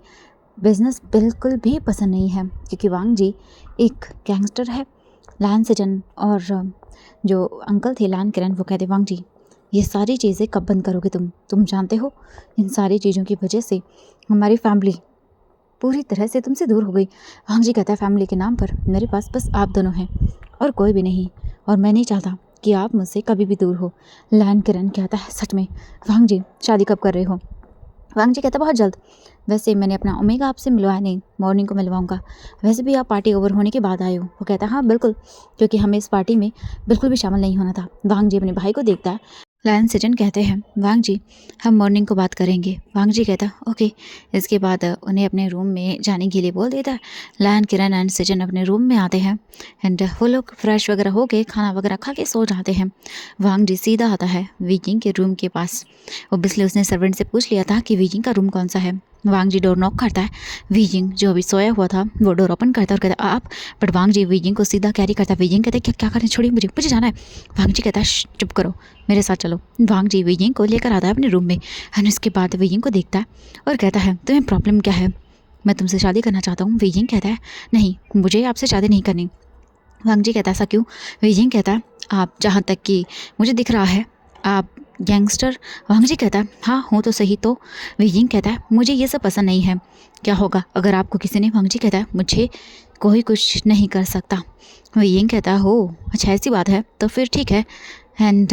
बिज़नेस बिल्कुल भी पसंद नहीं है, क्योंकि वांग जी एक गैंगस्टर है। लैन सिजन और जो अंकल थे लैन किरण, वो कहते, वांग जी ये सारी चीज़ें कब बंद करोगे? तुम जानते हो इन सारी चीज़ों की वजह से हमारी फैमिली पूरी तरह से तुमसे दूर हो गई। वांग जी कहता है, फैमिली के नाम पर मेरे पास बस आप दोनों हैं और कोई भी नहीं, और मैं नहीं चाहता कि आप मुझसे कभी भी दूर हो। लैन किरण कहता है, सच में वांग जी शादी कब कर रहे हो? वांग जी कहता है, बहुत जल्द। वैसे मैंने अपना ओमेगा आपसे मिलवाया नहीं, मॉर्निंग को मिलवाऊंगा। वैसे भी आप पार्टी ओवर होने के बाद आए हो। वो कहता है, हाँ बिल्कुल, क्योंकि हमें इस पार्टी में बिल्कुल भी शामिल नहीं होना था। वांग जी अपने भाई को देखता है। लायन सिजन कहते हैं, वांग जी हम मॉर्निंग को बात करेंगे। वांग जी कहता है, ओके। इसके बाद उन्हें अपने रूम में जाने के लिए बोल देता है। लायन किरण एंड सिजन अपने रूम में आते हैं एंड वो लोग फ्रेश वगैरह हो के खाना वगैरह खा के सो जाते हैं। वांग जी सीधा आता है वीजिंग के रूम के पास। ओबियसली उसने सर्वेंट से पूछ लिया था कि वीजिंग का रूम कौन सा है। वांग जी डोर नॉक करता है। वीजिंग जो अभी सोया हुआ था वो डोर ओपन करता है और कहता है, आप। बट वांग जी वीजिंग को सीधा कैरी करता है। वीजिंग कहता है, क्या क्या करें, छोड़िए मुझे जाना है। वांग जी कहता है, चुप करो, मेरे साथ चलो। वांग जी वीजिंग को लेकर आता है अपने रूम में एंड उसके बाद वीजिंग को देखता है और कहता है, तुम्हें प्रॉब्लम क्या है? मैं तुमसे शादी करना चाहता हूँ। वीजिंग कहता है, नहीं, मुझे आपसे शादी नहीं करनी। वांग जी कहता है, ऐसा क्यों? वीजिंग कहता है, आप जहाँ तक कि मुझे दिख रहा है आप गैंगस्टर। वांग जी कहता है, हाँ हूँ तो सही तो। वीजिंग कहता है, मुझे ये सब पसंद नहीं है। क्या होगा अगर आपको किसी ने? वांग जी कहता है, मुझे कोई कुछ नहीं कर सकता। वीजिंग कहता है, हो अच्छा ऐसी बात है तो फिर ठीक है। एंड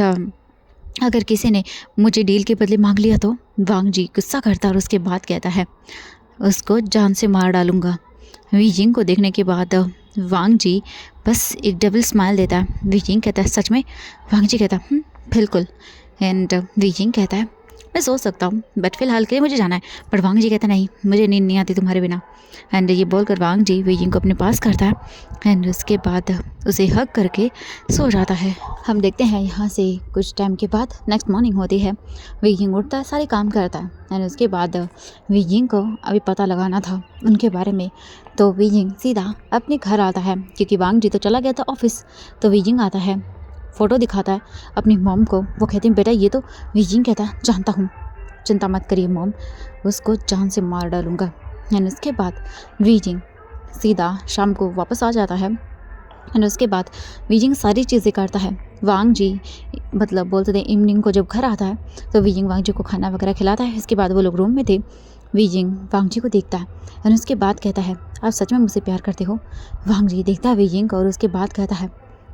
अगर किसी ने मुझे डील के बदले मांग लिया तो? वांग जी गुस्सा करता और उसके बाद कहता है, उसको जान से मार डालूंगा। वीजिंग को देखने के बाद वांग जी बस एक डबल स्माइल देता है। वीजिंग कहता है, सच में? वांग जी कहता है, बिल्कुल। एंड वीजिंग कहता है, मैं सोच सकता हूँ बट फिलहाल के लिए मुझे जाना है। बट वांग जी कहता है, नहीं, मुझे नींद नहीं आती तुम्हारे बिना। एंड ये बोलकर वांग जी वीजिंग को अपने पास करता है एंड उसके बाद उसे हग करके सो जाता है। हम देखते हैं यहाँ से कुछ टाइम के बाद नेक्स्ट मॉर्निंग होती है। वीजिंग उठता है, सारे काम करता है एंड उसके बाद वीजिंग को अभी पता लगाना था उनके बारे में, तो वीजिंग सीधा अपने घर आता है क्योंकि वांग जी तो चला गया था ऑफिस। तो वीजिंग आता है, फ़ोटो दिखाता है अपनी मॉम को। वो कहती हैं, बेटा ये तो। वीजिंग कहता है, जानता हूँ, चिंता मत करिए मॉम, उसको जान से मार डालूंगा। एंड उसके बाद वीजिंग सीधा शाम को वापस आ जाता है एंड उसके बाद वीजिंग सारी चीज़ें करता है। वांग जी मतलब बोलते थे इवनिंग को जब घर आता है तो वीजिंग वांग जी को खाना वगैरह खिलाता है। इसके बाद वो लोग रूम में थे। वीजिंग वांग जी को देखता है एंड उसके बाद कहता है, आप सच में मुझसे प्यार करते हो? वांग जी देखता है वीजिंग को और उसके बाद कहता है,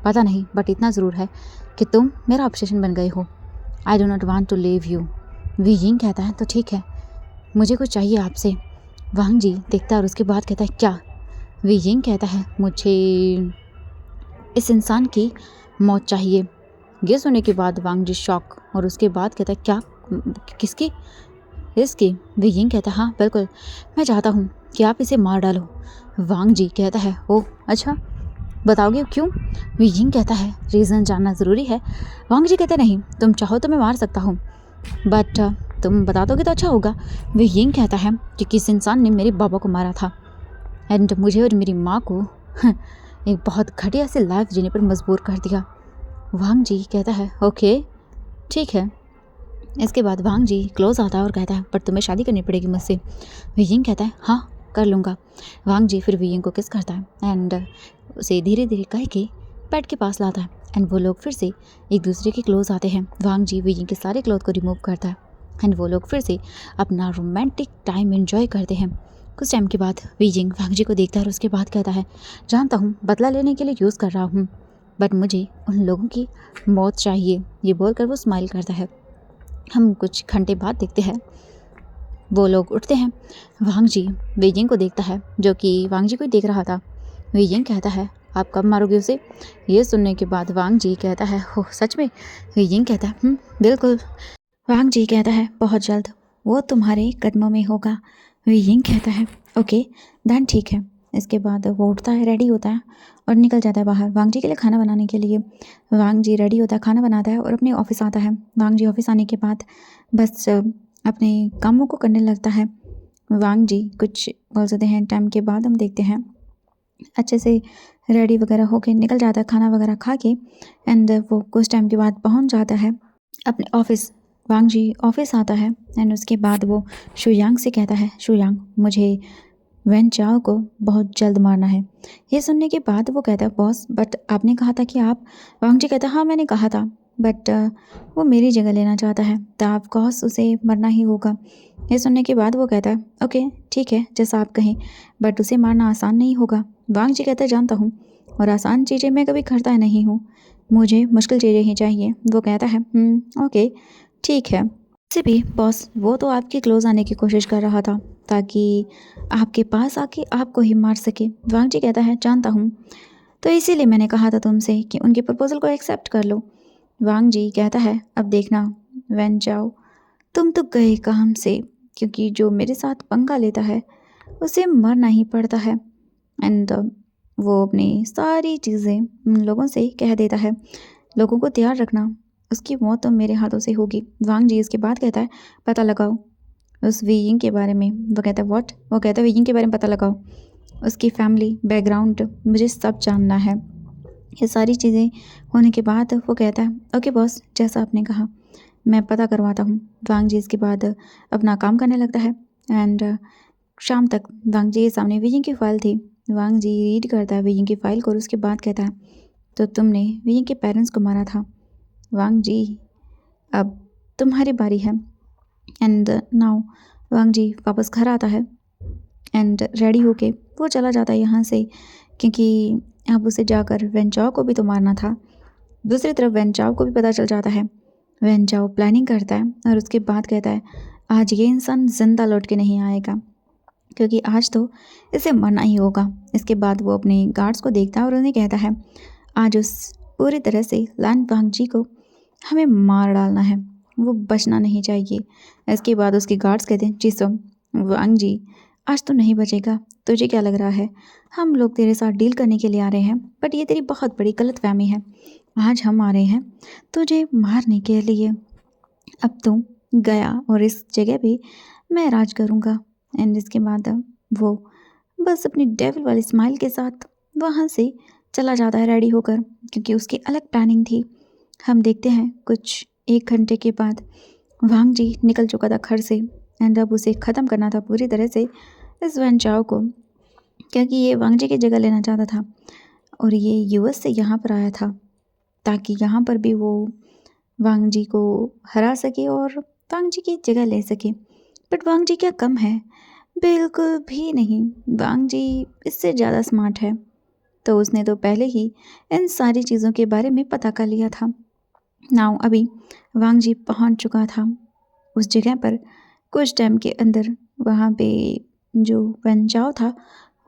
पता नहीं बट इतना ज़रूर है कि तुम मेरा ऑब्सेशन बन गए हो। I do not want to leave you. Weijing कहता है, तो ठीक है, मुझे कुछ चाहिए आपसे। वांग जी देखता है और उसके बाद कहता है, क्या? वीजिंग कहता है, मुझे इस इंसान की मौत चाहिए। ये सुनने के बाद वांग जी शॉक और उसके बाद कहता है, क्या? किसकी? इसकी। वीजिंग कहता है, हाँ बिल्कुल, मैं चाहता हूँ कि आप इसे मार डालो। वांग जी कहता है, ओह अच्छा, बताओगे क्यों? वीजिंग कहता है, रीज़न जानना ज़रूरी है। वांग जी कहते नहीं, तुम चाहो तो मैं मार सकता हूँ बट तुम बता दोगे तो अच्छा होगा। वे यिंग कहता है कि किस इंसान ने मेरे बाबा को मारा था एंड मुझे और मेरी माँ को एक बहुत घटिया से लाइफ जीने पर मजबूर कर दिया। वांग जी कहता है ओके ठीक है। इसके बाद वांग जी क्लोज आता है और कहता है पर तुम्हें शादी करनी पड़ेगी मुझसे। वे यिंग कहता है हाँ कर लूँगा। वांग जी फिर वे यिंग को किस करता है एंड उसे धीरे धीरे कह के बेड के पास लाता है एंड वो लोग फिर से एक दूसरे के क्लोज आते हैं। वांग जी वे यिंग के सारे क्लोथ को रिमूव करता है एंड वो लोग फिर से अपना रोमांटिक टाइम एंजॉय करते हैं। कुछ टाइम के बाद वे यिंग वांग जी को देखता है और उसके बाद कहता है जानता हूँ बदला लेने के लिए यूज़ कर रहा हूँ बट मुझे उन लोगों की मौत चाहिए। ये बोलकर वो स्माइल करता है। हम कुछ घंटे बाद देखते हैं वो लोग उठते हैं। वांग जी वे यिंग को देखता है जो कि वांग जी को ही देख रहा था। वे यिंग कहता है आप कब मारोगे उसे। ये सुनने के बाद वांग जी कहता है हो सच में। वे यिंग कहता है बिल्कुल। वांग जी कहता है बहुत जल्द वो तुम्हारे कदमों में होगा। वे यिंग कहता है ओके देन ठीक है। इसके बाद वो उठता है रेडी होता है और निकल जाता है बाहर वांग जी के लिए खाना बनाने के लिए। वांग जी रेडी होता है खाना बनाता है और अपने ऑफिस आता है। वांग जी ऑफिस आने के बाद बस अपने कामों को करने लगता है। वांग जी कुछ बोल सकते हैं टाइम के बाद हम देखते हैं अच्छे से रेडी वगैरह होके निकल जाता है खाना वगैरह खा के एंड वो कुछ टाइम के बाद पहुंच जाता है अपने ऑफिस। वांग जी ऑफिस आता है एंड उसके बाद वो शुयांग से कहता है शुयांग मुझे वैन चाओ को बहुत जल्द मारना है। ये सुनने के बाद वो कहता है बॉस बट आपने कहा था कि आप। वांग जी कहता है हाँ मैंने कहा था बट वो मेरी जगह लेना चाहता है तो आप कॉस उसे मरना ही होगा। ये सुनने के बाद वो कहता है ओके ठीक है जैसा आप कहें बट उसे मारना आसान नहीं होगा। वांग जी कहता है जानता हूँ और आसान चीज़ें मैं कभी करता नहीं हूँ मुझे मुश्किल चीज़ें ही चाहिए। वो कहता है ओके ठीक है। से भी बॉस वो तो आपके क्लोज आने की कोशिश कर रहा था ताकि आपके पास आके आपको ही मार सके। वांग जी कहता है जानता हूँ तो इसीलिए मैंने कहा था तुमसे कि उनके प्रपोजल को एक्सेप्ट कर लो। वांग जी कहता है अब देखना वैन जाओ तुम तो गए काम से क्योंकि जो मेरे साथ पंगा लेता है उसे मरना ही पड़ता है एंड वो अपनी सारी चीज़ें उन लोगों से कह देता है लोगों को तैयार रखना उसकी मौत तो मेरे हाथों से होगी। वांग जी इसके बाद कहता है पता लगाओ उस वी यिंग के बारे में। वो कहता है व्हाट। वो कहता है वी यिंग के बारे में पता लगाओ उसकी फैमिली बैकग्राउंड मुझे सब जानना है। ये सारी चीज़ें होने के बाद वो कहता है ओके बॉस जैसा आपने कहा मैं पता करवाता हूँ। वांग जी इसके बाद अपना काम करने लगता है एंड शाम तक वांग जी के सामने वी यिंग की फ़ाइल थी। वांग जी रीड करता है वी यिंग की फ़ाइल को और उसके बाद कहता है तो तुमने वी यिंग के पेरेंट्स को मारा था। वांग जी अब तुम्हारी बारी है एंड नाउ वांग जी वापस घर आता है एंड रेडी होके वो चला जाता है यहाँ से क्योंकि अब उसे जाकर वैन चाओ को भी तो मारना था। दूसरी तरफ वैन चाओ को भी पता चल जाता है। वैन चाओ प्लानिंग करता है और उसके बाद कहता है आज ये इंसान जिंदा लौट के नहीं आएगा क्योंकि आज तो इसे मरना ही होगा। इसके बाद वो अपने गार्ड्स को देखता है और उन्हें कहता है आज उस पूरी तरह से लैन वांग जी को हमें मार डालना है वो बचना नहीं चाहिए। इसके बाद उसके गार्ड्स कहते हैं जी सो वांग जी आज तो नहीं बचेगा तुझे क्या लग रहा है हम लोग तेरे साथ डील करने के लिए आ रहे हैं बट ये तेरी बहुत बड़ी गलतफहमी है। आज हम आ रहे हैं तुझे मारने के लिए। अब तू गया और इस जगह पे मैं राज करूँगा। एंड इसके बाद वो बस अपनी डेविल वाली स्माइल के साथ वहाँ से चला जाता है रेडी होकर क्योंकि उसकी अलग प्लानिंग थी। हम देखते हैं कुछ 1 घंटे के बाद वांग जी निकल चुका था घर से एंड अब उसे ख़त्म करना था पूरी तरह से इस वैन चाओ को क्योंकि ये वांग जी की जगह लेना चाहता था और ये यूएस से यहाँ पर आया था ताकि यहाँ पर भी वो वांग जी को हरा सके और वांग जी की जगह ले सके। बट वांग जी क्या कम है बिल्कुल भी नहीं। वांग जी इससे ज़्यादा स्मार्ट है तो उसने तो पहले ही इन सारी चीज़ों के बारे में पता कर लिया था। नाउ अभी वांग जी पहुँच चुका था उस जगह पर कुछ टाइम के अंदर। वहाँ पे जो वैन चाओ था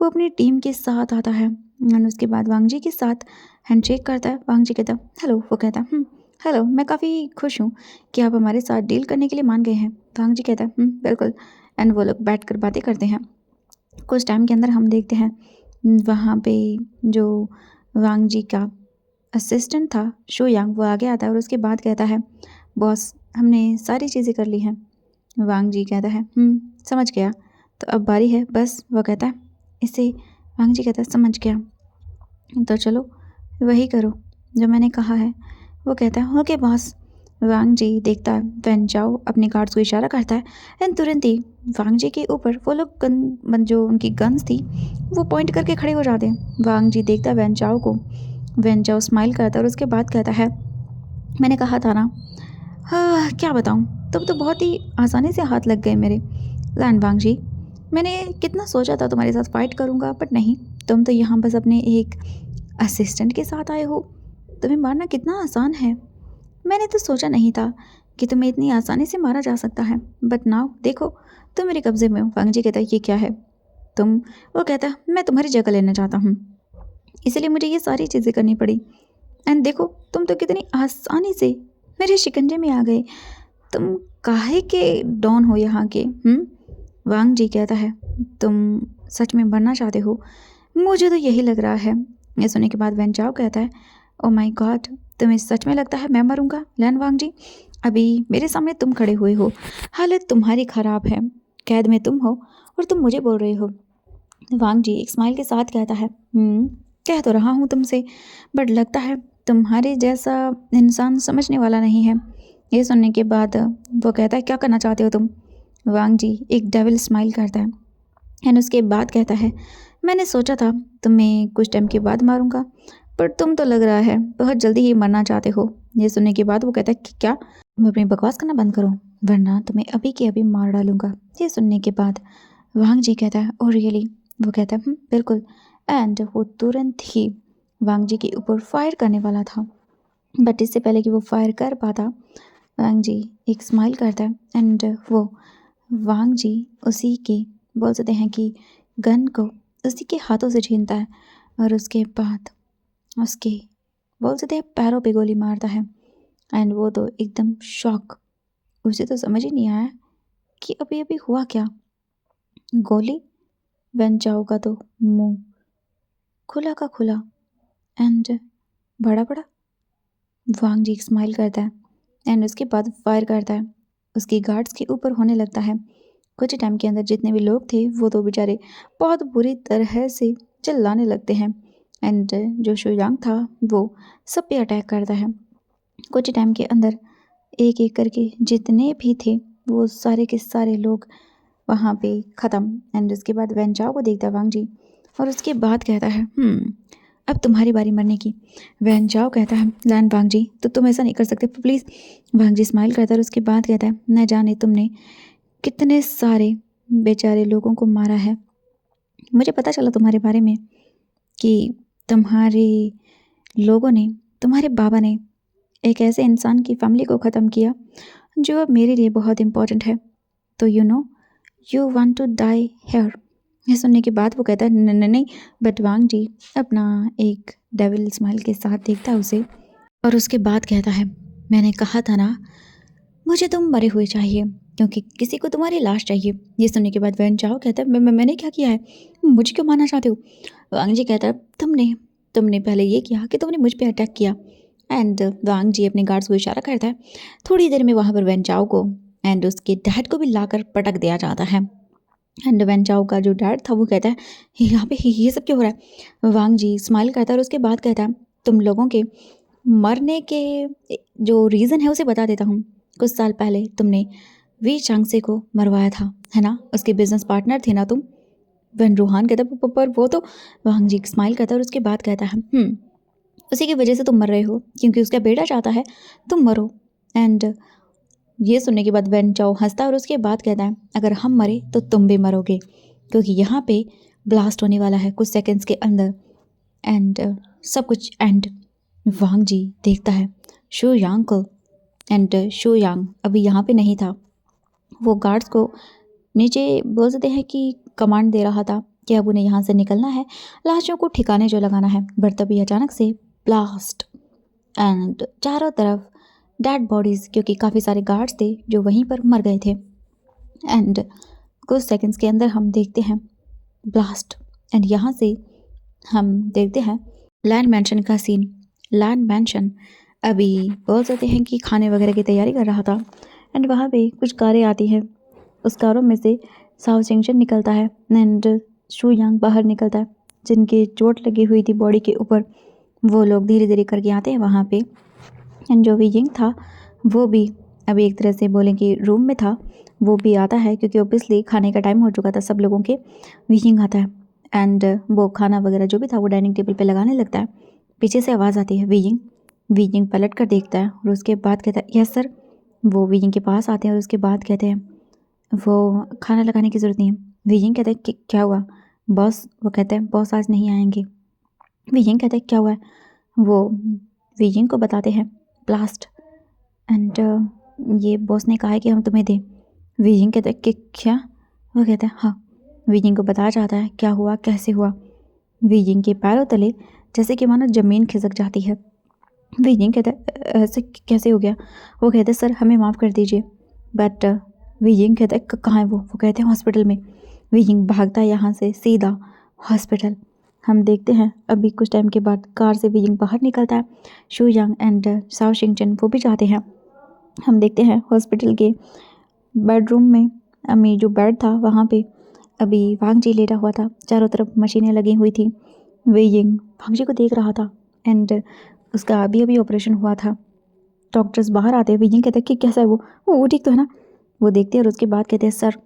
वो अपनी टीम के साथ आता है और उसके बाद वांग जी के साथ हैंडशेक करता है। वांग जी कहता है हेलो। वो कहता है हेलो मैं काफ़ी खुश हूँ कि आप हमारे साथ डील करने के लिए मान गए हैं। वांग जी कहता है बिल्कुल। एंड वो लोग बैठ कर बातें करते हैं। कुछ टाइम के अंदर हम देखते हैं वहाँ पे जो वांग जी का असिस्टेंट था शुयांग वो आगे आता है और उसके बाद कहता है बॉस हमने सारी चीज़ें कर ली हैं वांग जी कहता है समझ गया, तो अब बारी है बस। वो कहता है इसे। वांग जी कहता है समझ गया, तो चलो वही करो जो मैंने कहा है। वो कहता है ओके बॉस। वांग जी देखता है वैन चाओ अपने गार्ड्स को इशारा करता है एंड तुरंत ही वांग जी के ऊपर वो लोग जो उनकी गन्स थी वो पॉइंट करके खड़े हो जाते हैं। वांग जी देखता है वैन चाओ को। वैन चाओ स्माइल करता है और उसके बाद कहता है मैंने कहा था ना। हाँ क्या बताऊँ, तुम तो बहुत ही आसानी से हाथ लग गए मेरे। लैंड वांग जी, मैंने कितना सोचा था तुम्हारे साथ फाइट करूँगा, बट नहीं, तुम तो यहाँ बस अपने एक असिस्टेंट के साथ आए हो। तुम्हें मारना कितना आसान है। मैंने तो सोचा नहीं था कि तुम्हें इतनी आसानी से मारा जा सकता है, बट नाउ देखो तुम मेरे कब्जे में हो। वांग जी कहता है ये क्या है तुम। वो कहता है मैं तुम्हारी जगह लेना चाहता हूँ, इसलिए मुझे ये सारी चीज़ें करनी पड़ी। एंड देखो तुम तो कितनी आसानी से मेरे शिकंजे में आ गए। तुम काहे के डॉन हो यहाँ के। वांग जी कहता है तुम सच में मरना चाहते हो। मुझे तो यही लग रहा है। ये सुनने के बाद वैन चाओ कहता है ओ माय गॉड, तुम्हें सच में लगता है मैं मरूंगा। लैन वांग जी, अभी मेरे सामने तुम खड़े हुए हो, हालत तुम्हारी खराब है, कैद में तुम हो और तुम मुझे बोल रहे हो। वांग जी एक स्माइल के साथ कहता है कह तो रहा हूँ तुमसे, बट लगता है तुम्हारे जैसा इंसान समझने वाला नहीं है। ये सुनने के बाद वो कहता है क्या करना चाहते हो तुम। वांग जी एक डेविल स्माइल करता है एंड उसके बाद कहता है मैंने सोचा था तुम्हें कुछ टाइम के बाद मारूंगा, पर तुम तो लग रहा है बहुत जल्दी ही मरना चाहते हो। ये सुनने के बाद वो कहता है कि क्या, तुम अपनी बकवास करना बंद करो वरना तुम्हें अभी के अभी मार डालूंगा। ये सुनने के बाद वांग जी कहता है ओ रियली। वो कहता है बिल्कुल। एंड वो तुरंत ही वांग जी के ऊपर फायर करने वाला था, बट इससे पहले कि वो फायर कर पाता वांग जी एक स्माइल करता है एंड वो वांग जी उसी के बोल सकते हैं कि गन को उसी के हाथों से छीनता है और उसके बाद उसके बोल सकते हैं पैरों पे गोली मारता है। एंड वो तो एकदम शॉक, उसे तो समझ ही नहीं आया कि अभी अभी हुआ क्या। गोली, वैन चाओ का तो मुंह खुला का खुला एंड बड़ा बड़ा। वांग जी एक स्माइल करता है एंड उसके बाद फायर करता है। उसकी गार्ड्स के ऊपर होने लगता है। कुछ टाइम के अंदर जितने भी लोग थे वो तो बेचारे बहुत बुरी तरह से चिल्लाने लगते हैं एंड जो शुयांग था वो सब पे अटैक करता है। कुछ टाइम के अंदर एक एक करके जितने भी थे वो सारे के सारे लोग वहाँ पे ख़त्म। एंड उसके बाद वैन चाओ को देखता है वांग जी और उसके बाद कहता है अब तुम्हारी बारी मरने की। वैन चाओ कहता है लैन वांग जी, तो तुम ऐसा नहीं कर सकते प्लीज़। वांग जी स्माइल करता है और उसके बाद कहता है न जाने तुमने कितने सारे बेचारे लोगों को मारा है। मुझे पता चला तुम्हारे बारे में कि तुम्हारे लोगों ने, तुम्हारे बाबा ने एक ऐसे इंसान की फैमिली को ख़त्म किया जो अब मेरे लिए बहुत इम्पोर्टेंट है। तो you want to die here. ये सुनने के बाद वो कहता है नहीं। बट वांग जी अपना एक डेविल स्माइल के साथ देखता है उसे और उसके बाद कहता है मैंने कहा था ना मुझे तुम मरे हुए चाहिए, क्योंकि किसी को तुम्हारी लाश चाहिए। ये सुनने के बाद वैन चाओ कहता है मैंने क्या किया है, मुझे क्यों मारना चाहते हो। वांग जी कहता है तुमने पहले ये किया कि तुमने मुझ पर अटैक किया। एंड वांग जी अपने गार्ड्स को इशारा करता है। थोड़ी देर में वहाँ पर वैन चाओ को एंड उसके डैड को भी लाकर पटक दिया जाता है। एंड वैन चाओ का जो डैड था वो कहता है यहाँ पे ये सब क्यों हो रहा है। वांग जी स्माइल करता है और उसके बाद कहता है तुम लोगों के मरने के जो रीज़न है उसे बता देता हूँ। कुछ साल पहले तुमने वी चांगसे को मरवाया था, है ना, उसके बिजनेस पार्टनर थे ना तुम। वैन रूहान कहता है पर वो तो। वांग जी स्माइल करता है और उसके बाद कहता है उसी की वजह से तुम मर रहे हो, क्योंकि उसका बेटा चाहता है तुम मरो। एंड ये सुनने के बाद वैन चाओ हंसता है और उसके बाद कहता है अगर हम मरे तो तुम भी मरोगे, क्योंकि यहाँ पे ब्लास्ट होने वाला है कुछ सेकंड्स के अंदर। एंड सब कुछ एंड। वांग जी देखता है शो यांग को एंड शो यांग अभी यहाँ पे नहीं था। वो गार्ड्स को नीचे बोल सकते हैं कि कमांड दे रहा था कि अब उन्हें यहाँ से निकलना है, लाशों को ठिकाने जो लगाना है। बट तभी अचानक से ब्लास्ट एंड चारों तरफ डेड बॉडीज़, क्योंकि काफ़ी सारे गार्ड्स थे जो वहीं पर मर गए थे। एंड कुछ सेकंड्स के अंदर हम देखते हैं ब्लास्ट एंड यहाँ से हम देखते हैं लैंड मैंशन का सीन। लैंड मैंशन अभी बोल सकते हैं कि खाने वगैरह की तैयारी कर रहा था एंड वहाँ पे कुछ कारें आती हैं उस कारों में से साओ चिंगचन निकलता है एंड शू यांग बाहर निकलता है, जिनकी चोट लगी हुई थी बॉडी के ऊपर। वो लोग धीरे धीरे करके आते हैं वहाँ पे एंड जो वीजिंग था वो भी अभी एक तरह से बोलें कि रूम में था, वो भी आता है क्योंकि ऑब्वियसली खाने का टाइम हो चुका था सब लोगों के। वीजिंग आता है एंड वो खाना वगैरह जो भी था वो डाइनिंग टेबल पे लगाने लगता है। पीछे से आवाज़ आती है वीजिंग। वीजिंग पलट कर देखता है और उसके बाद कहता है यस सर। वो वीजिंग के पास आते हैं और उसके बाद कहते हैं वो खाना लगाने की ज़रूरत नहीं है। वीजिंग कहता है कि क्या हुआ बॉस? वो कहता है बॉस आज नहीं आएंगे। वीजिंग कहता है क्या हुआ है? वो वीजिंग को बताते हैं ब्लास्ट एंड ये बॉस ने कहा है कि हम तुम्हें दें। वीजिंग कहता है कि क्या? वो कहता है हाँ। वीजिंग को बताया जाता है क्या हुआ कैसे हुआ। वीजिंग के पैरों तले जैसे कि मानो ज़मीन खिसक जाती है। वीजिंग कहता है ऐसे कैसे हो गया? वो कहते हैं सर हमें माफ़ कर दीजिए। बट वीजिंग कहता है कहाँ है वो कहते हैं हॉस्पिटल में। वीजिंग भागता है यहाँ से सीधा हॉस्पिटल। हम देखते हैं अभी कुछ टाइम के बाद कार से वीजिंग बाहर निकलता है। शू यांग एंड साओ शिंगचन वो भी जाते हैं। हम देखते हैं हॉस्पिटल के बेडरूम में अमी जो बेड था वहाँ पे अभी वांग जी लेटा हुआ था, चारों तरफ मशीनें लगी हुई थी। वीजिंग वांग जी को देख रहा था एंड उसका अभी अभी ऑपरेशन हुआ था। डॉक्टर्स बाहर आते हैं। वीजिंग कहते हैं कि कैसा है वो ठीक तो है ना? वो देखते हैं और उसके बाद कहते हैं सर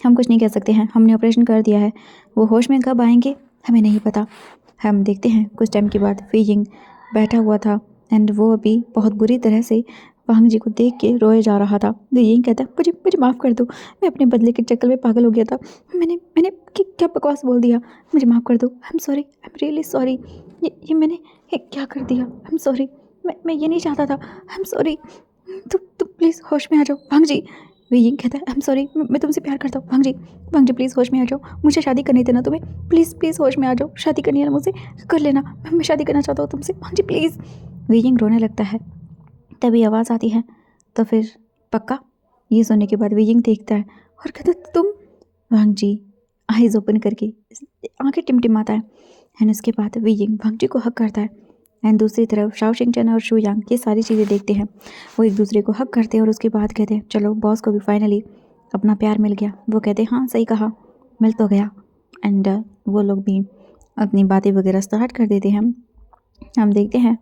हम कुछ नहीं कह सकते हैं, हमने ऑपरेशन कर दिया है, वो होश में कब आएंगे हमें नहीं पता। हम देखते हैं कुछ टाइम के बाद वीजिंग बैठा हुआ था एंड वो अभी बहुत बुरी तरह से वांग जी को देख के रोए जा रहा था। वीजिंग कहता है मुझे मुझे माफ़ कर दो, मैं अपने बदले के चक्कर में पागल हो गया था, मैंने मैंने क्या बकवास बोल दिया, मुझे माफ़ कर दो, I am sorry, I am really sorry. ये मैंने क्या कर दिया, आई एम सॉरी, मैं ये नहीं चाहता था, आई एम सॉरी। तुम प्लीज़ होश में आ जाओ वांग जी। वीजिंग कहता है आई एम सॉरी, मैं तुमसे प्यार करता हूँ वांग जी प्लीज़ होश में आ जाओ, मुझे शादी करनी थी ना तुम्हें, प्लीज़ प्लीज़ होश में आ जाओ, शादी करनी है ना मुझसे, कर लेना, मैं शादी करना चाहता हूँ तुमसे वांग जी प्लीज़। वीजिंग रोने लगता है। तभी आवाज़ आती है तो फिर पक्का? ये सुनने के बाद वीजिंग देखता है और कहता है तुम? वांग जी आइज़ ओपन करके आंखें टिमटिमाता है एंड उसके बाद वीजिंग वांग जी को हक करता है एंड दूसरी तरफ शाओ शिंगचन और शू यांग ये सारी चीज़ें देखते हैं। वो एक दूसरे को हक करते हैं और उसके बाद कहते हैं चलो बॉस को भी फाइनली अपना प्यार मिल गया। वो कहते हैं हाँ सही कहा, मिल तो गया एंड वो लोग भी अपनी बातें वगैरह स्टार्ट कर देते हैं। हम देखते हैं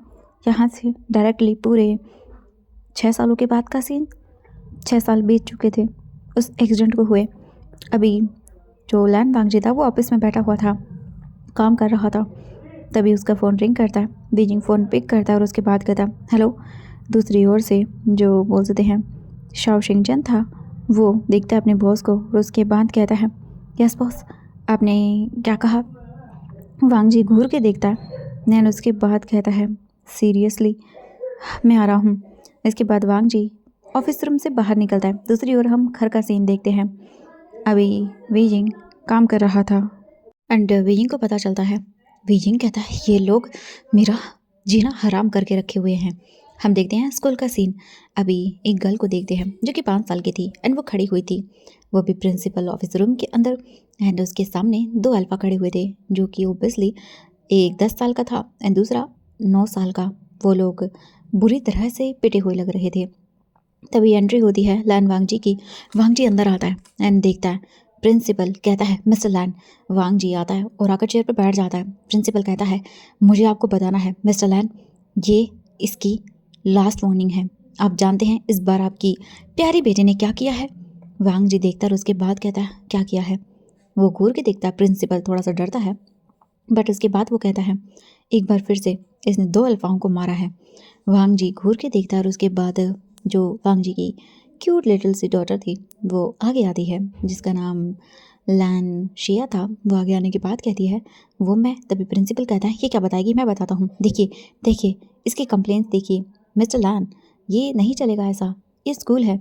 यहाँ से डायरेक्टली पूरे 6 सालों के बाद का सीन। 6 साल बीत चुके थे उस एक्सीडेंट को हुए। अभी जो लैन वांग जी था वो ऑफिस में बैठा हुआ था, काम कर रहा था। तभी उसका फ़ोन रिंग करता है। वीजिंग फ़ोन पिक करता है और उसके बाद कहता है हेलो। दूसरी ओर से जो बोल सकते हैं शाओ शिंगचन था वो देखता है अपने बॉस को और उसके बाद कहता है यस बॉस, आपने क्या कहा? वांग जी घूर के देखता है नैन उसके बाद कहता है सीरियसली मैं आ रहा हूँ। इसके बाद वांग जी ऑफिस रूम से बाहर निकलता है। दूसरी ओर हम घर का सीन देखते हैं। अभी वीजिंग काम कर रहा था एंड वीजिंग को पता चलता है। वीजिंग कहता है ये लोग मेरा जीना हराम करके रखे हुए हैं। हम देखते हैं स्कूल का सीन। अभी एक गर्ल को देखते हैं जो कि 5 साल की थी एंड वो खड़ी हुई थी, वो भी प्रिंसिपल ऑफिस रूम के अंदर एंड उसके सामने 2 अल्फा खड़े हुए थे जो कि ओबियसली एक 10 साल का था एंड दूसरा 9 साल का। वो लोग बुरी तरह से पिटे हुए लग रहे थे। तभी एंट्री होती है लैन वांग जी की। वांग जी अंदर आता है एंड देखता है प्रिंसिपल कहता है मिस्टर लैन। वांग जी आता है और आकर चेयर पर बैठ जाता है। प्रिंसिपल कहता है मुझे आपको बताना है मिस्टर लैन, ये इसकी लास्ट वार्निंग है। आप जानते हैं इस बार आपकी प्यारी बेटी ने क्या किया है? वांग जी देखता है और उसके बाद कहता है क्या किया है? वो घूर के देखता है। प्रिंसिपल थोड़ा सा डरता है बट उसके बाद वो कहता है एक बार फिर से इसने 2 अल्फाओं को मारा है। वांग जी घूर के देखता है और उसके बाद जो वांग जी की क्यूट लिटिल सी डॉटर थी वो आगे आती है जिसका नाम लैन शिया था। वो आगे आने के बाद कहती है वो मैं। तभी प्रिंसिपल कहता है ये क्या बताएगी? मैं बताता हूँ, देखिए इसकी कंप्लेंट्स देखिए मिस्टर लैन, ये नहीं चलेगा ऐसा, ये स्कूल है।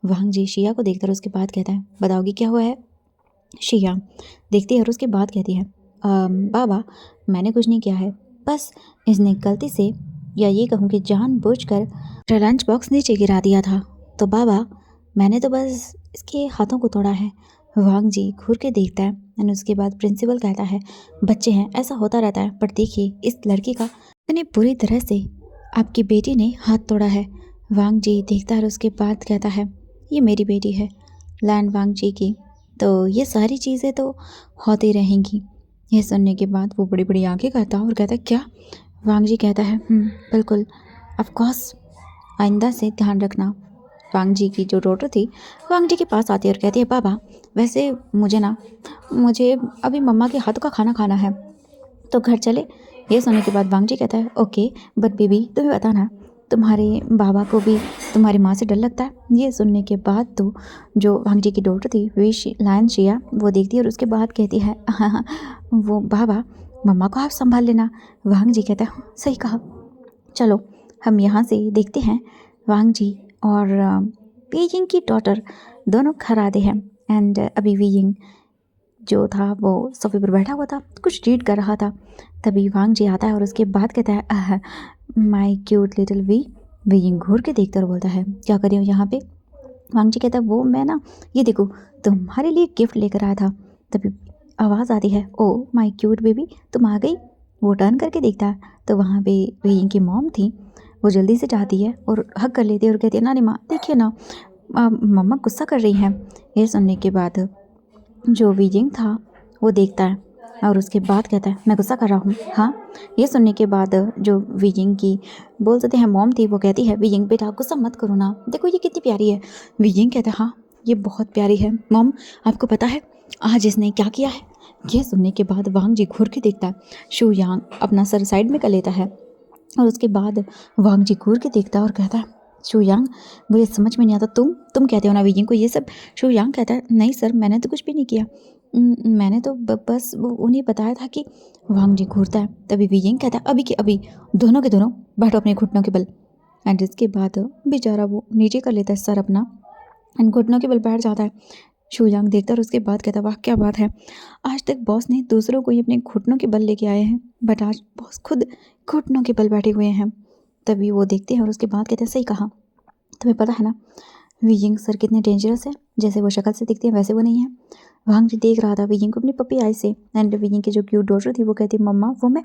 वांग जी शिया को देखता है और उसके बाद कहता है बताओगी क्या हुआ है? शिया देखती है और उसके बाद कहती है बाबा मैंने कुछ नहीं किया है, बस इसने गलती से या ये कहूँ कि जानबूझकर लंच बॉक्स नीचे गिरा दिया था, तो बाबा मैंने तो बस इसके हाथों को तोड़ा है। वांग जी घूर के देखता है और उसके बाद प्रिंसिपल कहता है बच्चे हैं ऐसा होता रहता है, पर देखिए इस लड़की का इतनी बुरी तरह से आपकी बेटी ने हाथ तोड़ा है। वांग जी देखता है और उसके बाद कहता है ये मेरी बेटी है, लैंड वांगजी की। तो ये सारी चीज़ें तो होती रहेंगी। ये सुनने के बाद वो बड़ी बड़ी आंखें करता और कहता है क्या? वांगजी कहता है बिल्कुल, ऑफ कोर्स, आइंदा से ध्यान रखना। वांगजी की जो डॉटर थी वांगजी के पास आती है और कहती है पापा, वैसे मुझे अभी मम्मा के हाथों का खाना खाना है, तो घर चले। ये सुनने के बाद वांगजी कहता है ओके, बट बेबी तुम्हें बताना, तुम्हारे बाबा को भी तुम्हारी माँ से डर लगता है। ये सुनने के बाद तो जो वांगजी की डॉटर थी लायन शिया वो देखती है और उसके बाद कहती है हाँ, वो बाबा, मम्मा को आप संभाल लेना। वांगजी कहता है सही कहा, चलो हम यहाँ से देखते हैं। वांगजी और बीजिंग की डॉटर दोनों घर आते हैं एंड अभी बीजिंग जो था वो सोफे पर बैठा हुआ था, कुछ रीड कर रहा था। तभी वांगजी आता है और उसके बाद कहता है माय क्यूट लिटिल बीजिंग घूर के देखता और बोलता है क्या कर रही हूँ यहाँ पे? वांगजी कहता है वो मैं ना, ये देखो तुम्हारे लिए गिफ्ट लेकर आया था। तभी आवाज़ आती है ओ माय क्यूट बेबी, तुम आ गई। वो टर्न करके देखता है तो वहाँ पे बीजिंग की मॉम थी। वो जल्दी से जाती है और हग कर लेती है और कहती है नानी माँ देखिए ना, मम्मा गुस्सा कर रही हैं। ये सुनने के बाद जो बीजिंग था वो देखता है और उसके बाद कहता है मैं गुस्सा कर रहा हूँ? हाँ। ये सुनने के बाद जो बीजिंग की बोल सकते हैं मॉम थी वो कहती है बीजिंग बेटा गुस्सा मत करो ना, देखो ये कितनी प्यारी है। बीजिंग कहता है हाँ ये बहुत प्यारी है मॉम, आपको पता है आज इसने क्या किया है? ये सुनने के बाद वांगजी घूर के देखता है। शू यांग अपना सर साइड में कर लेता है और उसके बाद वांगजी घूर के देखता है और कहता है शू यांग मुझे समझ में नहीं आता, तुम कहते हो ना बीजिंग को ये सब? शू यांग कहता है नहीं सर, मैंने तो कुछ भी नहीं किया, मैंने तो बस उन्हें बताया था कि वांगजी घूरता है। तभी बीजिंग कहता है अभी के अभी दोनों के दोनों बैठो अपने घुटनों के बल। एंड इसके बाद बेचारा वो नीचे कर लेता है सर अपना एंड घुटनों के बल बैठ जाता है। शू यांग देखता है और उसके बाद कहता है वाह क्या बात है, आज तक बॉस ने दूसरों को ही अपने घुटनों के बल लेके आए हैं, बट आज बॉस खुद घुटनों के बल बैठे हुए हैं। तभी वो देखते हैं और उसके बाद कहते हैं सही कहा, तुम्हें पता है ना बीजिंग सर कितने डेंजरस है, जैसे वो शक्ल से दिखते हैं वैसे वो नहीं है। वांगजी देख रहा था बीजिंग को अपनी पपी आई से एंड बीजिंग की जो क्यूट डॉटर थी वो कहती मम्मा वो मैं।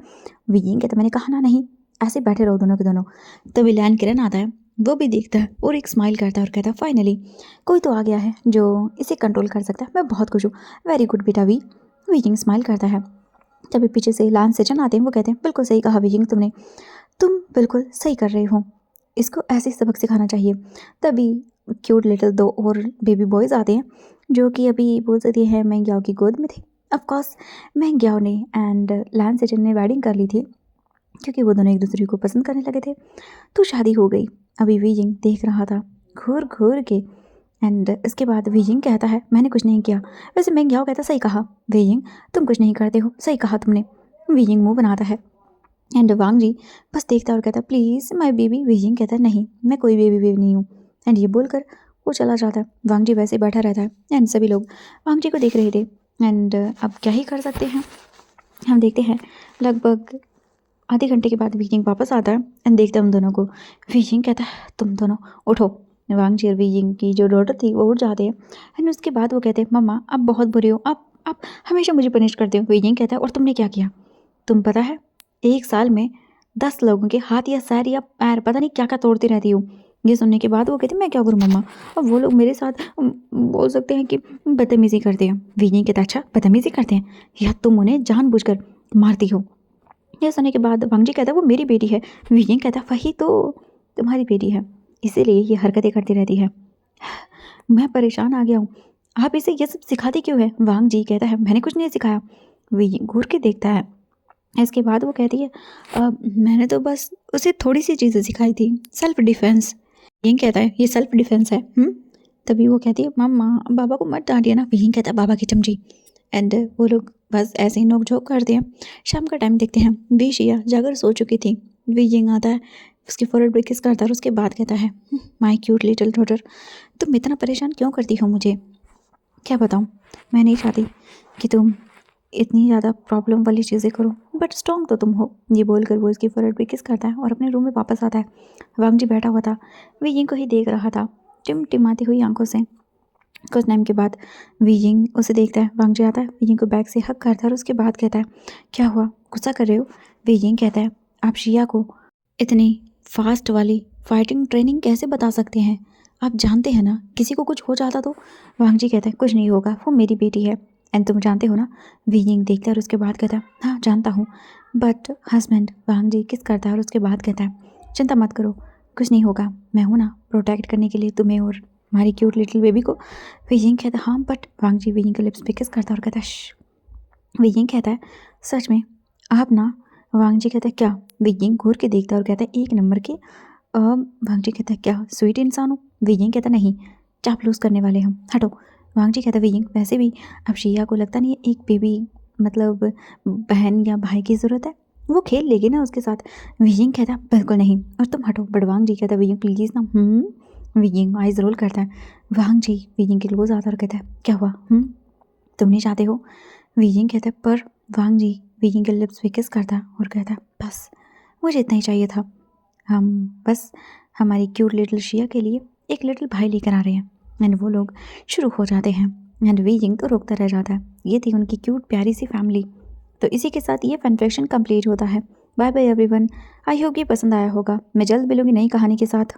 बीजिंग कहता मैंने कहा ना नहीं, ऐसे बैठे रहो दोनों के दोनों। तभी लैन किरण आता है, वो भी देखता है और एक स्माइल करता है और कहता है फाइनली कोई तो आ गया है जो इसे कंट्रोल कर सकता है, मैं बहुत खुश हूँ। वेरी गुड बेटा वी। बीजिंग स्माइल करता है। तभी पीछे से लान सेचन आते हैं, वो कहते हैं बिल्कुल सही कहा बीजिंग तुमने, तुम बिल्कुल सही कर रहे हो, इसको ऐसे सबक सिखाना चाहिए। तभी क्यूट लिटिल दो और बेबी बॉयज़ आते हैं जो कि अभी बोल सकती है मैं ग्याओ की गोद में थे। ऑफकोर्स मैं ग्याओ ने एंड लैन सेचन ने वेडिंग कर ली थी क्योंकि वो दोनों एक दूसरे को पसंद करने लगे थे, तो शादी हो गई। अभी बीजिंग देख रहा था घूर घूर के एंड इसके बाद बीजिंग कहता है मैंने कुछ नहीं किया। वैसे मैं ग्याओ कहता सही कहा बीजिंग, तुम कुछ नहीं करते हो, सही कहा तुमने। बीजिंग मुँह बनाता है एंड वांगजी बस देखता और कहता प्लीज़ माय बेबी। बीजिंग कहता है नहीं मैं कोई बेबी नहीं हूँ एंड ये बोलकर वो चला जाता है। वांगजी वैसे बैठा रहता है एंड सभी लोग वांगजी को देख रहे थे एंड अब क्या ही कर सकते हैं। हम देखते हैं लगभग आधे घंटे के बाद बीजिंग वापस आता है एंड देखता है उन दोनों को। बीजिंग कहता है तुम दोनों उठो। वांगजी और बीजिंग की जो डॉटर थी वो उठ जाते हैं एंड उसके बाद वो कहते हैं मम्मा आप बहुत बुरे हो, आप हमेशा मुझे पनिश करते हो। बीजिंग कहता है और तुमने क्या किया? तुम पता है एक साल में 10 लोगों के हाथ या सर या पैर पता नहीं क्या क्या तोड़ती रहती हूँ। ये सुनने के बाद वो कहती मैं क्या करूँ मम्मा, अब वो लोग मेरे साथ बोल सकते हैं कि बदतमीज़ी करते हैं। विनी कहता अच्छा बदतमीज़ी करते हैं या तुम उन्हें जानबूझकर मारती हो? ये सुनने के बाद वांगजी कहता वो मेरी बेटी है। विनी कहता वही तो तुम्हारी बेटी है, इसीलिए ये हरकतें करती रहती है। मैं परेशान आ गया हूँ, आप इसे ये सब सिखाती क्यों है? वांगजी कहता है मैंने कुछ नहीं सिखाया। विनी घूर के देखता है। इसके बाद वो कहती है मैंने तो बस उसे थोड़ी सी चीज़ें सिखाई थी, सेल्फ डिफेंस। यही कहता है ये सेल्फ डिफेंस है। तभी वो कहती है मम्मा बाबा को मत डांटिए ना। यही कहता है बाबा की चमची एंड वो लोग बस ऐसे ही नोक झोंक करते हैं। शाम का टाइम देखते हैं, बेशिया जाकर सो चुकी थी। विजिंग आता है, उसकी फोरहेड पे किस करता है और उसके बाद कहता है माय क्यूट लिटिल डॉटर तुम इतना परेशान क्यों करती हो मुझे? क्या बताऊँ, मैं नहीं चाहती कि तुम इतनी ज़्यादा प्रॉब्लम वाली चीज़ें करो, बट स्ट्रॉन्ग तो तुम हो। ये बोलकर वो इसकी फोरहेड पे किस करता है और अपने रूम में वापस आता है। वांगजी बैठा हुआ था, विजिंग को ही देख रहा था टिमटिमाती हुई आंखों से। कुछ टाइम के बाद विजिंग उसे देखता है। वांगजी आता है, विजिंग को बैग से हक करता है और उसके बाद कहता है क्या हुआ, गुस्सा कर रहे हो? विजिंग कहता है आप शिया को इतनी फास्ट वाली फाइटिंग ट्रेनिंग कैसे बता सकते हैं? आप जानते हैं ना किसी को कुछ हो जाता तो? वांग जी कहता है कुछ नहीं होगा, वो मेरी बेटी है एंड तुम जानते हो ना। वीइंग देखता है और उसके बाद कहता है हाँ जानता हूँ, बट हस्बैंड। वांग जी किस करता है और उसके बाद कहता है चिंता मत करो, कुछ नहीं होगा, मैं हूँ ना प्रोटेक्ट करने के लिए तुम्हें और हमारी क्यूट लिटिल बेबी को। वीइंग कहता है हाँ बट। वांग जी वीइंग के लिप्स पे किस करता है और कहता है वीइंग कहता है सच में आप ना। वांग जी कहता है क्या? वीइंग घूर के देखता है और कहता है एक नंबर के। वांग जी कहता है क्या स्वीट इंसान हो? वीइंग कहता नहीं, चापलूस करने वाले हम, हटो। वांग जी कहता है वीइंग वैसे भी अब शिया को लगता नहीं है एक बेबी मतलब बहन या भाई की ज़रूरत है, वो खेल लेगी ना उसके साथ। वीइंग कहता है बिल्कुल नहीं, और तुम हटो। बट वांग जी कहता है वीइंग प्लीज़ ना। वीइंग आइज रोल करता है। वांग जी वीइंग के क्लोज आता है और कहता है क्या हुआ? तुम नहीं चाहते हो? वीइंग कहता है पर। वांग जी वीइंग के लिप्स पे किस करता है और कहता है बस मुझे इतना ही चाहिए था, हम बस हमारी क्यूट लिटिल शिया के लिए एक लिटिल भाई लेकर आ रहे हैं। एंड वो लोग शुरू हो जाते हैं एंड वीइंग तो रोकता रह जाता है। ये थी उनकी क्यूट प्यारी सी फैमिली। तो इसी के साथ ये फैन फिक्शन कंप्लीट होता है। Bye bye everyone. I hope ये पसंद आया होगा। मैं जल्द मिलूंगी नई कहानी के साथ।